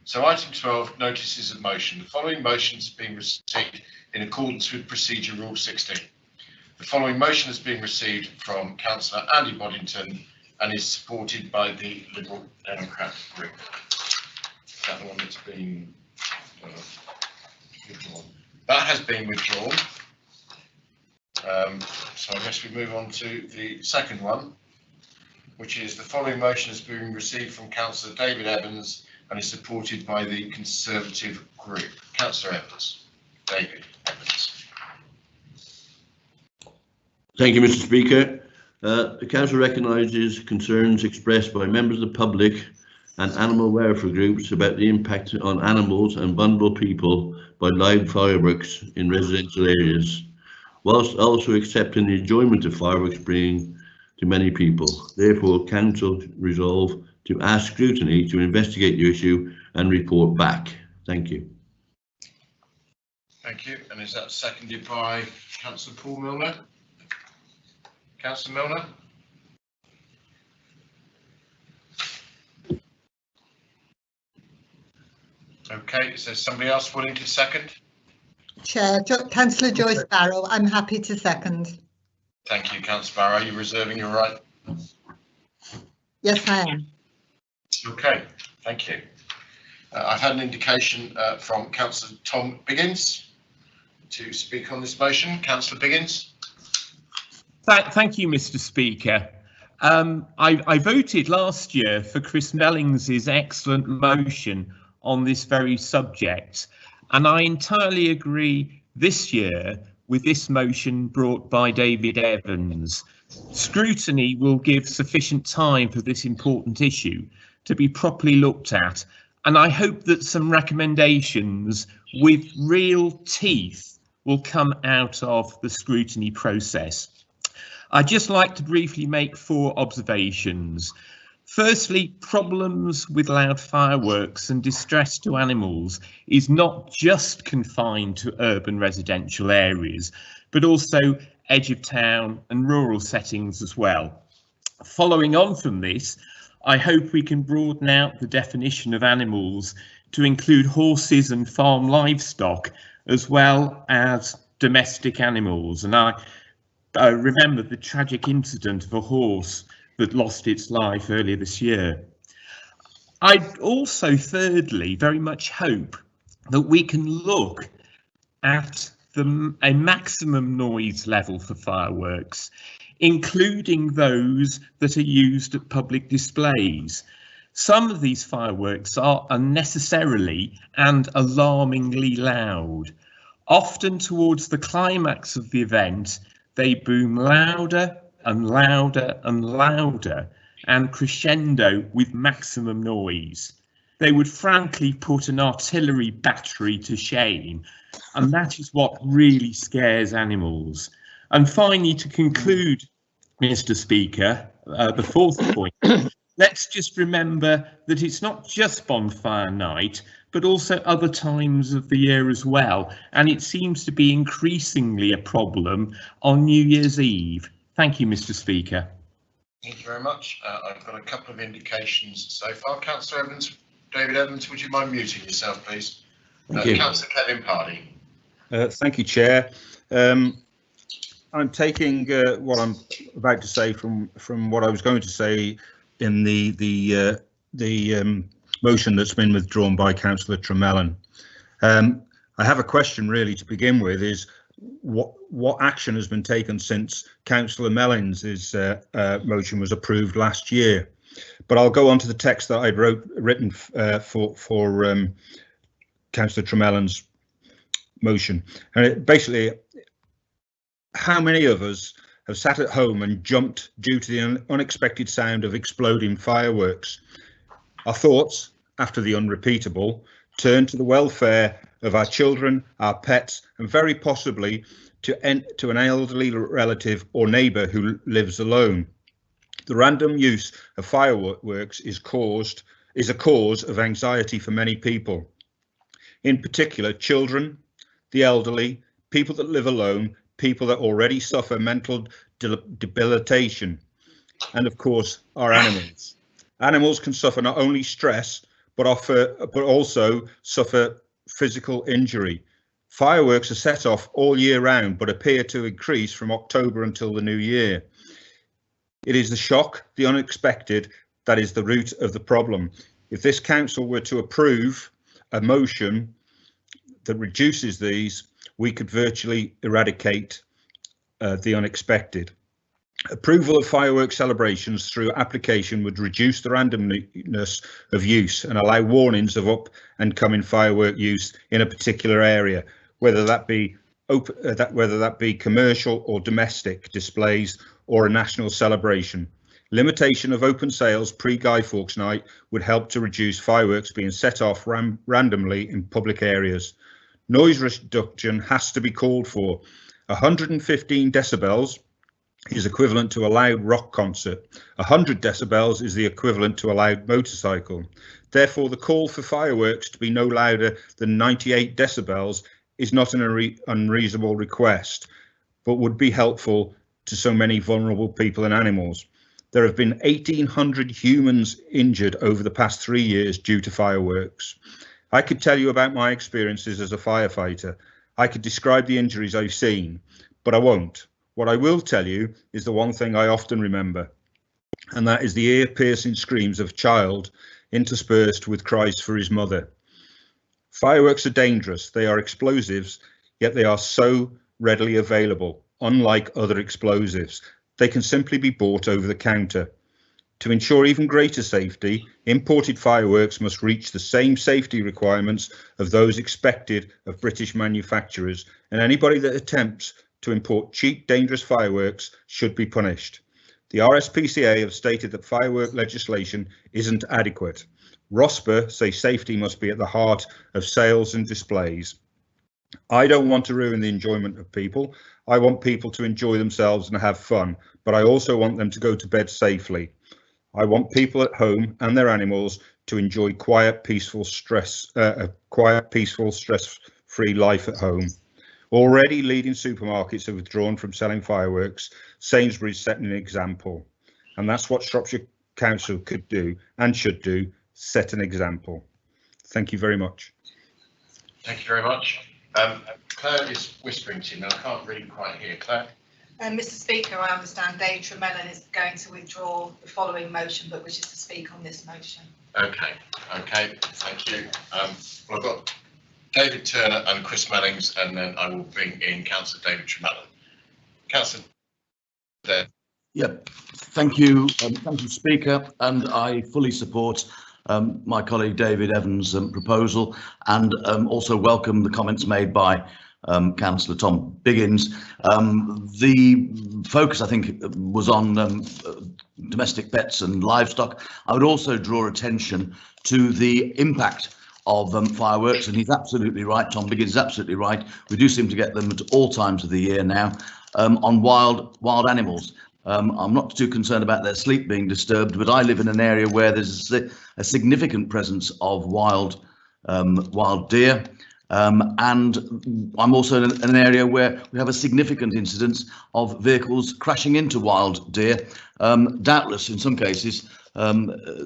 so item 12, notices of motion. The following motions have been received in accordance with procedure rule 16. The following motion has been received from Councillor Andy Boddington and is supported by the Liberal Democrat group. Is that the one that's been withdrawn? That has been withdrawn. So I guess we move on to the second one, which is the following motion has been received from Councillor David Evans and is supported by the Conservative group. Councillor Evans. David Evans. Thank you, Mr. Speaker. The Council recognises concerns expressed by members of the public and animal welfare groups about the impact on animals and vulnerable people by live fireworks in residential areas. whilst also accepting the enjoyment of fireworks bring to many people. Therefore, Council resolve to ask scrutiny to investigate the issue and report back. Thank you. Thank you. And is that seconded by Councillor Paul Milner? Councillor Milner? Okay, is there somebody else willing to second? Chair, Councillor Joyce Barrow, I'm happy to second. Thank you, Councillor Barrow. Are you reserving your right? Yes, I am. Okay, thank you. I've had an indication from Councillor Tom Biggins to speak on this motion. Councillor Biggins. Thank you, Mr. Speaker. I voted last year for Chris Mellings' excellent motion on this very subject, and I entirely agree this year with this motion brought by David Evans. Scrutiny will give sufficient time for this important issue to be properly looked at, and I hope that some recommendations with real teeth will come out of the scrutiny process. I'd just like to briefly make 4 observations. Firstly, problems with loud fireworks and distress to animals is not just confined to urban residential areas, but also edge of town and rural settings as well. Following on from this, I hope we can broaden out the definition of animals to include horses and farm livestock, as well as domestic animals. And I remember the tragic incident of a horse that lost its life earlier this year. I'd also, thirdly, very much hope that we can look at a maximum noise level for fireworks, including those that are used at public displays. Some of these fireworks are unnecessarily and alarmingly loud. Often towards the climax of the event, they boom louder and louder and louder and crescendo with maximum noise. They would frankly put an artillery battery to shame, and that is what really scares animals. And finally, to conclude, Mr. Speaker, the 4th point, let's just remember that it's not just bonfire night, but also other times of the year as well, and it seems to be increasingly a problem on New Year's Eve. Thank you, Mr. Speaker. Thank you very much. I've got a couple of indications so far. Councillor Evans, David Evans, would you mind muting yourself, please? Councillor Kevin Pardy. Thank you, Chair. I'm taking what I'm about to say from what I was going to say in the motion that's been withdrawn by Councillor Tremellan. I have a question really to begin with, is what action has been taken since Councillor Mellings' motion was approved last year? But I'll go on to the text that I'd written for Councillor Tremellan's motion. And basically, how many of us have sat at home and jumped due to the unexpected sound of exploding fireworks? Our thoughts, after the unrepeatable, turn to the welfare of our children, our pets, and very possibly to an elderly relative or neighbour who lives alone. The random use of fireworks is a cause of anxiety for many people. In particular, children, the elderly, people that live alone, people that already suffer mental debilitation, and of course our animals. Animals can suffer not only stress but also suffer physical injury. Fireworks are set off all year round but appear to increase from October until the new year. It is the shock, the unexpected, that is the root of the problem. If this council were to approve a motion that reduces these, we could virtually eradicate the unexpected. Approval of fireworks celebrations through application would reduce the randomness of use and allow warnings of up and coming firework use in a particular area, whether that be commercial or domestic displays or a national celebration. Limitation of open sales pre-Guy Fawkes night would help to reduce fireworks being set off randomly in public areas. Noise reduction has to be called for, 115 decibels is equivalent to a loud rock concert. 100 decibels is the equivalent to a loud motorcycle. Therefore, the call for fireworks to be no louder than 98 decibels is not an unreasonable request, but would be helpful to so many vulnerable people and animals. There have been 1,800 humans injured over the past 3 years due to fireworks. I could tell you about my experiences as a firefighter. I could describe the injuries I've seen, but I won't. What I will tell you is the one thing I often remember, and that is the ear-piercing screams of a child interspersed with cries for his mother. Fireworks are dangerous. They are explosives, yet they are so readily available, unlike other explosives. They can simply be bought over the counter. To ensure even greater safety, imported fireworks must reach the same safety requirements of those expected of British manufacturers, and anybody that attempts to import cheap, dangerous fireworks should be punished. The RSPCA have stated that firework legislation isn't adequate. ROSPA say safety must be at the heart of sales and displays. I don't want to ruin the enjoyment of people. I want people to enjoy themselves and have fun, but I also want them to go to bed safely. I want people at home and their animals to enjoy quiet, peaceful, stress-free life at home. Already leading supermarkets have withdrawn from selling fireworks. Sainsbury's setting an example, and that's what Shropshire Council could do and should do, set an example. Thank you very much. Thank you very much. Claire is whispering to you, and I can't really quite hear. Claire? Mr. Speaker, I understand Dave Tremellan is going to withdraw the following motion, but wishes to speak on this motion. Okay, thank you. Well, I've got David Turner and Chris Mellings, and then I will bring in Councillor David Tremellan. Councillor there. Yeah, thank you, Speaker, and I fully support my colleague David Evans' proposal, and also welcome the comments made by Councillor Tom Biggins. The focus, I think, was on domestic pets and livestock. I would also draw attention to the impact of fireworks, and he's absolutely right. Tom Biggins is absolutely right. We do seem to get them at all times of the year now on wild animals. I'm not too concerned about their sleep being disturbed, but I live in an area where there's a significant presence of wild deer. And I'm also in an area where we have a significant incidence of vehicles crashing into wild deer, doubtless in some cases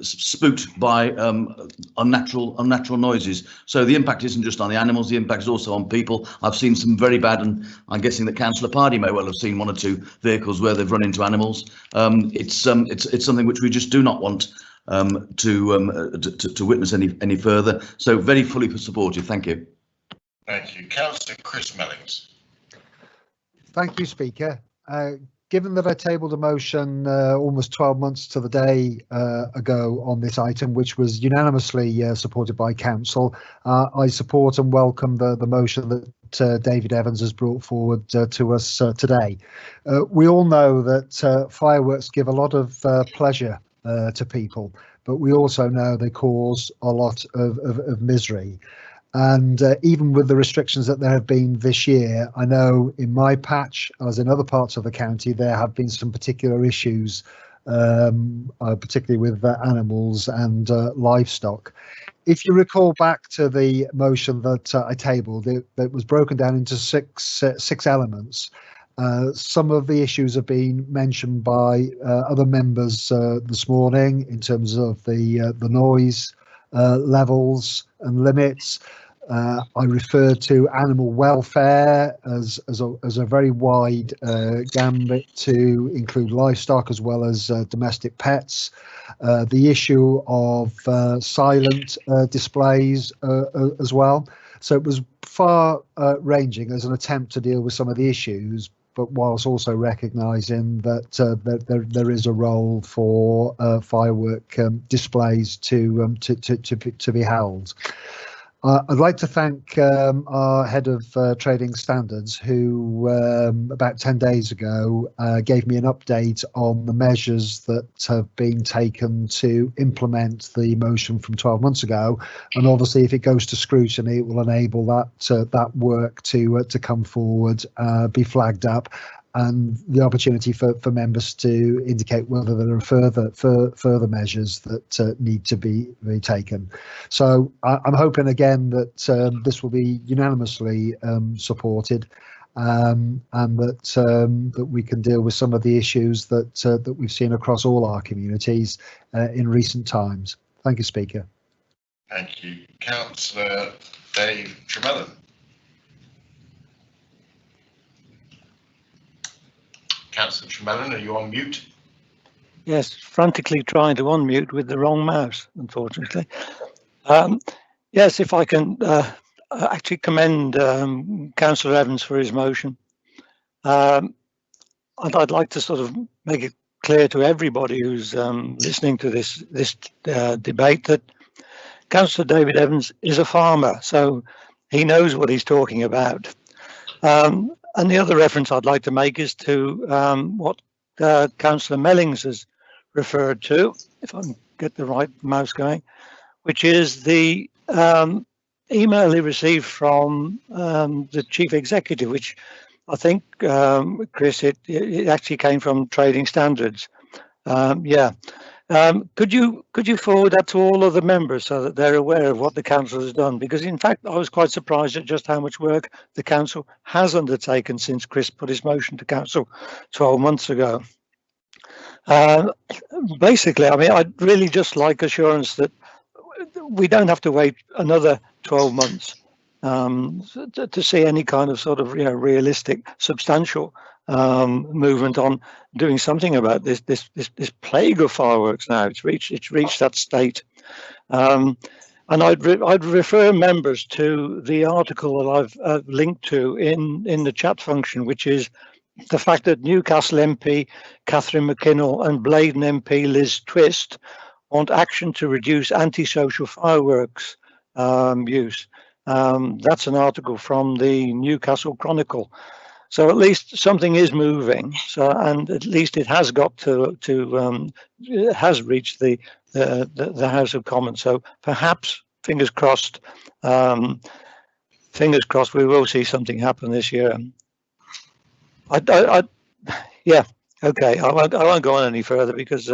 spooked by unnatural noises. So the impact isn't just on the animals, the impact is also on people. I've seen some very bad, and I'm guessing that Councillor Pardee may well have seen one or two vehicles where they've run into animals. It's something which we just do not want to witness any further. So very fully supportive. Thank you. Thank you. Councillor Chris Mellings. Thank you, Speaker. Given that I tabled a motion almost 12 months to the day ago on this item, which was unanimously supported by Council, I support and welcome the motion that David Evans has brought forward to us today. We all know that fireworks give a lot of pleasure to people, but we also know they cause a lot of misery. And even with the restrictions that there have been this year, I know in my patch, as in other parts of the county, there have been some particular issues, particularly with animals and livestock. If you recall back to the motion that I tabled, it was broken down into six elements. Some of the issues have been mentioned by other members this morning in terms of the noise levels and limits. I referred to animal welfare as a very wide gambit to include livestock as well as domestic pets. The issue of silent displays as well. So it was far ranging as an attempt to deal with some of the issues, but whilst also recognising that there is a role for firework displays to be held. I'd like to thank our head of trading standards, who about 10 days ago gave me an update on the measures that have been taken to implement the motion from 12 months ago. And obviously, if it goes to scrutiny, it will enable that work to come forward, be flagged up, and the opportunity for members to indicate whether there are further measures that need to be taken. So I'm hoping again that this will be unanimously supported, and that we can deal with some of the issues that we've seen across all our communities in recent times. Thank you, Speaker. Thank you. Councillor Dave Tremellen. Councillor Tremellen, are you on mute? Yes, frantically trying to unmute with the wrong mouse, unfortunately. Yes, if I can actually commend Councillor Evans for his motion. And I'd like to sort of make it clear to everybody who's listening to this debate that Councillor David Evans is a farmer, so he knows what he's talking about. And the other reference I'd like to make is to what Councillor Mellings has referred to, if I can get the right mouse going, which is the email he received from the Chief Executive, which I think, Chris, it actually came from Trading Standards. Yeah. Could you forward that to all other members so that they're aware of what the council has done? Because in fact, I was quite surprised at just how much work the council has undertaken since Chris put his motion to council 12 months ago. Basically, I mean, I'd really just like assurance that we don't have to wait another 12 months to see any kind of sort of realistic, substantial movement on doing something about this plague of fireworks. Now it's reached that state, and I'd refer members to the article that I've linked to in the chat function, which is the fact that Newcastle MP Catherine McKinnell and Blaydon MP Liz Twist want action to reduce antisocial fireworks use. That's an article from the Newcastle Chronicle. So at least something is moving. So, and at least it has got it has reached the House of Commons. So perhaps, fingers crossed, we will see something happen this year. Yeah, okay. I won't go on any further because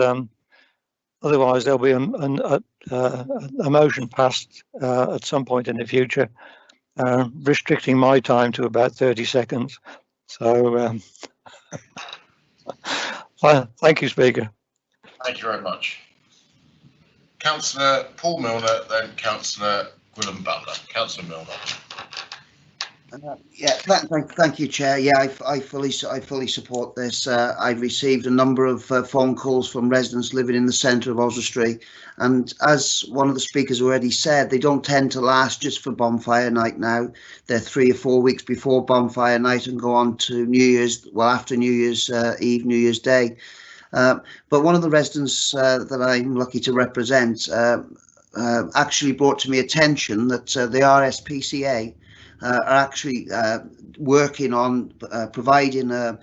otherwise there'll be a motion passed at some point in the future, restricting my time to about 30 seconds. So thank you, Speaker. Thank you very much. Councillor Paul Milner, then Councillor Gwilym Butler. Councillor Milner. Yeah, thank you, Chair. Yeah, I fully support this. I've received a number of phone calls from residents living in the centre of Oswestry, and as one of the speakers already said, they don't tend to last just for bonfire night now. They're 3 or 4 weeks before bonfire night and go on to New Year's, well, after New Year's Eve, New Year's Day. But one of the residents that I'm lucky to represent actually brought to me attention that the RSPCA are actually working on providing a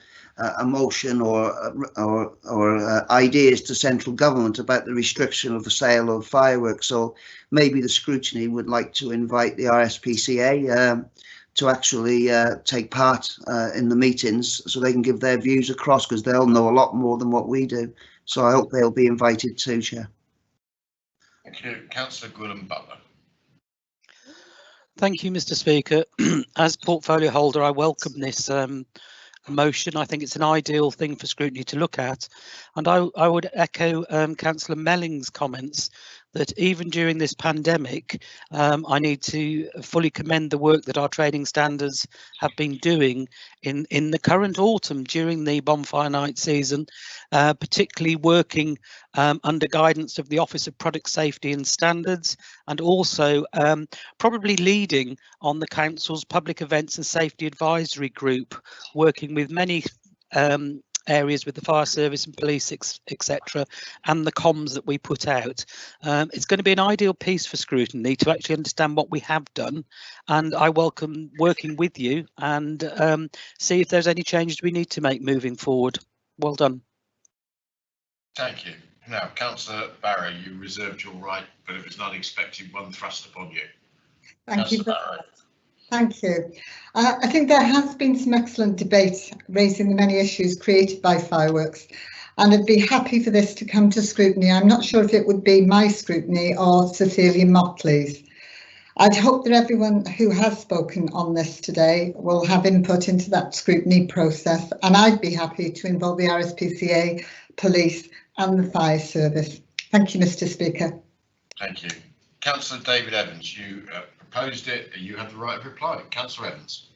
motion or ideas to central government about the restriction of the sale of fireworks. So maybe the scrutiny would like to invite the RSPCA to actually take part in the meetings so they can give their views across, because they'll know a lot more than what we do. So I hope they'll be invited too, Chair. Thank you. Councillor Gwilym Butler. Thank you, Mr. Speaker. As portfolio holder, I welcome this motion. I think it's an ideal thing for scrutiny to look at. And I would echo Councillor Melling's comments that even during this pandemic, I need to fully commend the work that our trading standards have been doing in the current autumn during the bonfire night season, particularly working under guidance of the Office of Product Safety and Standards, and also probably leading on the Council's Public Events and Safety Advisory Group, working with many areas with the fire service and police, etc., and the comms that we put out. It's going to be an ideal piece for scrutiny to actually understand what we have done, and I welcome working with you and see if there's any changes we need to make moving forward. Well done. Thank you. Now, Councillor Barrow, you reserved your right, but it was not expected one thrust upon you. Thank you. Thank you. I think there has been some excellent debate raising the many issues created by fireworks, and I'd be happy for this to come to scrutiny. I'm not sure if it would be my scrutiny or Cecilia Motley's. I'd hope that everyone who has spoken on this today will have input into that scrutiny process, and I'd be happy to involve the RSPCA, police and the fire service. Thank you, Mr. Speaker. Thank you. Councillor David Evans, you proposed it. You have the right of reply. Councillor Evans.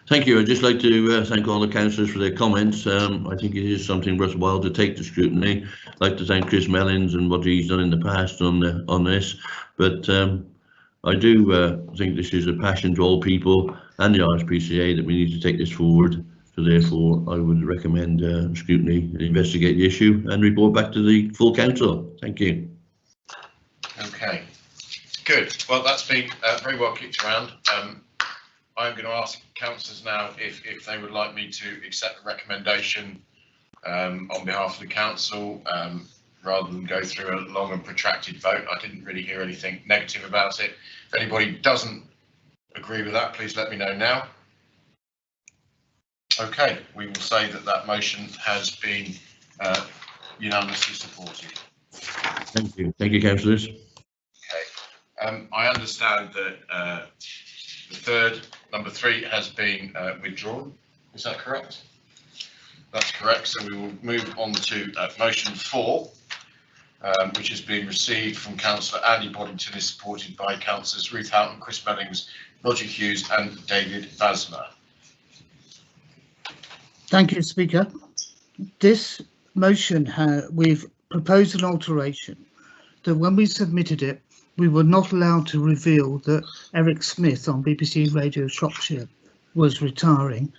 Thank you. I'd just like to thank all the councillors for their comments. I think it is something worthwhile to take to scrutiny. I'd like to thank Chris Mellins and what he's done in the past on this. But I do think this is a passion to all people and the RSPCA that we need to take this forward. So therefore, I would recommend scrutiny, investigate the issue and report back to the full council. Thank you. Okay, good. Well, that's been very well kicked around. I'm going to ask councillors now if they would like me to accept the recommendation on behalf of the council rather than go through a long and protracted vote. I didn't really hear anything negative about it. If anybody doesn't agree with that, please let me know now. Okay, we will say that that motion has been unanimously supported. Thank you. Thank you, councillors. Okay, I understand that number three has been withdrawn. Is that correct? That's correct. So we will move on to motion 4, which has been received from Councillor Andy Boddington, is supported by Councillors Ruth Houghton, Chris Mellings, Roger Hughes and David Vasmer. Thank you, Speaker. This motion, we've proposed an alteration that when we submitted it, we were not allowed to reveal that Eric Smith on BBC Radio Shropshire was retiring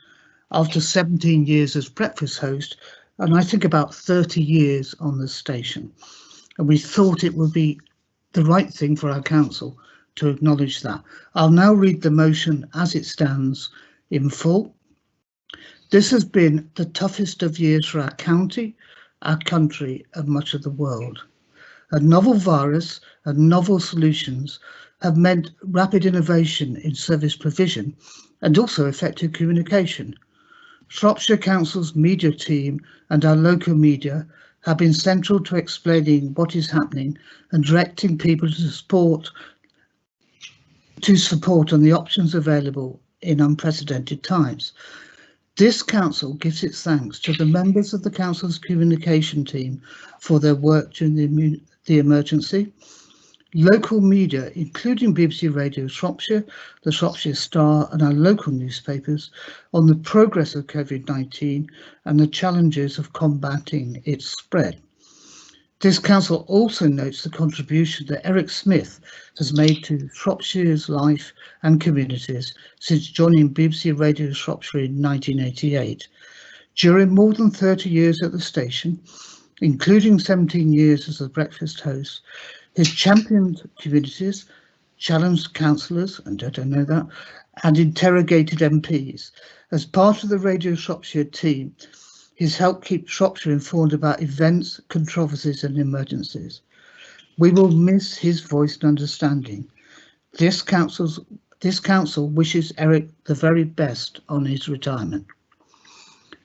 after 17 years as breakfast host, and I think about 30 years on the station. And we thought it would be the right thing for our council to acknowledge that. I'll now read the motion as it stands in full. This has been the toughest of years for our county, our country and much of the world. A novel virus and novel solutions have meant rapid innovation in service provision and also effective communication. Shropshire Council's media team and our local media have been central to explaining what is happening and directing people to support on the options available in unprecedented times. This council gives its thanks to the members of the council's communication team for their work during the emergency. Local media, including BBC Radio Shropshire, the Shropshire Star and our local newspapers, on the progress of COVID-19 and the challenges of combating its spread. This council also notes the contribution that Eric Smith has made to Shropshire's life and communities since joining BBC Radio Shropshire in 1988. During more than 30 years at the station, including 17 years as a breakfast host, he's championed communities, challenged councillors, and I don't know that, and interrogated MPs. As part of the Radio Shropshire team, he's helped keep Shropshire informed about events, controversies and emergencies. We will miss his voice and understanding. This council wishes Eric the very best on his retirement.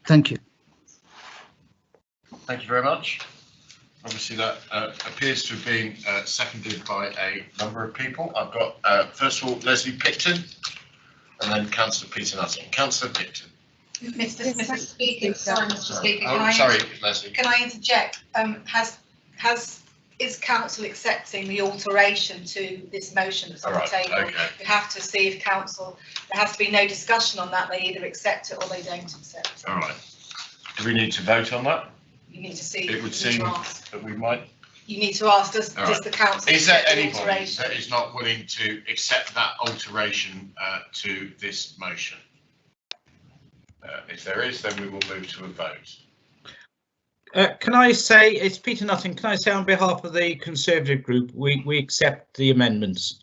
Thank you. Thank you very much. Obviously that appears to have been seconded by a number of people. I've got first of all Leslie Picton and then Councillor Peter Nutting. Councillor Picton. Mr. Speaker, sorry, Mr. Speaker. Leslie. Can I interject? Is council accepting the alteration to this motion that's on the table? Okay. You have to see if council. There has to be no discussion on that. They either accept it or they don't accept it. All right. Do we need to vote on that? You need to see. It would seem that we might. You need to ask. Does the council? Is there anybody that is not willing to accept that alteration to this motion? If there is, then we will move to a vote. Can I say, it's Peter Nutting, can I say on behalf of the Conservative group, we accept the amendments.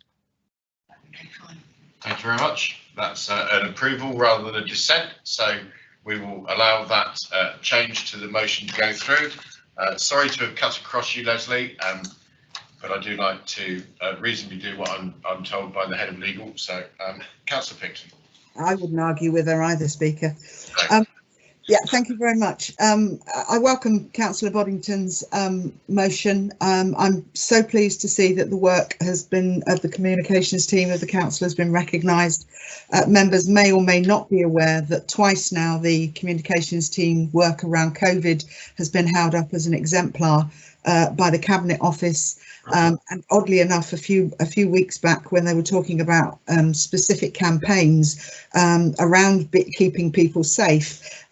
Thank you very much. That's an approval rather than a dissent, so we will allow that change to the motion to go through. Sorry to have cut across you, Leslie, but I do like to reasonably do what I'm told by the head of legal. So, Councillor Picton. I wouldn't argue with her either, Speaker. Yeah, thank you very much. I welcome Councillor Boddington's motion. I'm so pleased to see that the work has been of the communications team of the council has been recognised. Members may or may not be aware that twice now the communications team work around COVID has been held up as an exemplar by the Cabinet Office. And oddly enough, a few weeks back, when they were talking about specific campaigns around keeping people safe,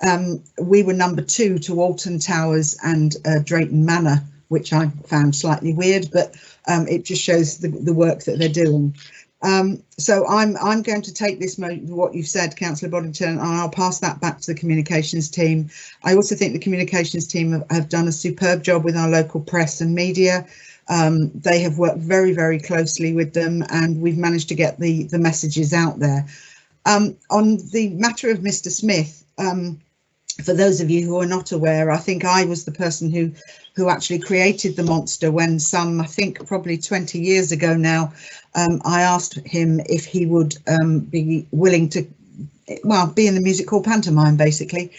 we were number 2 to Alton Towers and Drayton Manor, which I found slightly weird, but it just shows the work that they're doing. So I'm going to take this what you've said, Councillor Boddington, and I'll pass that back to the communications team. I also think the communications team have done a superb job with our local press and media. They have worked very, very closely with them, and we've managed to get the messages out there. On the matter of Mr. Smith, for those of you who are not aware, I think I was the person who actually created the monster when I think probably 20 years ago now, I asked him if he would be willing to, well, be in the music hall pantomime, basically.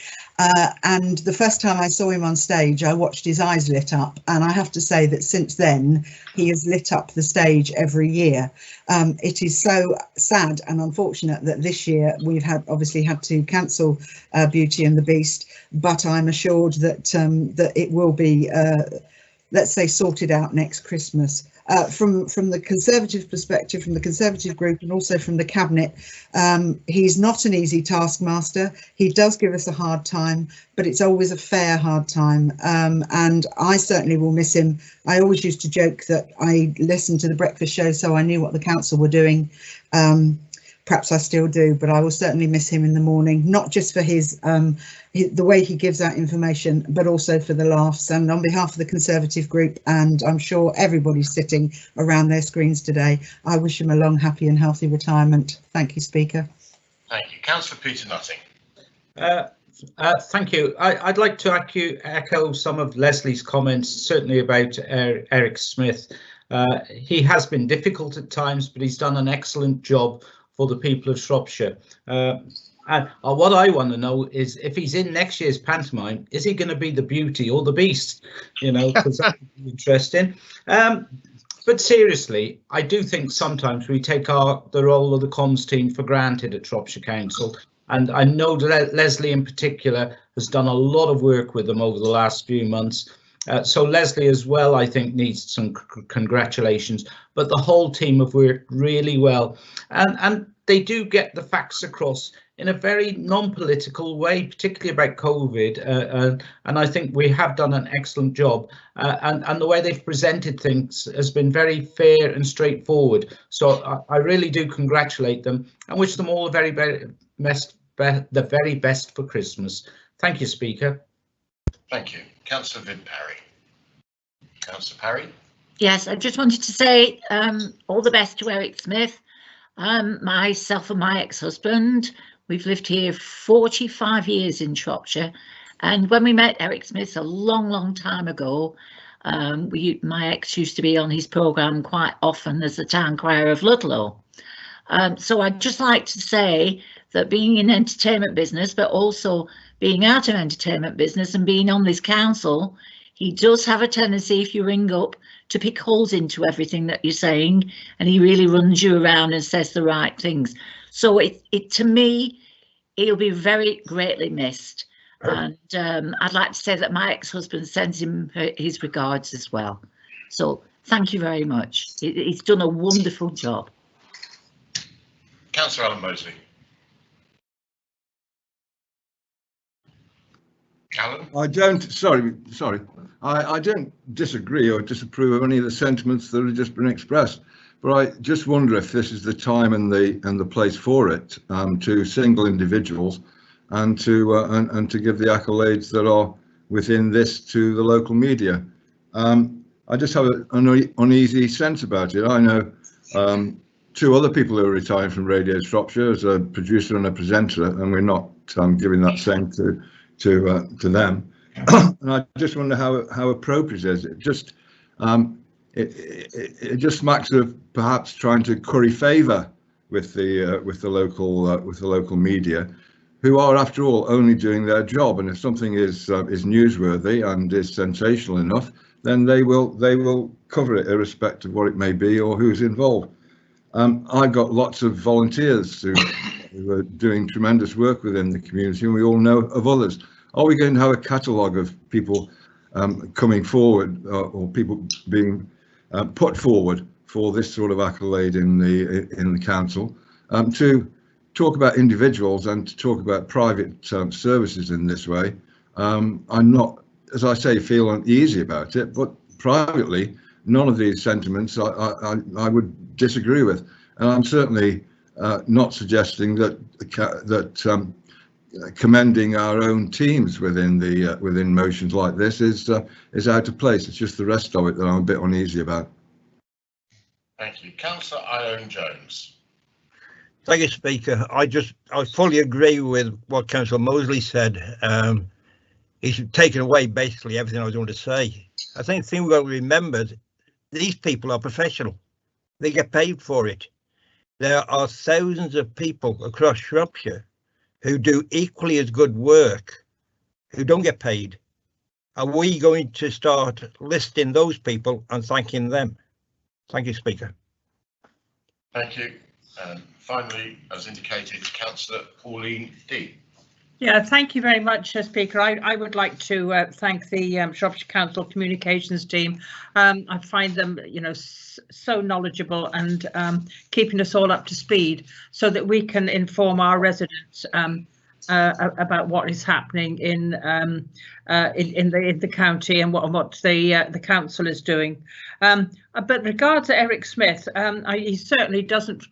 And the first time I saw him on stage, I watched his eyes lit up, and I have to say that since then he has lit up the stage every year. It is so sad and unfortunate that this year we've obviously had to cancel Beauty and the Beast, but I'm assured that that it will be, let's say, sorted out next Christmas. From the Conservative perspective, from the Conservative group, and also from the Cabinet, he's not an easy taskmaster. He does give us a hard time, but it's always a fair hard time, and I certainly will miss him. I always used to joke that I listened to the breakfast show so I knew what the council were doing. Perhaps I still do, but I will certainly miss him in the morning, not just for his the way he gives out information, but also for the laughs. And on behalf of the Conservative group, and I'm sure everybody's sitting around their screens today, I wish him a long, happy and healthy retirement. Thank you, Speaker. Thank you. Councillor Peter Nutting. Thank you. I'd like to echo some of Leslie's comments, certainly about Eric Smith. He has been difficult at times, but he's done an excellent job for the people of Shropshire. And what I want to know is, if he's in next year's pantomime, is he going to be the Beauty or the Beast? You know, because that would be interesting. But seriously, I do think sometimes we take the role of the comms team for granted at Shropshire Council. And I know that Leslie in particular has done a lot of work with them over the last few months. So Leslie as well, I think, needs some congratulations, but the whole team have worked really well, and they do get the facts across in a very non-political way, particularly about COVID, and I think we have done an excellent job, and the way they've presented things has been very fair and straightforward. So I really do congratulate them and wish them all the very best for Christmas. Thank you, Speaker. Thank you. Councillor Vin Parry. Councillor Parry. Yes, I just wanted to say all the best to Eric Smith. Myself and my ex-husband, we've lived here 45 years in Shropshire, and when we met Eric Smith a long time ago, my ex used to be on his programme quite often as the town crier of Ludlow. So I'd just like to say that being in entertainment business, but also being out of entertainment business and being on this council, he does have a tendency, if you ring up, to pick holes into everything that you're saying, and he really runs you around and says the right things. So to me, he'll be very greatly missed. And I'd like to say that my ex-husband sends him his regards as well. So thank you very much. He's done a wonderful job. Councillor Alan Mosley. Alan? I don't disagree or disapprove of any of the sentiments that have just been expressed, but I just wonder if this is the time and the place for it, to single individuals and to give the accolades that are within this to the local media. I just have an uneasy sense about it. I know two other people who are retiring from Radio Shropshire as a producer and a presenter, and we're not giving that same to them. And I just wonder how appropriate is it. Just it just smacks of perhaps trying to curry favour with the local media, who are, after all, only doing their job. And if something is newsworthy and is sensational enough, then they will cover it, irrespective of what it may be or who's involved. I've got lots of volunteers who are doing tremendous work within the community, and we all know of others. Are we going to have a catalogue of people coming forward or people being put forward for this sort of accolade in the council, to talk about individuals and to talk about private services in this way? I'm not, as I say, feel uneasy about it, but privately, none of these sentiments I would disagree with, and I'm certainly not suggesting that commending our own teams within motions like this is out of place. It's just the rest of it that I'm a bit uneasy about. Thank you. Councillor Ione Jones. Thank you, Speaker. I fully agree with what Councillor Mosley said. He's taken away basically everything I was going to say. I think the thing we've got to remember, these people are professional. They get paid for it. There are thousands of people across Shropshire who do equally as good work, who don't get paid. Are we going to start listing those people and thanking them? Thank you, Speaker. Thank you. Finally, as indicated, Councillor Pauline Dean. Yeah, thank you very much, Speaker. I would like to thank the Shropshire Council Communications team. I find them, so knowledgeable and keeping us all up to speed so that we can inform our residents about what is happening in the county and what the council is doing. But regards to Eric Smith, he certainly doesn't.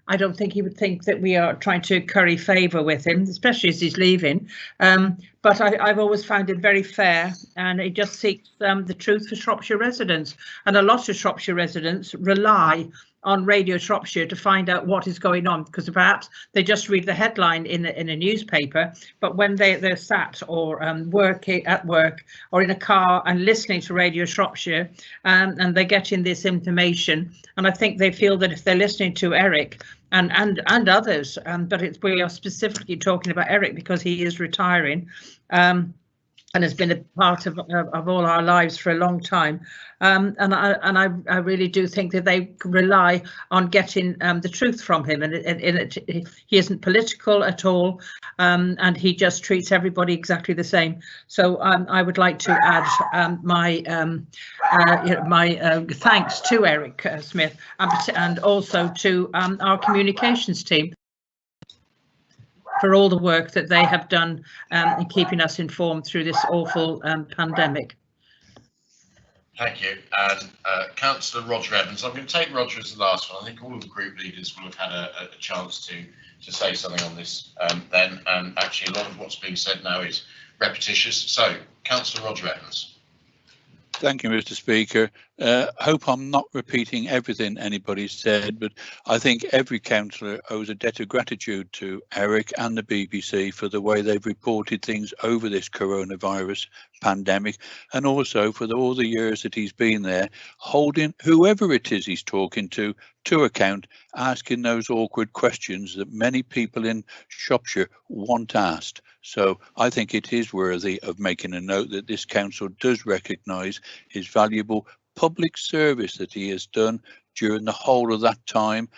I don't think he would think that we are trying to curry favour with him, especially as he's leaving. But I've always found it very fair, and he just seeks the truth for Shropshire residents. And a lot of Shropshire residents rely on Radio Shropshire to find out what is going on, because perhaps they just read the headline in a newspaper, but when they're sat or working at work or in a car and listening to Radio Shropshire, and they're getting this information, and I think they feel that if they're listening to Eric and others, but we are specifically talking about Eric because he is retiring, and has been a part of all our lives for a long time. And I really do think that they rely on getting the truth from him, and he isn't political at all, and he just treats everybody exactly the same. So I would like to add my thanks to Eric Smith and also to our communications team for all the work that they have done in keeping us informed through this awful pandemic. Thank you. And Councillor Roger Evans, I'm going to take Roger as the last one. I think all of the group leaders will have had a chance to say something on this then, and actually a lot of what's being said now is repetitious. So, Councillor Roger Evans. Thank you, Mr. Speaker. Hope I'm not repeating everything anybody said, but I think every councillor owes a debt of gratitude to Eric and the BBC for the way they've reported things over this coronavirus pandemic, and also for all the years that he's been there, holding whoever it is he's talking to account, asking those awkward questions that many people in Shropshire want asked. So I think it is worthy of making a note that this council does recognise his valuable public service that he has done during the whole of that time,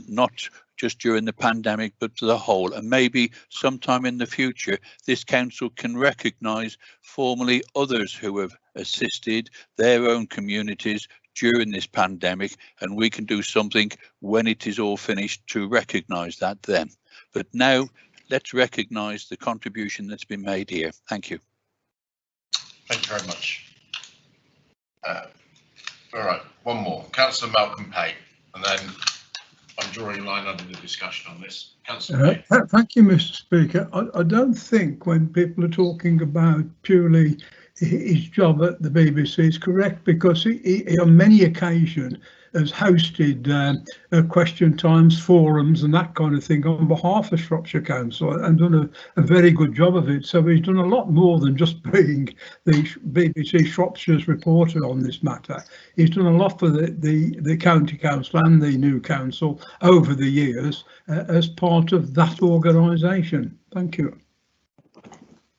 not just during the pandemic, but for the whole. And maybe sometime in the future, this council can recognise formally others who have assisted their own communities during this pandemic, and we can do something when it is all finished to recognise that then. But now, let's recognise the contribution that's been made here. Thank you. Thank you very much. All right, one more. Councillor Malcolm Pate, and then I'm drawing a line under the discussion on this. Councillor Thank you, Mr. Speaker. I don't think when people are talking about purely his job at the BBC is correct, because he on many occasions has hosted question times, forums and that kind of thing on behalf of Shropshire Council, and done a very good job of it. So he's done a lot more than just being the BBC Shropshire's reporter on this matter. He's done a lot for the county council and the new council over the years as part of that organisation. Thank you.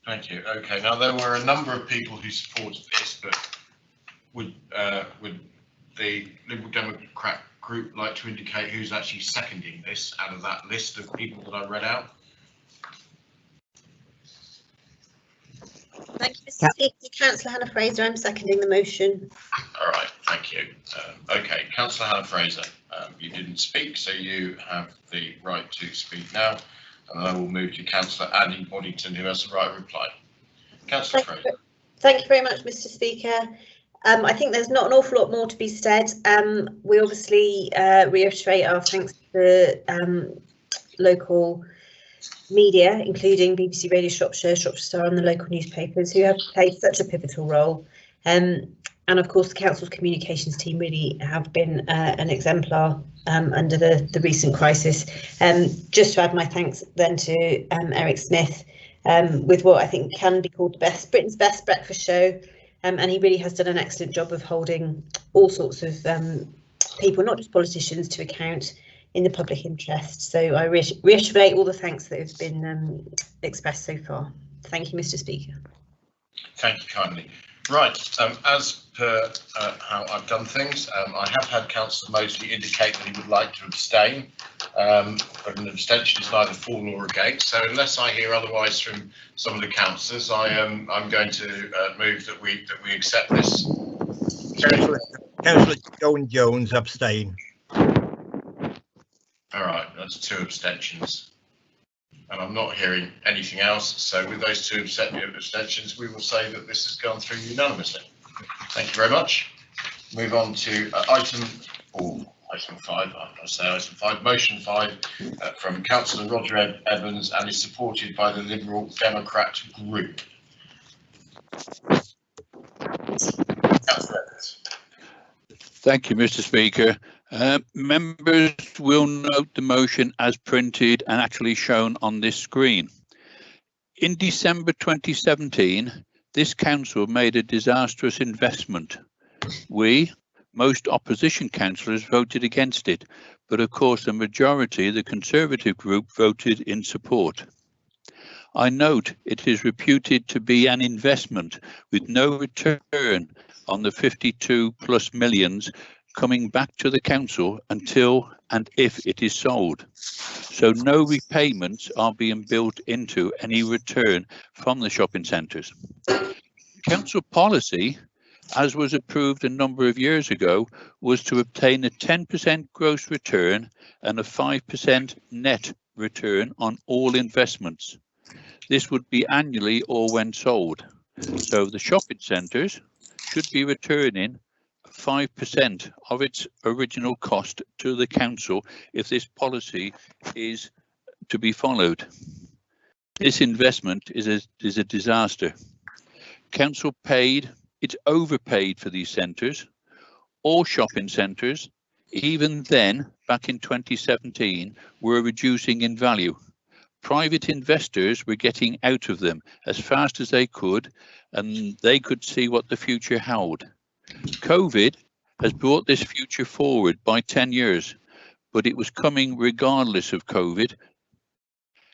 Thank you. Okay, now there were a number of people who supported this, but would the Liberal Democrat group like to indicate who's actually seconding this out of that list of people that I read out? Thank you, Mr. Speaker. Councillor Hannah Fraser, I'm seconding the motion. All right, thank you. Okay, Councillor Hannah Fraser, you didn't speak, so you have the right to speak now. And I will move to Councillor Annie Boddington, who has the right to reply. Councillor Fraser. Thank you very much, Mr. Speaker. I think there's not an awful lot more to be said. We obviously reiterate our thanks to the local media, including BBC Radio Shropshire, Shropshire Star and the local newspapers, who have played such a pivotal role. And of course, the Council's communications team really have been an exemplar under the recent crisis. Just to add my thanks then to Eric Smith with what I think can be called Britain's best breakfast show. And he really has done an excellent job of holding all sorts of people, not just politicians, to account in the public interest. So I reiterate all the thanks that have been expressed so far. Thank you, Mr. Speaker. Thank you kindly. Right, as per how I've done things, I have had Councillor Mosley indicate that he would like to abstain, but an abstention is neither for nor against. So unless I hear otherwise from some of the councillors, I'm going to move that we accept this. Councillor Jones abstain. All right, that's 2 abstentions. And I'm not hearing anything else. So with those 2 abstentions, we will say that this has gone through unanimously. Thank you very much. Move on to item 5. I say item 5, motion 5 from Councillor Roger Evans, and is supported by the Liberal Democrat group. Thank you, Mr. Speaker. Members will note the motion as printed and actually shown on this screen. In December 2017, this council made a disastrous investment. Most opposition councillors voted against it, but of course the majority, the Conservative group, voted in support. I note it is reputed to be an investment with no return on the 52+ millions coming back to the council until and if it is sold. So no repayments are being built into any return from the shopping centres. Council policy, as was approved a number of years ago, was to obtain a 10% gross return and a 5% net return on all investments. This would be annually or when sold. So the shopping centres should be returning 5% of its original cost to the council if this policy is to be followed. This investment is a disaster. Council it's overpaid for these centres. All shopping centres, even then, back in 2017, were reducing in value. Private investors were getting out of them as fast as they could, and they could see what the future held. COVID has brought this future forward by 10 years, but it was coming regardless of COVID.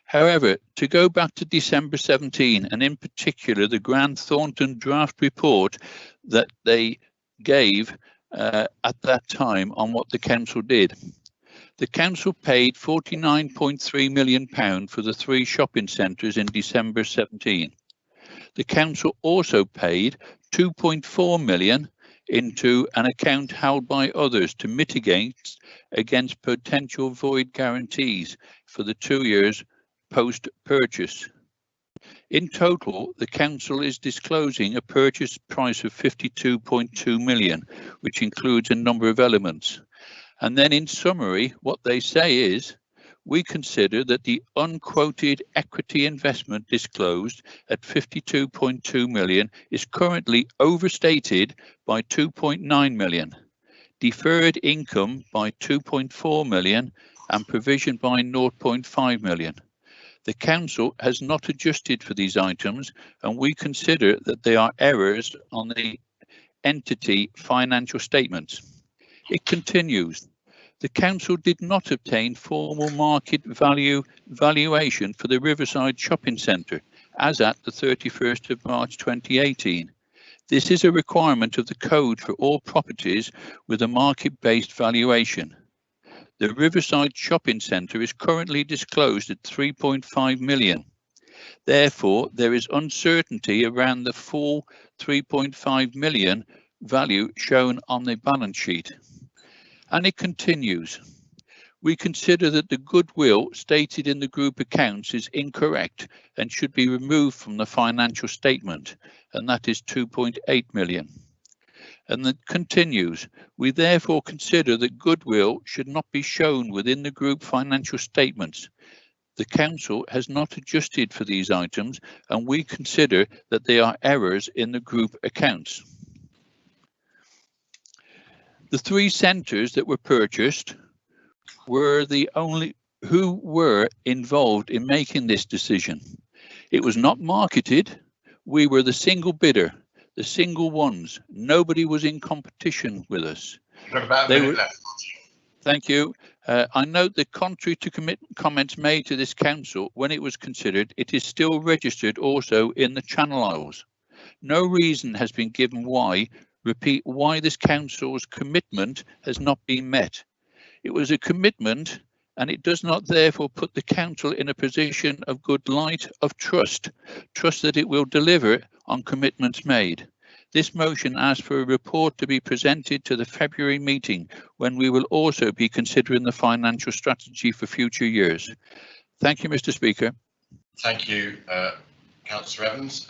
However, to go back to December 17, and in particular the Grant Thornton draft report that they gave at that time on what the council did. The council paid £49.3 million for the 3 shopping centres in December 17. The council also paid £2.4 million into an account held by others to mitigate against potential void guarantees for the 2 years post-purchase. In total, the council is disclosing a purchase price of £52.2 million, which includes a number of elements. And then in summary, what they say is, we consider that the unquoted equity investment disclosed at 52.2 million is currently overstated by 2.9 million, deferred income by 2.4 million and provision by 0.5 million. The council has not adjusted for these items, and we consider that they are errors on the entity financial statements. It continues. The council did not obtain formal market valuation for the Riverside Shopping Centre as at the 31st of March 2018. This is a requirement of the code for all properties with a market-based valuation. The Riverside Shopping Centre is currently disclosed at 3.5 million. Therefore, there is uncertainty around the full 3.5 million value shown on the balance sheet. And it continues. We consider that the goodwill stated in the group accounts is incorrect and should be removed from the financial statement, and that is 2.8 million. And that continues. We therefore consider that goodwill should not be shown within the group financial statements. The council has not adjusted for these items, and we consider that they are errors in the group accounts. The 3 centres that were purchased were the only who were involved in making this decision. It was not marketed. We were the single bidder, the single ones. Nobody was in competition with us. Thank you. I note that contrary to comments made to this council, when it was considered, it is still registered also in the Channel Isles. No reason has been given why this council's commitment has not been met. It was a commitment, and it does not therefore put the council in a position of good light of trust that it will deliver on commitments made. This motion asks for a report to be presented to the February meeting, when we will also be considering the financial strategy for future years. Thank you, Mr. Speaker. Thank you, Councillor Evans.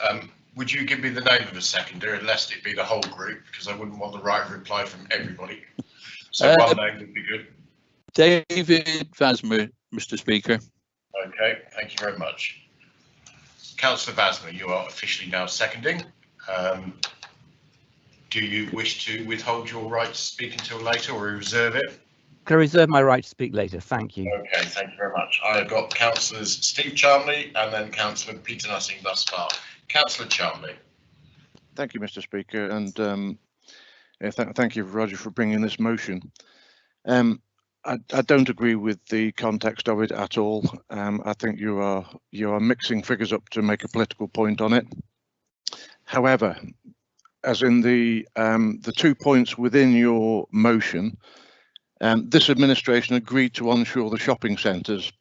Would you give me the name of the seconder, unless it be the whole group, because I wouldn't want the right reply from everybody. So one name would be good. David Vasmer, Mr. Speaker. Okay, thank you very much. Councillor Vasmer, you are officially now seconding. Do you wish to withhold your right to speak until later, or reserve it? Can I reserve my right to speak later? Thank you. Okay, thank you very much. I've got Councillors Steve Charmley and then Councillor Peter Nutting thus far. Councillor Charmley. Thank you, Mr. Speaker, and thank you, Roger, for bringing this motion. I don't agree with the context of it at all. I think you are mixing figures up to make a political point on it. However, as in the 2 points within your motion, this administration agreed to onshore the shopping centres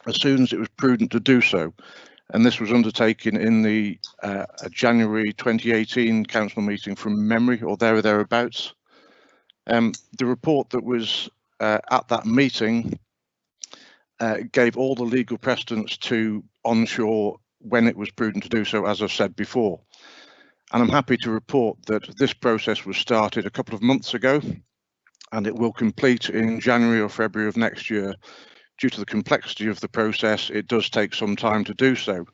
as soon as it was prudent to do so, and this was undertaken in the January 2018 council meeting from memory, or thereabouts. The report that was at that meeting gave all the legal precedents to onshore when it was prudent to do so, as I've said before. And I'm happy to report that this process was started a couple of months ago, and it will complete in January or February of next year. Due to the complexity of the process, it does take some time to do so.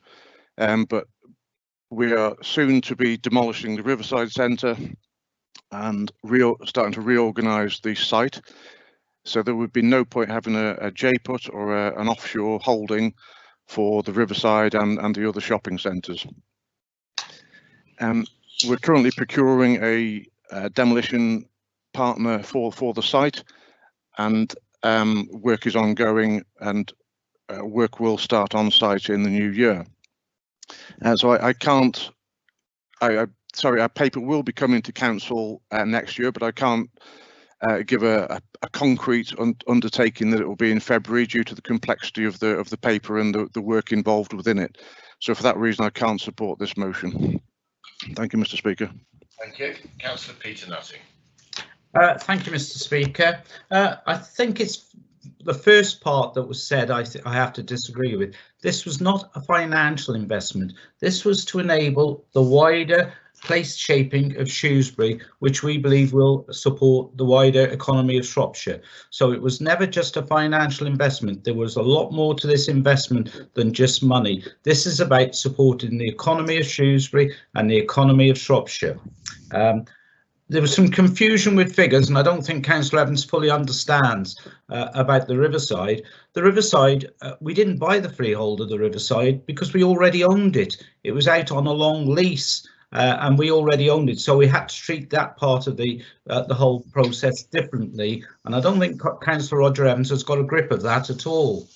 But we are soon to be demolishing the Riverside Centre and starting to reorganise the site. So there would be no point having a J-put or an offshore holding for the Riverside and the other shopping centres. We're currently procuring a demolition partner for the site, and work is ongoing, and work will start on site in the new year. So sorry, our paper will be coming to council next year, but I can't give a concrete undertaking that it will be in February due to the complexity of the paper and the work involved within it. So for that reason, I can't support this motion. Thank you, Mr. Speaker. Thank you. Councillor Peter Nutting. Thank you, Mr. Speaker. I think it's the first part that was said I have to disagree with. This was not a financial investment. This was to enable the wider place shaping of Shrewsbury, which we believe will support the wider economy of Shropshire. So it was never just a financial investment. There was a lot more to this investment than just money. This is about supporting the economy of Shrewsbury and the economy of Shropshire. There was some confusion with figures, and I don't think Councillor Evans fully understands about the Riverside. The Riverside, we didn't buy the freehold of the Riverside because we already owned it. It was out on a long lease, and we already owned it, so we had to treat that part of the whole process differently. And I don't think Councillor Roger Evans has got a grip of that at all.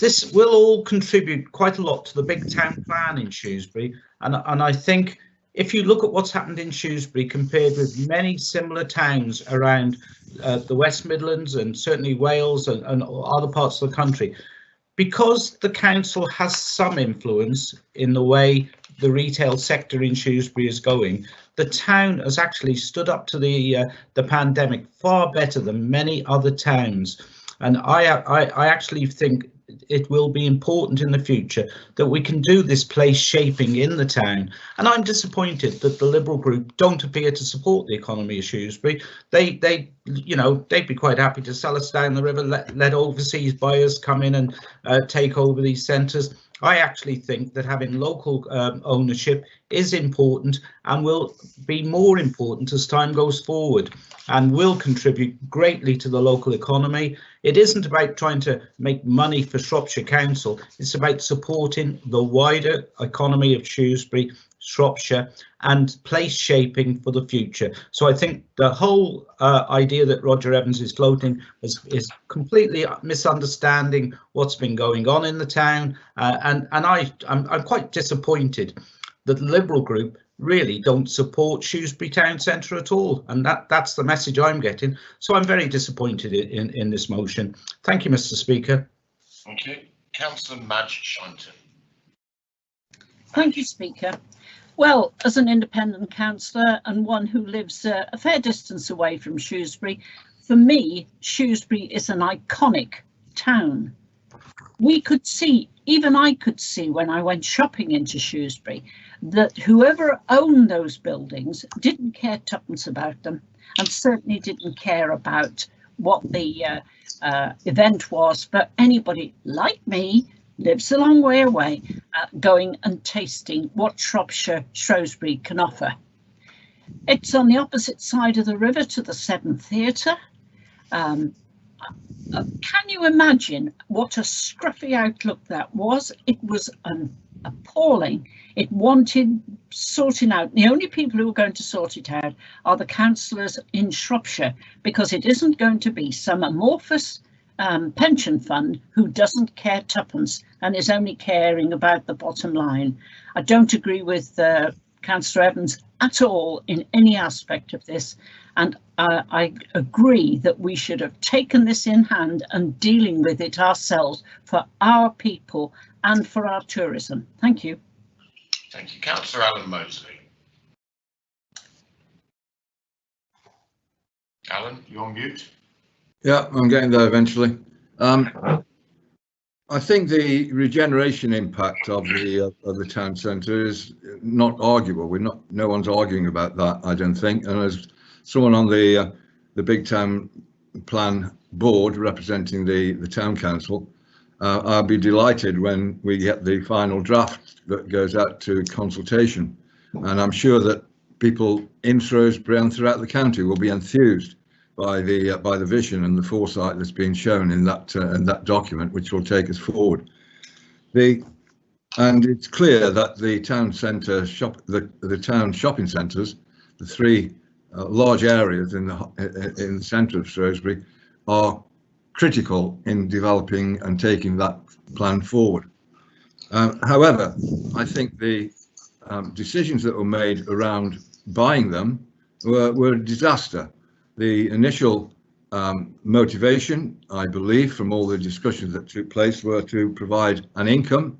This will all contribute quite a lot to the big town plan in Shrewsbury, and I think if you look at what's happened in Shrewsbury compared with many similar towns around the West Midlands and certainly Wales and other parts of the country, because the council has some influence in the way the retail sector in Shrewsbury is going, the town has actually stood up to the pandemic far better than many other towns. And I actually think it will be important in the future that we can do this place shaping in the town. And I'm disappointed that the Liberal group don't appear to support the economy of Shrewsbury. They'd be quite happy to sell us down the river, let overseas buyers come in and take over these centres. I actually think that having local ownership is important and will be more important as time goes forward and will contribute greatly to the local economy. It isn't about trying to make money for Shropshire Council, it's about supporting the wider economy of Shrewsbury, Shropshire, and place shaping for the future. So I think the whole idea that Roger Evans is floating is completely misunderstanding what's been going on in the town, and I'm quite disappointed that the Liberal group really don't support Shrewsbury Town Centre at all, and that's the message I'm getting. So I'm very disappointed in this motion. Thank you, Mr. Speaker. Thank you. Councillor Madge Shinton. Thank you, Speaker. Well, as an independent councillor and one who lives a fair distance away from Shrewsbury, for me, Shrewsbury is an iconic town. We could see, even I could see when I went shopping into Shrewsbury, that whoever owned those buildings didn't care tuppence about them and certainly didn't care about what the event was. But anybody like me lives a long way away, going and tasting what Shropshire Shrewsbury can offer. It's on the opposite side of the river to the Seven Theatre. Can you imagine what a scruffy outlook that was? It was appalling. It wanted sorting out. The only people who are going to sort it out are the councillors in Shropshire, because it isn't going to be some amorphous pension fund who doesn't care tuppence and is only caring about the bottom line. I don't agree with Councillor Evans at all in any aspect of this, and I agree that we should have taken this in hand and dealing with it ourselves for our people and for our tourism. Thank you. Thank you. Councillor Alan Mosley. Alan, you're on mute. Yeah, I'm getting there eventually. I think the regeneration impact of the town centre is not arguable. No one's arguing about that, I don't think. And as someone on the big town plan board representing the town council, I'll be delighted when we get the final draft that goes out to consultation. And I'm sure that people in Shrewsbury and throughout the county will be enthused by the vision and the foresight that's been shown in that document, which will take us forward. And it's clear that the town centre the town shopping centres, the three large areas in the centre of Shrewsbury, are critical in developing and taking that plan forward. However, I think the decisions that were made around buying them were a disaster. The initial motivation, I believe, from all the discussions that took place, were to provide an income.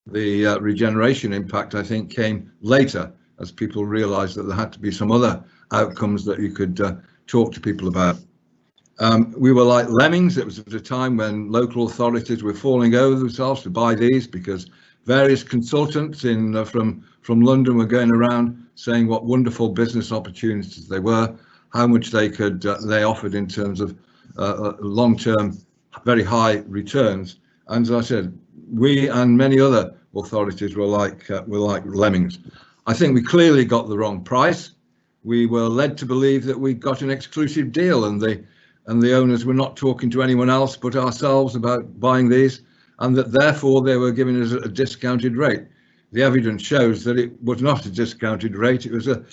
The regeneration impact, I think, came later as people realised that there had to be some other outcomes that you could talk to people about. We were like lemmings. It was at a time when local authorities were falling over themselves to buy these, because various consultants from London were going around saying what wonderful business opportunities they were, how much they offered in terms of long-term, very high returns. And as I said, we and many other authorities were like lemmings. I think we clearly got the wrong price. We were led to believe that we got an exclusive deal, and the owners were not talking to anyone else but ourselves about buying these, and that therefore they were giving us a discounted rate. The evidence shows that it was not a discounted rate. It was a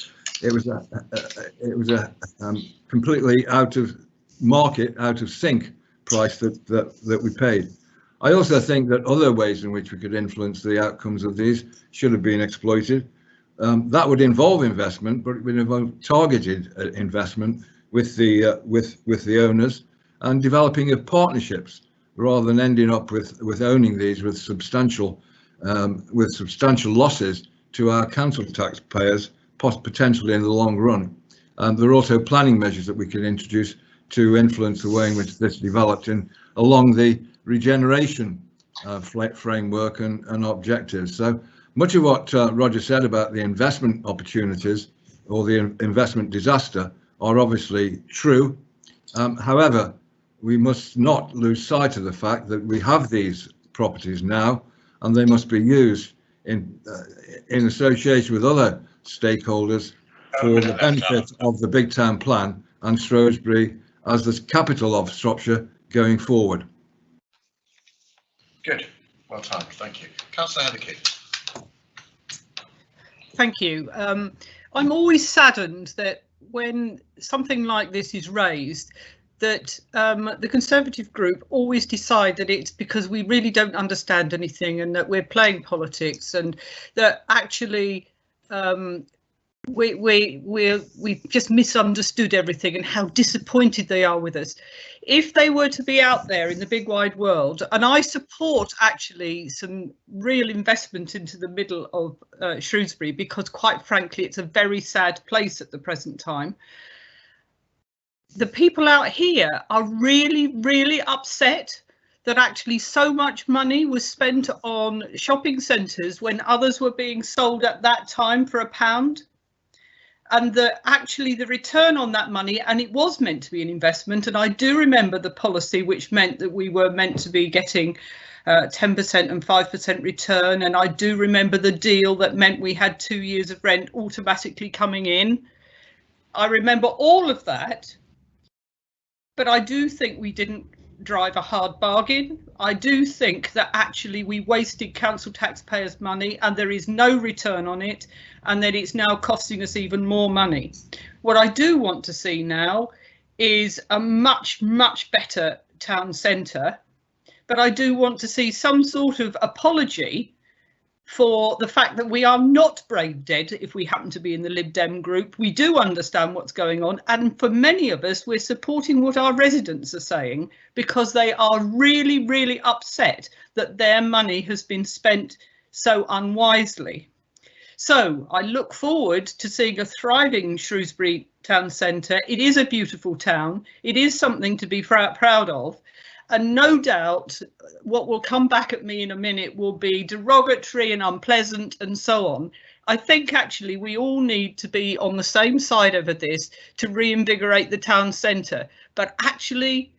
completely out of market, out of sync price that we paid. I also think that other ways in which we could influence the outcomes of these should have been exploited. That would involve investment, but it would involve targeted investment with the owners, and developing of partnerships, rather than ending up with owning these with substantial losses to our council taxpayers, potentially in the long run. There are also planning measures that we can introduce to influence the way in which this developed along the regeneration framework and objectives. So much of what Roger said about the investment opportunities or the investment disaster are obviously true. However, we must not lose sight of the fact that we have these properties now, and they must be used in association with other stakeholders for the benefit of the big town plan and Shrewsbury as the capital of Shropshire going forward. Good, well timed, thank you. Councillor Heatherkey. Thank you. I'm always saddened that when something like this is raised, that the Conservative group always decide that it's because we really don't understand anything and that we're playing politics, and that actually we've just misunderstood everything, and how disappointed they are with us. If they were to be out there in the big wide world, and I support actually some real investment into the middle of Shrewsbury, because quite frankly it's a very sad place at the present time. The people out here are really upset that actually so much money was spent on shopping centres when others were being sold at that time for £1, and that actually the return on that money, and it was meant to be an investment, and I do remember the policy which meant that we were meant to be getting 10% and 5% return, and I do remember the deal that meant we had 2 years of rent automatically coming in. I remember all of that. But I do think we didn't drive a hard bargain. I do think that actually we wasted council taxpayers' money, and there is no return on it, and that it's now costing us even more money. What I do want to see now is a much better town centre, but I do want to see some sort of apology for the fact that we are not brain dead if we happen to be in the Lib Dem group. We do understand what's going on, and for many of us we're supporting what our residents are saying, because they are really upset that their money has been spent so unwisely. So I look forward to seeing a thriving Shrewsbury town centre. It is a beautiful town, it is something to be proud of. And no doubt what will come back at me in a minute will be derogatory and unpleasant and so on. I think actually we all need to be on the same side over this to reinvigorate the town centre. But actually,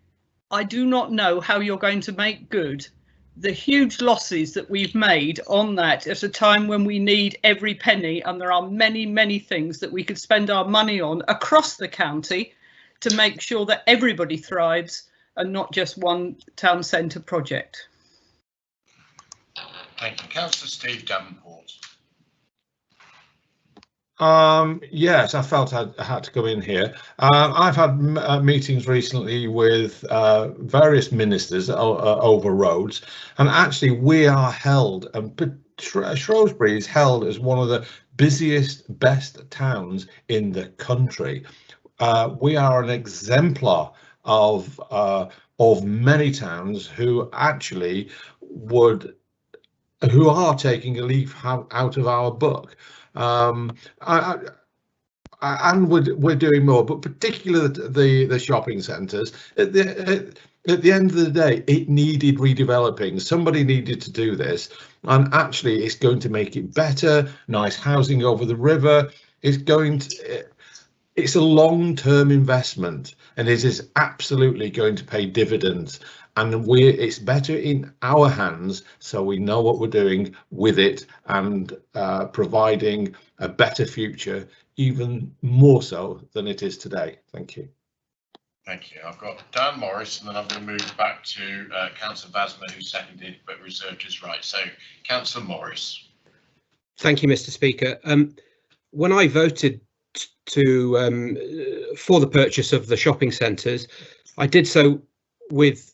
I do not know how you're going to make good the huge losses that we've made on that at a time when we need every penny, and there are many things that we could spend our money on across the county to make sure that everybody thrives, and not just one town centre project. Thank you. Councillor Steve Davenport. Yes, I felt I had to go in here. I've had meetings recently with various ministers over roads, and actually we are held, and Shrewsbury is held as one of the busiest, best towns in the country. We are an exemplar of many towns who actually who are taking a leaf out of our book. and we're doing more, but particularly the shopping centres. At the end of the day, it needed redeveloping. Somebody needed to do this, and actually, it's going to make it better. Nice housing over the river. It's a long-term investment, and it is absolutely going to pay dividends. And it's better in our hands, so we know what we're doing with it, and providing a better future, even more so than it is today. Thank you. Thank you. I've got Dan Morris, and then I'm going to move back to Councillor Vasma, who seconded but reserved his right. So, Councillor Morris. Thank you, Mr. Speaker. When I voted for the purchase of the shopping centres, I did so with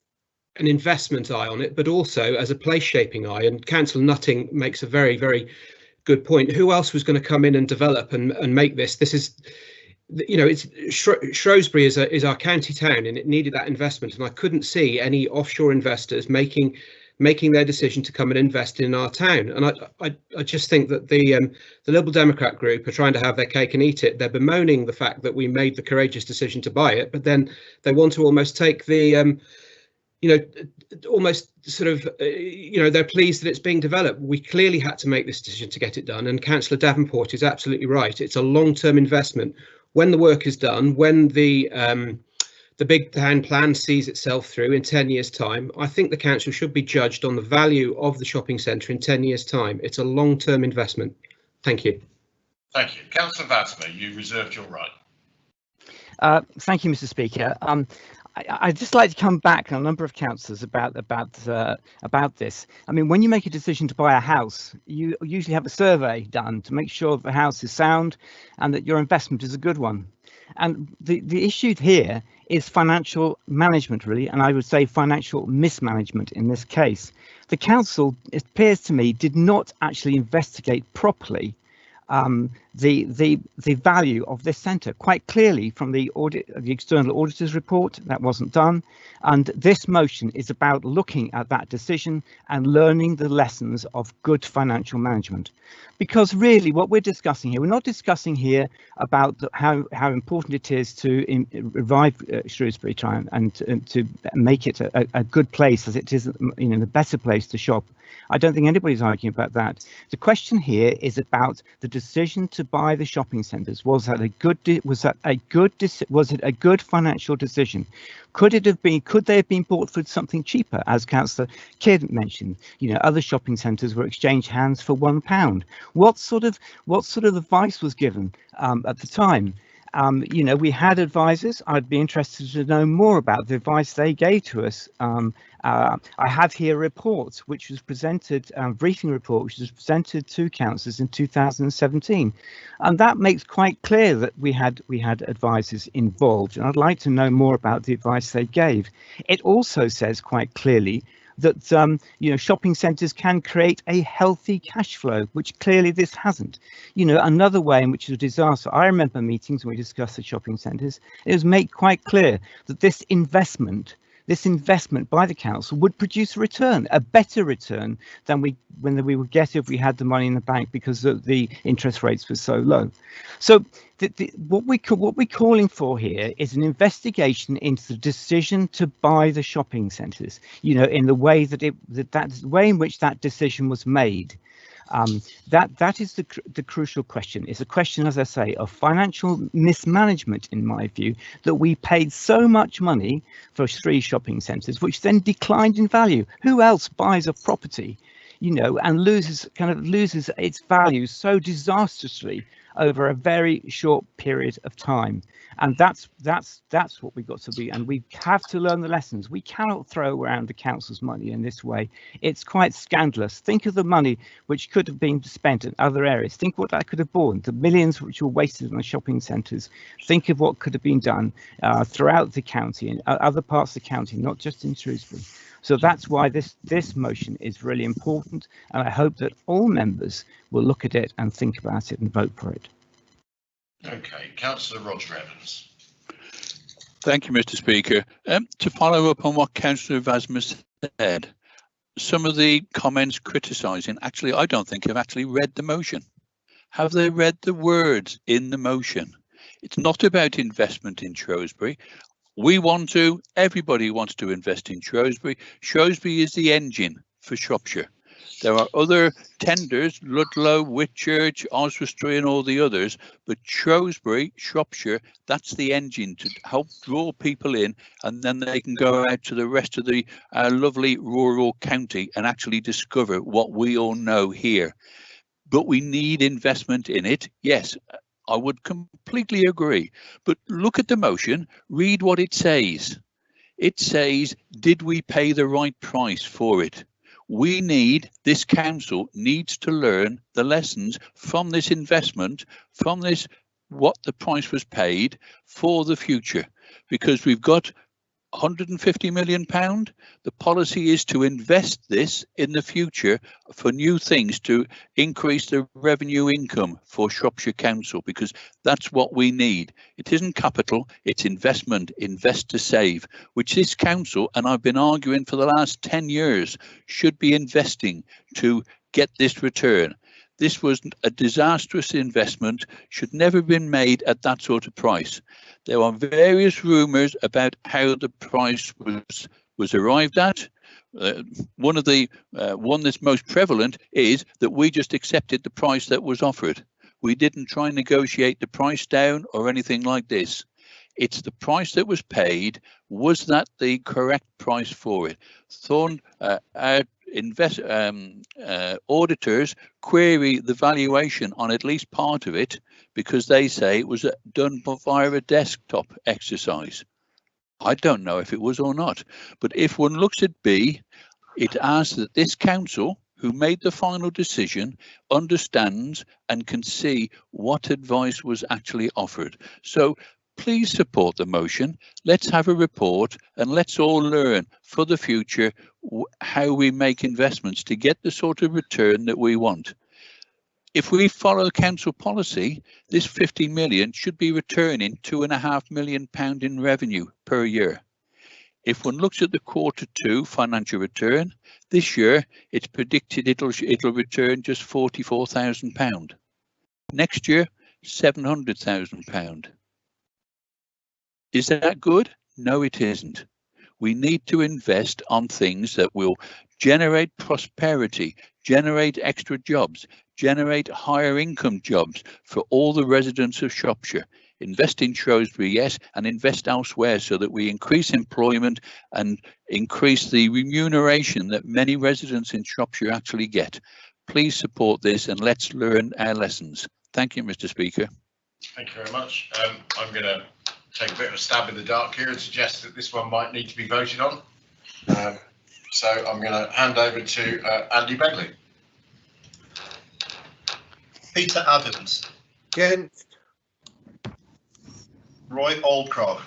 an investment eye on it, but also as a place shaping eye. And Councillor Nutting makes a very, very good point. Who else was going to come in and develop and make this? This is, you know, it's Shrewsbury is our county town, and it needed that investment. And I couldn't see any offshore investors making their decision to come and invest in our town. And I just think that the Liberal Democrat group are trying to have their cake and eat it. They're bemoaning the fact that we made the courageous decision to buy it, but then they want to almost take the you know, almost sort of, you know, they're pleased that it's being developed. We clearly had to make this decision to get it done, and Councillor Davenport is absolutely right. It's a long-term investment. When the work is done, when the big town plan sees itself through in 10 years' time, I think the council should be judged on the value of the shopping centre in 10 years' time. It's a long-term investment. Thank you. Thank you. Councillor Vasma, you reserved your right. Thank you, Mr. Speaker. I'd just like to come back on a number of councillors about this. I mean, when you make a decision to buy a house, you usually have a survey done to make sure that the house is sound and that your investment is a good one. And the issue here is financial management, really, and I would say financial mismanagement in this case. The council, it appears to me, did not actually investigate properly the value of this centre. Quite clearly from the external auditor's report, that wasn't done, and this motion is about looking at that decision and learning the lessons of good financial management. Because really what we're discussing here, we're not discussing here about how important it is to revive Shrewsbury and to make it a good place, as it is, you know, the better place to shop. I don't think anybody's arguing about that. The question here is about the decision to buy the shopping centres. Was it a good financial decision? Could they have been bought for something cheaper, as Councillor Kidd mentioned? You know, other shopping centres were exchanged hands for £1. What sort of advice was given at the time? You know, we had advisors. I'd be interested to know more about the advice they gave to us. I have here a report which was presented, briefing report, which was presented to councillors in 2017, and that makes quite clear that we had advisors involved, and I'd like to know more about the advice they gave. It also says quite clearly that you know, shopping centres can create a healthy cash flow, which clearly this hasn't. You know, another way in which it's a disaster. I remember meetings when we discussed the shopping centres. It was made quite clear that this investment by the council would produce a return, a better return than we would get if we had the money in the bank, because the interest rates were so low. So what we're calling for here is an investigation into the decision to buy the shopping centres. You know, in the way that's the way in which that decision was made. That is the crucial question. It's a question, as I say, of financial mismanagement, in my view, that we paid so much money for 3 shopping centres, which then declined in value. Who else buys a property, you know, and loses its value so disastrously over a very short period of time? And that's what we've got to be, and we have to learn the lessons. We cannot throw around the council's money in this way. It's quite scandalous. Think of the money which could have been spent in other areas. Think what that could have borne, the millions which were wasted on the shopping centres. Think of what could have been done throughout the county and other parts of the county, not just in Shrewsbury. So that's why this motion is really important, and I hope that all members will look at it and think about it and vote for it. Okay, Councillor Roger Evans. Thank you, Mr. Speaker. To follow up on what Councillor Vasma said, some of the comments criticising, actually, I don't think have actually read the motion. Have they read the words in the motion? It's not about investment in Shrewsbury. Everybody wants to invest in Shrewsbury. Shrewsbury is the engine for Shropshire. There are other tenders, Ludlow, Whitchurch, Oswestry and all the others, but Shrewsbury, Shropshire, that's the engine to help draw people in, and then they can go out to the rest of the lovely rural county and actually discover what we all know here. But we need investment in it. Yes, I would completely agree. But look at the motion, read what it says. It says, did we pay the right price for it? This council needs to learn the lessons from this investment, from this, what the price was paid for the future, because we've got £150 million. The policy is to invest this in the future for new things to increase the revenue income for Shropshire Council, because that's what we need. It isn't capital, it's investment, invest to save, which this council, and I've been arguing for the last 10 years, should be investing to get this return. This was a disastrous investment, should never have been made at that sort of price. There are various rumours about how the price was arrived at. One that's most prevalent is that we just accepted the price that was offered. We didn't try and negotiate the price down or anything like this. It's the price that was paid. Was that the correct price for it? Auditors query the valuation on at least part of it because they say it was done via a desktop exercise. I don't know if it was or not, but if one looks at B, it asks that this council, who made the final decision, understands and can see what advice was actually offered. So please support the motion. Let's have a report and let's all learn for the future how we make investments to get the sort of return that we want. If we follow council policy, this 50 million should be returning £2.5 million in revenue per year. If one looks at the Q2 financial return, this year it's predicted it'll return just £44,000. Next year, £700,000. Is that good? No, it isn't. We need to invest on things that will generate prosperity, generate extra jobs, generate higher income jobs for all the residents of Shropshire. Invest in Shrewsbury, yes, and invest elsewhere so that we increase employment and increase the remuneration that many residents in Shropshire actually get. Please support this and let's learn our lessons. Thank you, Mr. Speaker. Thank you very much. I'm going to take a bit of a stab in the dark here and suggest that this one might need to be voted on. So I'm going to hand over to Andy Bedley. Peter Adams. Against. Roy Aldcroft.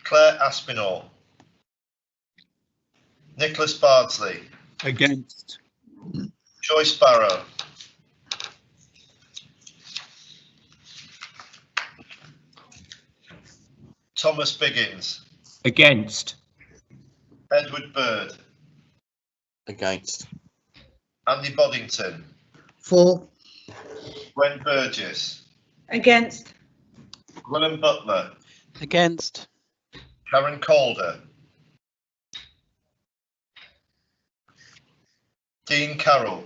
Claire Aspinall. Nicholas Bardsley. Against. Joyce Barrow. Thomas Biggins. Against. Edward Bird. Against. Andy Boddington. For. Gwen Burgess. Against. Gwilym Butler. Against. Karen Calder. Dean Carroll.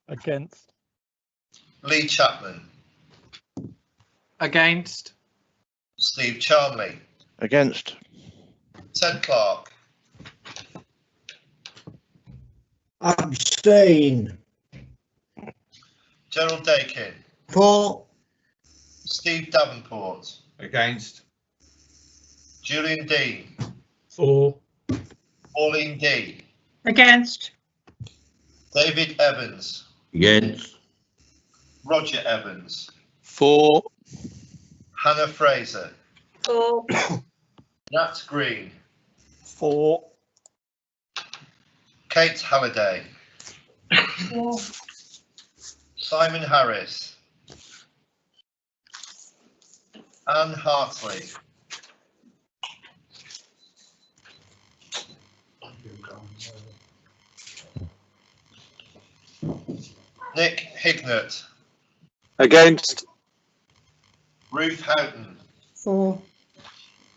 Against. Lee Chapman. Against. Steve Charmley. Against. Ted Clark. Abstain. Gerald Dakin. For. Steve Davenport. Against. Julian Dean. For. Pauline D. Against. David Evans. Against. Roger Evans. For. Hannah Fraser. For. Nat Green. For. Kate Halliday. For. Simon Harris. Anne Hartley. Nick Hignett. Against. Ruth Houghton. For.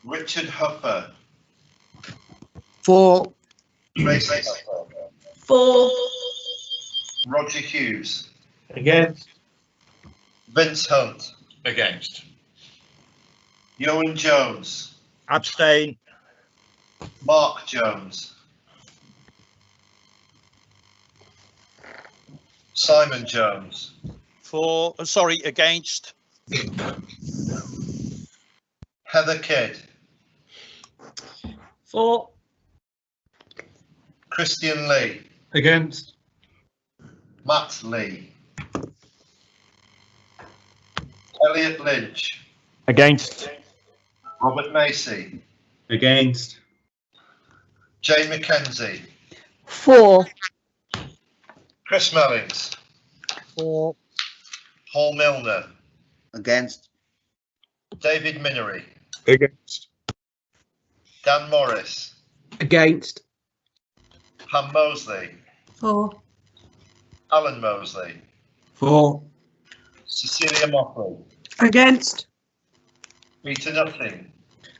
Richard Huffer. For. Tracy Huffer. For. Roger Hughes. Against. Vince Hunt. Against. Owen Jones. Abstain. Mark Jones. Simon Jones. Against. Heather Kidd. For. Christian Lee. Against. Matt Lee. Elliot Lynch. Against. Robert Macy. Against. Jane McKenzie. For. Chris Mellings. For. Paul Milner. Against. David Minery. Against. Dan Morris. Against. Pam Mosley. For. Alan Mosley. For. Cecilia Motley. Against. Peter Nothing.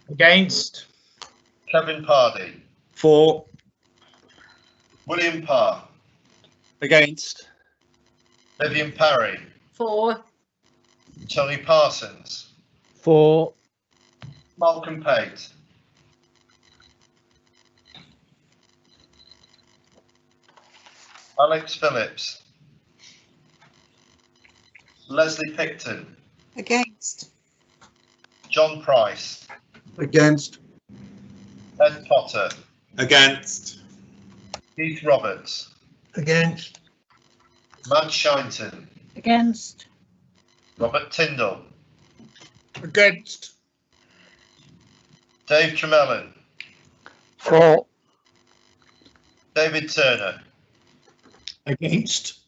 Against. Kevin Pardy. For. William Parr. Against. Vivian Parry. For. Tony Parsons. For. Malcolm Pate. Alex Phillips. Leslie Picton. Against. John Price. Against. Ed Potter. Against. Keith Roberts. Against. Matt Shinton. Against. Robert Tyndall. Against. Dave Tremelin. For. David Turner. Against.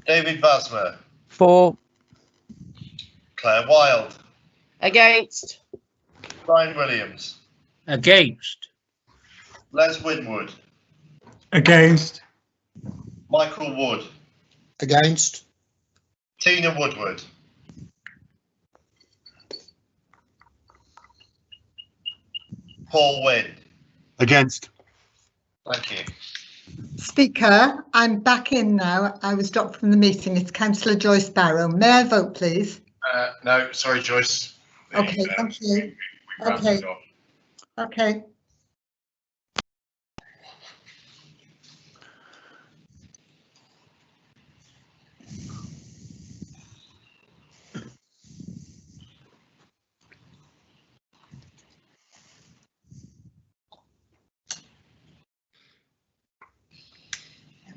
David Vasmer. For. Claire Wilde. Against. Brian Williams. Against. Les Winwood. Against. Michael Wood. Against. Tina Woodward. Paul Wynne. Against. Thank you. Speaker, I'm back in now. I was dropped from the meeting. It's Councillor Joyce Barrow. May I vote, please? No, sorry, Joyce. Okay, thank you. Okay. Okay.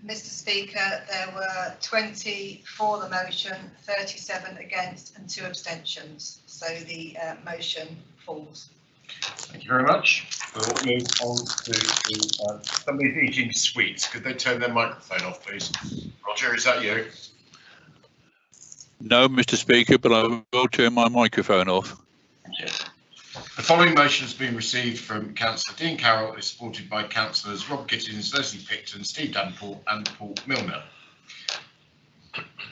Mr. Speaker, there were 20 for the motion, 37 against and 2 abstentions. So the motion falls. Thank you very much. We'll move on to somebody's eating sweets. Could they turn their microphone off, please? Roger, is that you? No, Mr. Speaker, but I will turn my microphone off. Thank you. The following motion has been received from Councillor Dean Carroll, is supported by Councillors Rob Gittins, Leslie Picton, Steve Danforth and Paul Milner.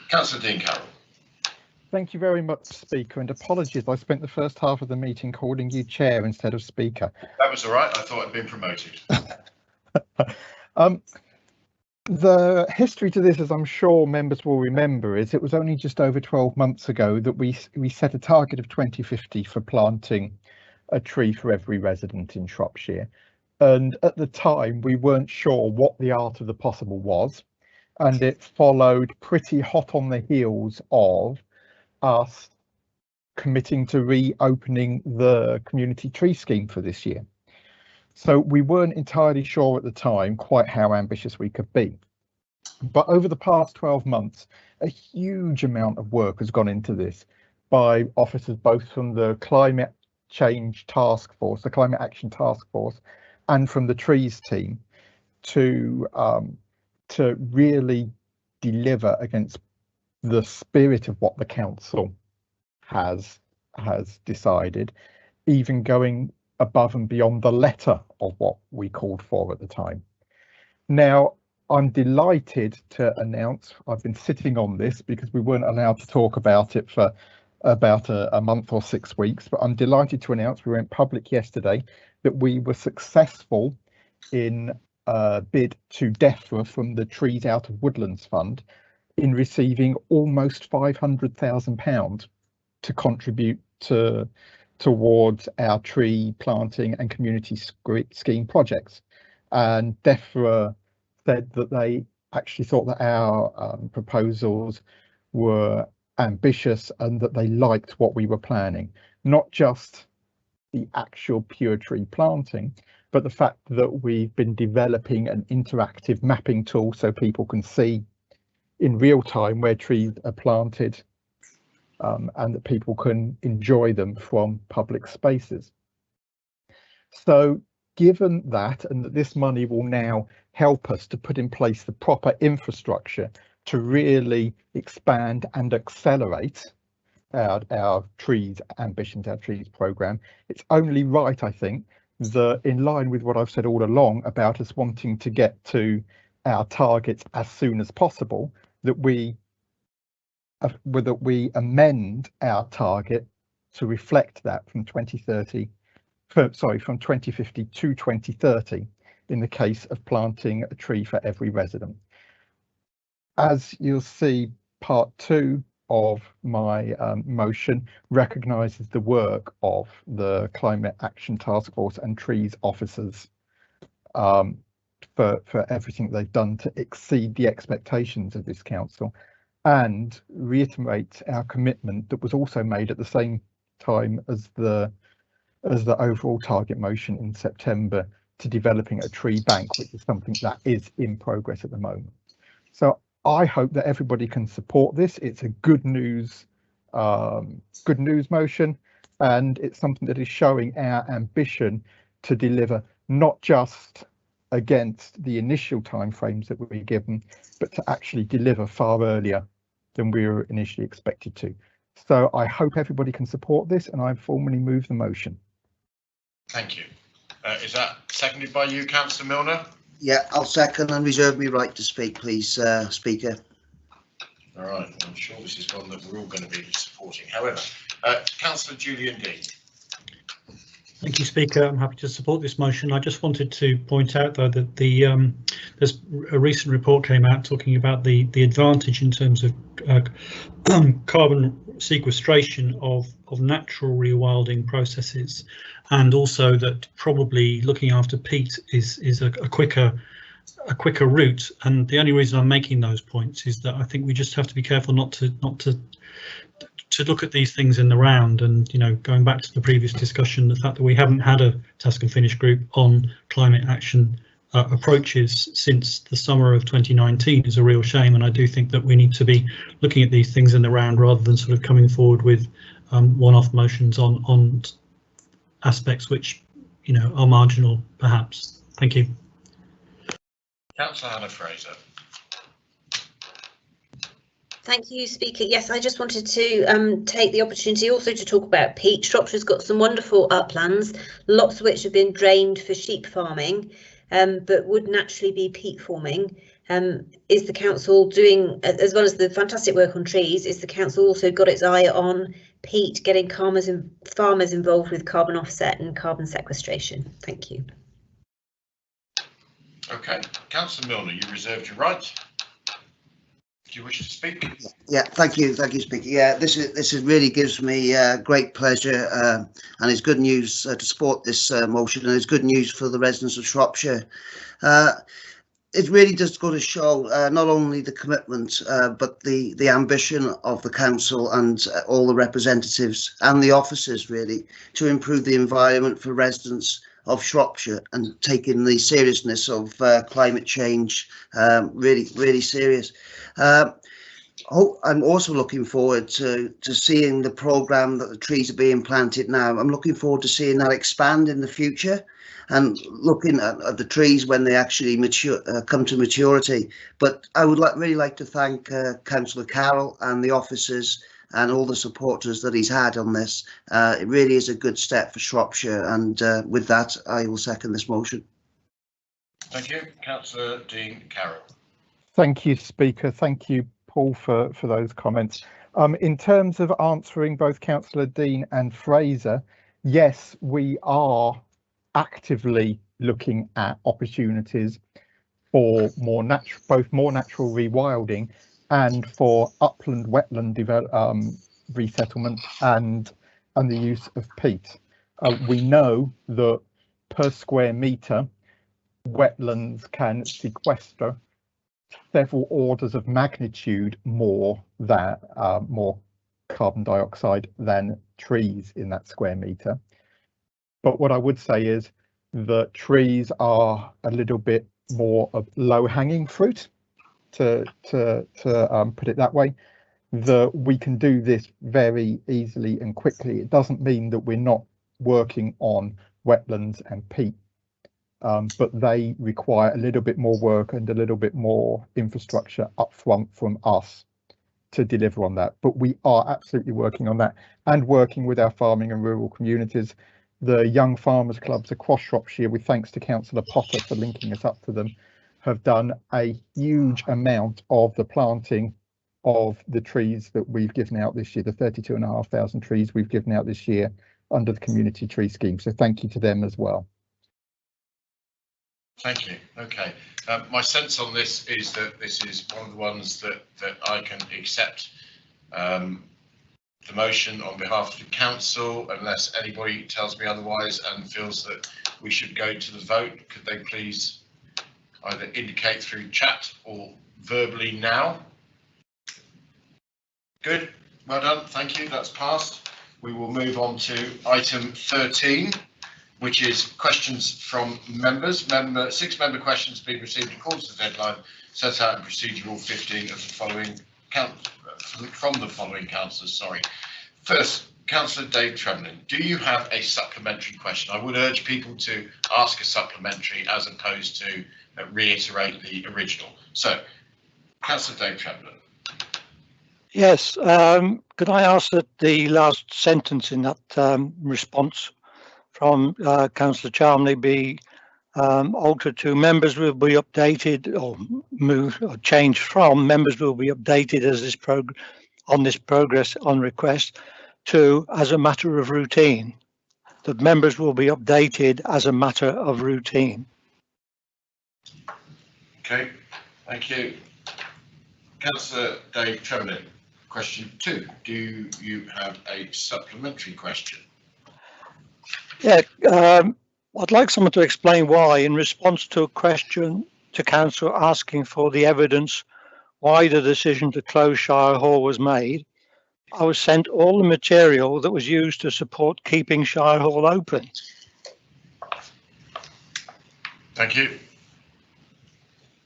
Councillor Dean Carroll. Thank you very much, Speaker, and apologies, I spent the first half of the meeting calling you Chair instead of Speaker. That was all right, I thought I'd been promoted. The history to this, as I'm sure members will remember, is it was only just over 12 months ago that we set a target of 2050 for planting a tree for every resident in Shropshire. And at the time, we weren't sure what the art of the possible was. And it followed pretty hot on the heels of us committing to reopening the community tree scheme for this year. So we weren't entirely sure at the time quite how ambitious we could be. But over the past 12 months, a huge amount of work has gone into this by officers both from the Climate Change Task Force, the Climate Action Task Force, and from the Trees team to really deliver against the spirit of what the council has decided, even going above and beyond the letter of what we called for at the time. Now, I'm delighted to announce, I've been sitting on this because we weren't allowed to talk about it for about a month or 6 weeks, but I'm delighted to announce we went public yesterday that we were successful in a bid to DEFRA from the Trees Out of Woodlands Fund in receiving almost £500,000 to contribute towards our tree planting and community scheme projects. And DEFRA said that they actually thought that our proposals were ambitious and that they liked what we were planning, not just the actual pure tree planting, but the fact that we've been developing an interactive mapping tool so people can see in real time where trees are planted, and that people can enjoy them from public spaces. So given that, and that this money will now help us to put in place the proper infrastructure to really expand and accelerate our trees ambitions, our trees programme, it's only right, I think, that in line with what I've said all along about us wanting to get to our targets as soon as possible, that we amend our target to reflect that from 2050 to 2030 in the case of planting a tree for every resident. As you'll see, part 2 of my motion recognises the work of the Climate Action Task Force and trees officers for everything they've done to exceed the expectations of this council, and reiterate our commitment that was also made at the same time as the overall target motion in September to developing a tree bank, which is something that is in progress at the moment. So I hope that everybody can support this. It's a good news motion, and it's something that is showing our ambition to deliver not just against the initial timeframes that we were given, but to actually deliver far earlier than we were initially expected to. So I hope everybody can support this, and I formally move the motion. Thank you. Is that seconded by you, Councillor Milner? Yeah, I'll second and reserve my right to speak, please, Speaker. All right, I'm sure this is one that we're all going to be supporting. However, Councillor Julian Dean. Thank you, Speaker. I'm happy to support this motion. I just wanted to point out, though, that there's a recent report came out talking about the advantage in terms of carbon sequestration of natural rewilding processes, and also that probably looking after peat is a quicker route. And the only reason I'm making those points is that I think we just have to be careful not to look at these things in the round. And, you know, going back to the previous discussion, the fact that we haven't had a task and finish group on climate action approaches since the summer of 2019 is a real shame. And I do think that we need to be looking at these things in the round rather than sort of coming forward with one-off motions on aspects which, you know, are marginal, perhaps. Thank you. Councillor Hannah Fraser. Thank you, Speaker. Yes, I just wanted to take the opportunity also to talk about peat. Shropshire's got some wonderful uplands, lots of which have been drained for sheep farming, but would naturally be peat forming. Is the council doing, as well as the fantastic work on trees, is the council also got its eye on peat, getting farmers involved with carbon offset and carbon sequestration? Thank you. Okay, Councillor Milner, you reserved your right. Do you wish to speak? Yeah, thank you, Speaker. Yeah, this is really gives me great pleasure, and it's good news to support this motion, and it's good news for the residents of Shropshire. It really does go to show not only the commitment, but the ambition of the council and all the representatives and the officers, really, to improve the environment for residents of Shropshire and taking the seriousness of climate change really serious. I'm also looking forward to seeing the programme that the trees are being planted now. I'm looking forward to seeing that expand in the future and looking at the trees when they actually come to maturity. But I would really like to thank Councillor Carroll and the officers and all the supporters that he's had on this. It really is a good step for Shropshire, and with that I will second this motion. Thank you. Councillor Dean Carroll. Thank you, Speaker. Thank you, Paul, for those comments. In terms of answering both Councillor Dean and Fraser, yes, we are actively looking at opportunities for both more natural rewilding and for upland wetland resettlement and the use of peat. We know that per square metre, wetlands can sequester several orders of magnitude more carbon dioxide than trees in that square metre. But what I would say is that trees are a little bit more of low-hanging fruit, to put it that way. That we can do this very easily and quickly. It doesn't mean that we're not working on wetlands and peat, but they require a little bit more work and a little bit more infrastructure upfront from us to deliver on that. But we are absolutely working on that and working with our farming and rural communities. The young farmers clubs across Shropshire, with thanks to Councillor Potter for linking us up to them, have done a huge amount of the planting of the trees that we've given out this year, the 32,500 trees we've given out this year under the community tree scheme. So thank you to them as well. Thank you. Okay. My sense on this is that this is one of the ones that I can accept the motion on behalf of the council, unless anybody tells me otherwise and feels that we should go to the vote. Could they please either indicate through chat or verbally now? Good. Well done. Thank you. That's passed. We will move on to item 13, which is questions from members. 6 member questions being received according to the deadline set out in Procedure Rule 15 of the following from the following councillors. Sorry. First, Councillor Dave Tremlin, do you have a supplementary question? I would urge people to ask a supplementary as opposed to reiterate the original. So, Councillor Dave Tremlin. Yes. Could I ask that the last sentence in that response from Councillor Chalmley be altered to members will be updated, or move or change from members will be updated as this progress on request to as a matter of routine. That members will be updated as a matter of routine. Okay, thank you. Councillor Dave Tremlin, question 2. Do you have a supplementary question? Yeah, I'd like someone to explain why, in response to a question to council asking for the evidence why the decision to close Shire Hall was made, I was sent all the material that was used to support keeping Shire Hall open. Thank you.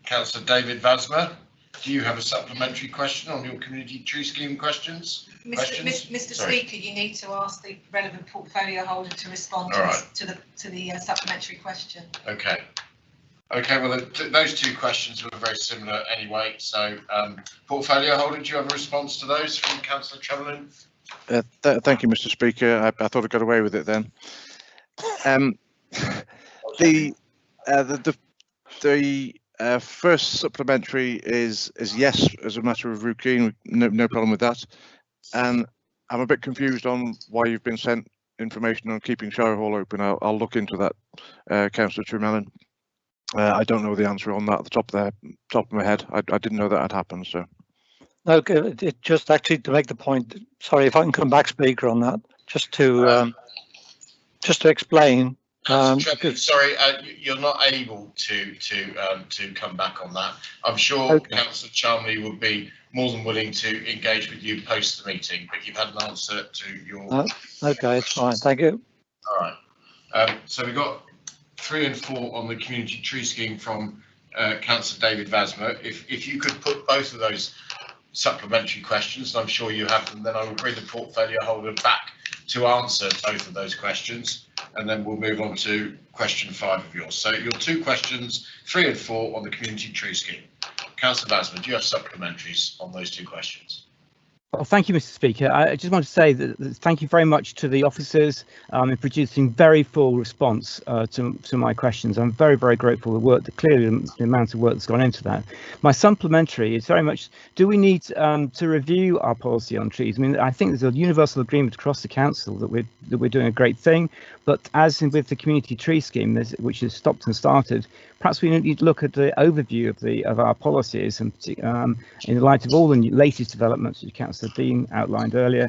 Councillor David Vasmer, do you have a supplementary question on your community tree scheme questions? Mr. Speaker, you need to ask the relevant portfolio holder to respond to the supplementary question. Okay. Okay, well, those 2 questions were very similar anyway. So, portfolio holder, do you have a response to those from Councillor Tremlin? Thank you, Mr. Speaker. I thought I got away with it then. The first supplementary is yes, as a matter of routine, no problem with that. And I'm a bit confused on why you've been sent information on keeping Shire Hall open. I'll look into that, Councillor Tremlin. I don't know the answer on that at the top of my head. I didn't know that had happened. So. Okay, it just actually to make the point. Sorry, if I can come back, Speaker, on that, just to explain. Sorry, you're not able to come back on that. I'm sure Councillor Chalmley would be more than willing to engage with you post the meeting, but you've had an answer to your. Okay, it's fine. Thank you. All right. So we've got 3 and 4 on the community tree scheme from Councillor David Vasmer. If you could put both of those supplementary questions, and I'm sure you have them, then I will bring the portfolio holder back to answer both of those questions, and then we'll move on to question 5 of yours. So your 2 questions, 3 and 4 on the community tree scheme. Councillor Vasmer, do you have supplementaries on those 2 questions? Well, thank you, Mr. Speaker. I just want to say that thank you very much to the officers in producing very full response to my questions. I'm very, very grateful for the work, clearly the amount of work that's gone into that. My supplementary is very much, do we need to review our policy on trees? I mean, I think there's a universal agreement across the council that we're doing a great thing, but as in with the community tree scheme, which has stopped and started, perhaps we need to look at the overview of our policies, and in the light of all the latest developments which Councillor Dean outlined earlier,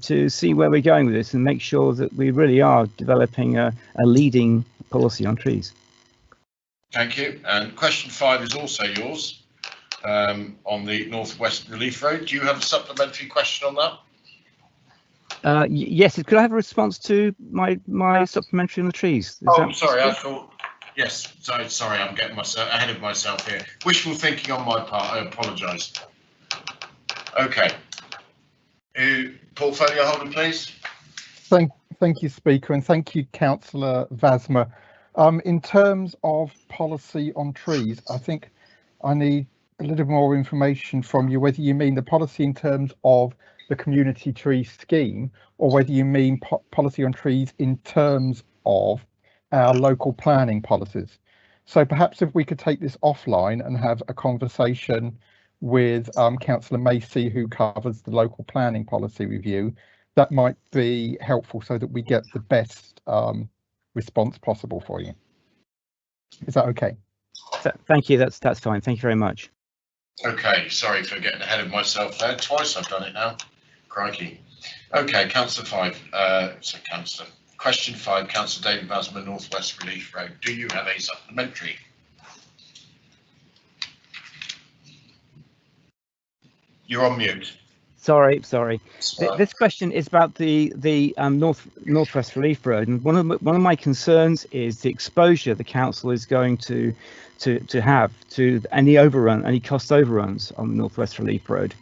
to see where we're going with this and make sure that we really are developing a leading policy on trees. Thank you. And question 5 is also yours, on the Northwest Relief Road. Do you have a supplementary question on that? Yes, could I have a response to my supplementary on the trees? Sorry, I thought. Yes, sorry, I'm getting myself ahead of myself here. Wishful thinking on my part. I apologise. Okay. Portfolio holder, please. Thank you, Speaker, and thank you, Councillor Vasma. In terms of policy on trees, I think I need a little more information from you, whether you mean the policy in terms of the community tree scheme, or whether you mean policy on trees in terms of our local planning policies. So perhaps if we could take this offline and have a conversation with Councillor Macy, who covers the local planning policy review, that might be helpful so that we get the best response possible for you. Is that okay? Thank you. That's fine. Thank you very much. Okay, sorry for getting ahead of myself there. Twice I've done it now. Crikey. Okay, Councillor 5. Question 5, Councillor David Vasma, Northwest Relief Road. Do you have a supplementary? You're on mute. Sorry. This question is about the Northwest Relief Road, and one of my concerns is the exposure the council is going to have to any cost overruns on the Northwest Relief Road.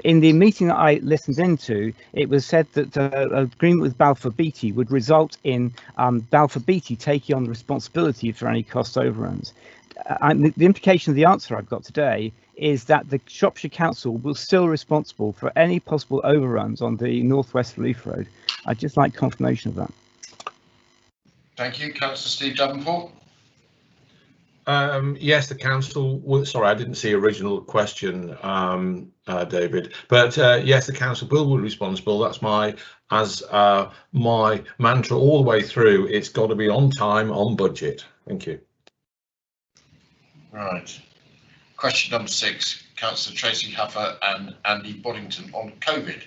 In the meeting that I listened into, it was said that an agreement with Balfour Beatty would result in Balfour Beatty taking on the responsibility for any cost overruns. The implication of the answer I've got today is that the Shropshire Council will still be responsible for any possible overruns on the Northwest Relief Road. I'd just like confirmation of that. Thank you. Councillor Steve Davenport. Yes, the council will. Sorry, I didn't see original question, David. But yes, the council will be responsible. That's my mantra all the way through. It's got to be on time, on budget. Thank you. Right. Question number 6, Councillor Tracy Huffer and Andy Boddington on COVID.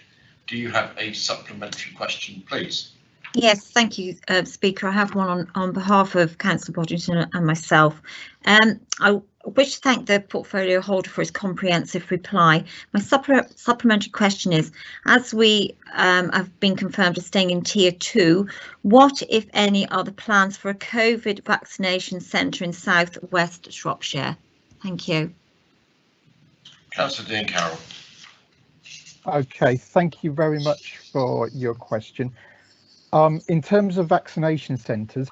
Do you have a supplementary question, please? Yes, thank you, Speaker. I have one on behalf of Councillor Boddington and myself. I wish to thank the portfolio holder for his comprehensive reply. My supplementary question is, as we have been confirmed as staying in Tier 2, what, if any, are the plans for a COVID vaccination centre in South West Shropshire? Thank you. Councillor Dean Carroll. Okay, thank you very much for your question. In terms of vaccination centres,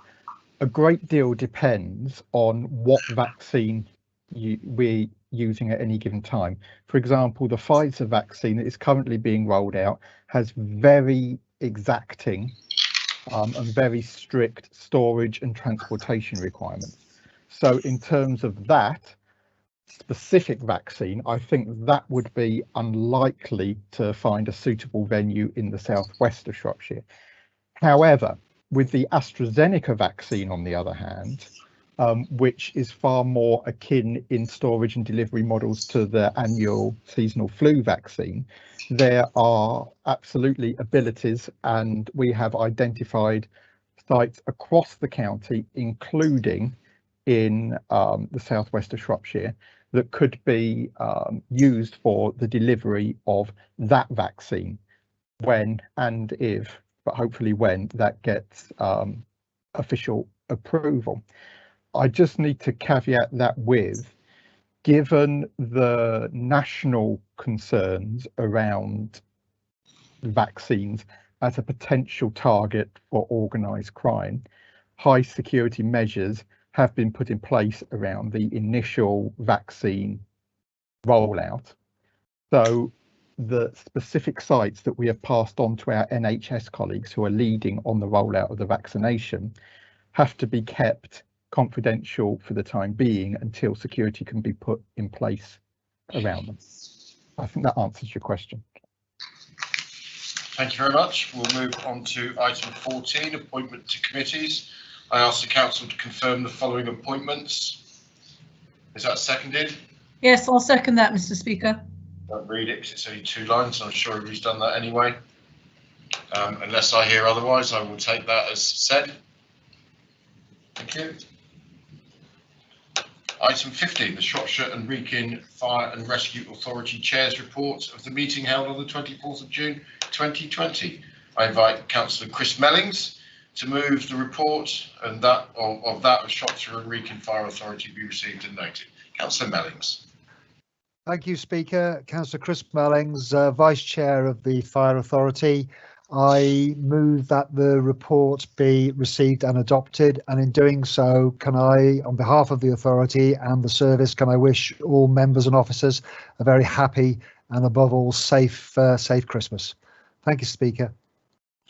a great deal depends on what vaccine we're using at any given time. For example, the Pfizer vaccine that is currently being rolled out has very exacting and very strict storage and transportation requirements. So in terms of that specific vaccine, I think that would be unlikely to find a suitable venue in the southwest of Shropshire. However, with the AstraZeneca vaccine, on the other hand, which is far more akin in storage and delivery models to the annual seasonal flu vaccine, there are absolutely abilities, and we have identified sites across the county, including in the southwest of Shropshire, that could be used for the delivery of that vaccine when and if, but hopefully when, that gets official approval. I just need to caveat that with, given the national concerns around vaccines as a potential target for organised crime, high security measures have been put in place around the initial vaccine rollout. So the specific sites that we have passed on to our NHS colleagues who are leading on the rollout of the vaccination have to be kept confidential for the time being until security can be put in place around them. I think that answers your question. Thank you very much. We'll move on to item 14, appointment to committees. I ask the council to confirm the following appointments. Is that seconded? Yes, I'll second that, Mr. Speaker. Don't read it because it's only 2 lines. I'm sure everybody's done that anyway. Unless I hear otherwise, I will take that as said. Thank you. Item 15, the Shropshire and Wrekin Fire and Rescue Authority Chair's report of the meeting held on the 24th of June 2020. I invite Councillor Chris Mellings to move the report and that of Shropshire and Wrekin Fire Authority be received and noted. Councillor Mellings. Thank you, Speaker. Councillor Chris Mellings, Vice Chair of the Fire Authority. I move that the report be received and adopted, and in doing so, can I, on behalf of the authority and the service, can I wish all members and officers a very happy and above all safe Christmas. Thank you, Speaker.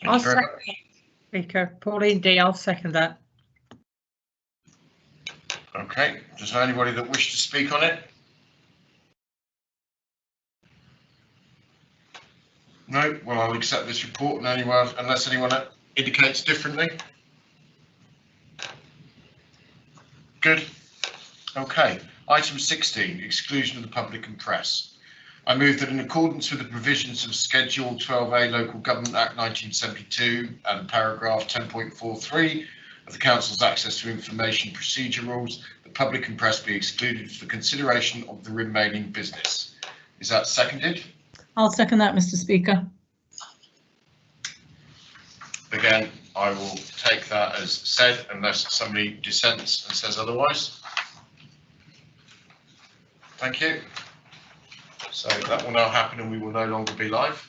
I'll second that, Speaker. Pauline D, I'll second that. Okay, does there anybody that wish to speak on it? No, well, I'll accept this report unless anyone indicates differently. Good. Okay, item 16, exclusion of the public and press. I move that in accordance with the provisions of Schedule 12A Local Government Act 1972 and paragraph 10.43 of the Council's Access to Information Procedure Rules, the public and press be excluded for the consideration of the remaining business. Is that seconded? I'll second that, Mr. Speaker. Again, I will take that as said unless somebody dissents and says otherwise. Thank you. So that will now happen and we will no longer be live.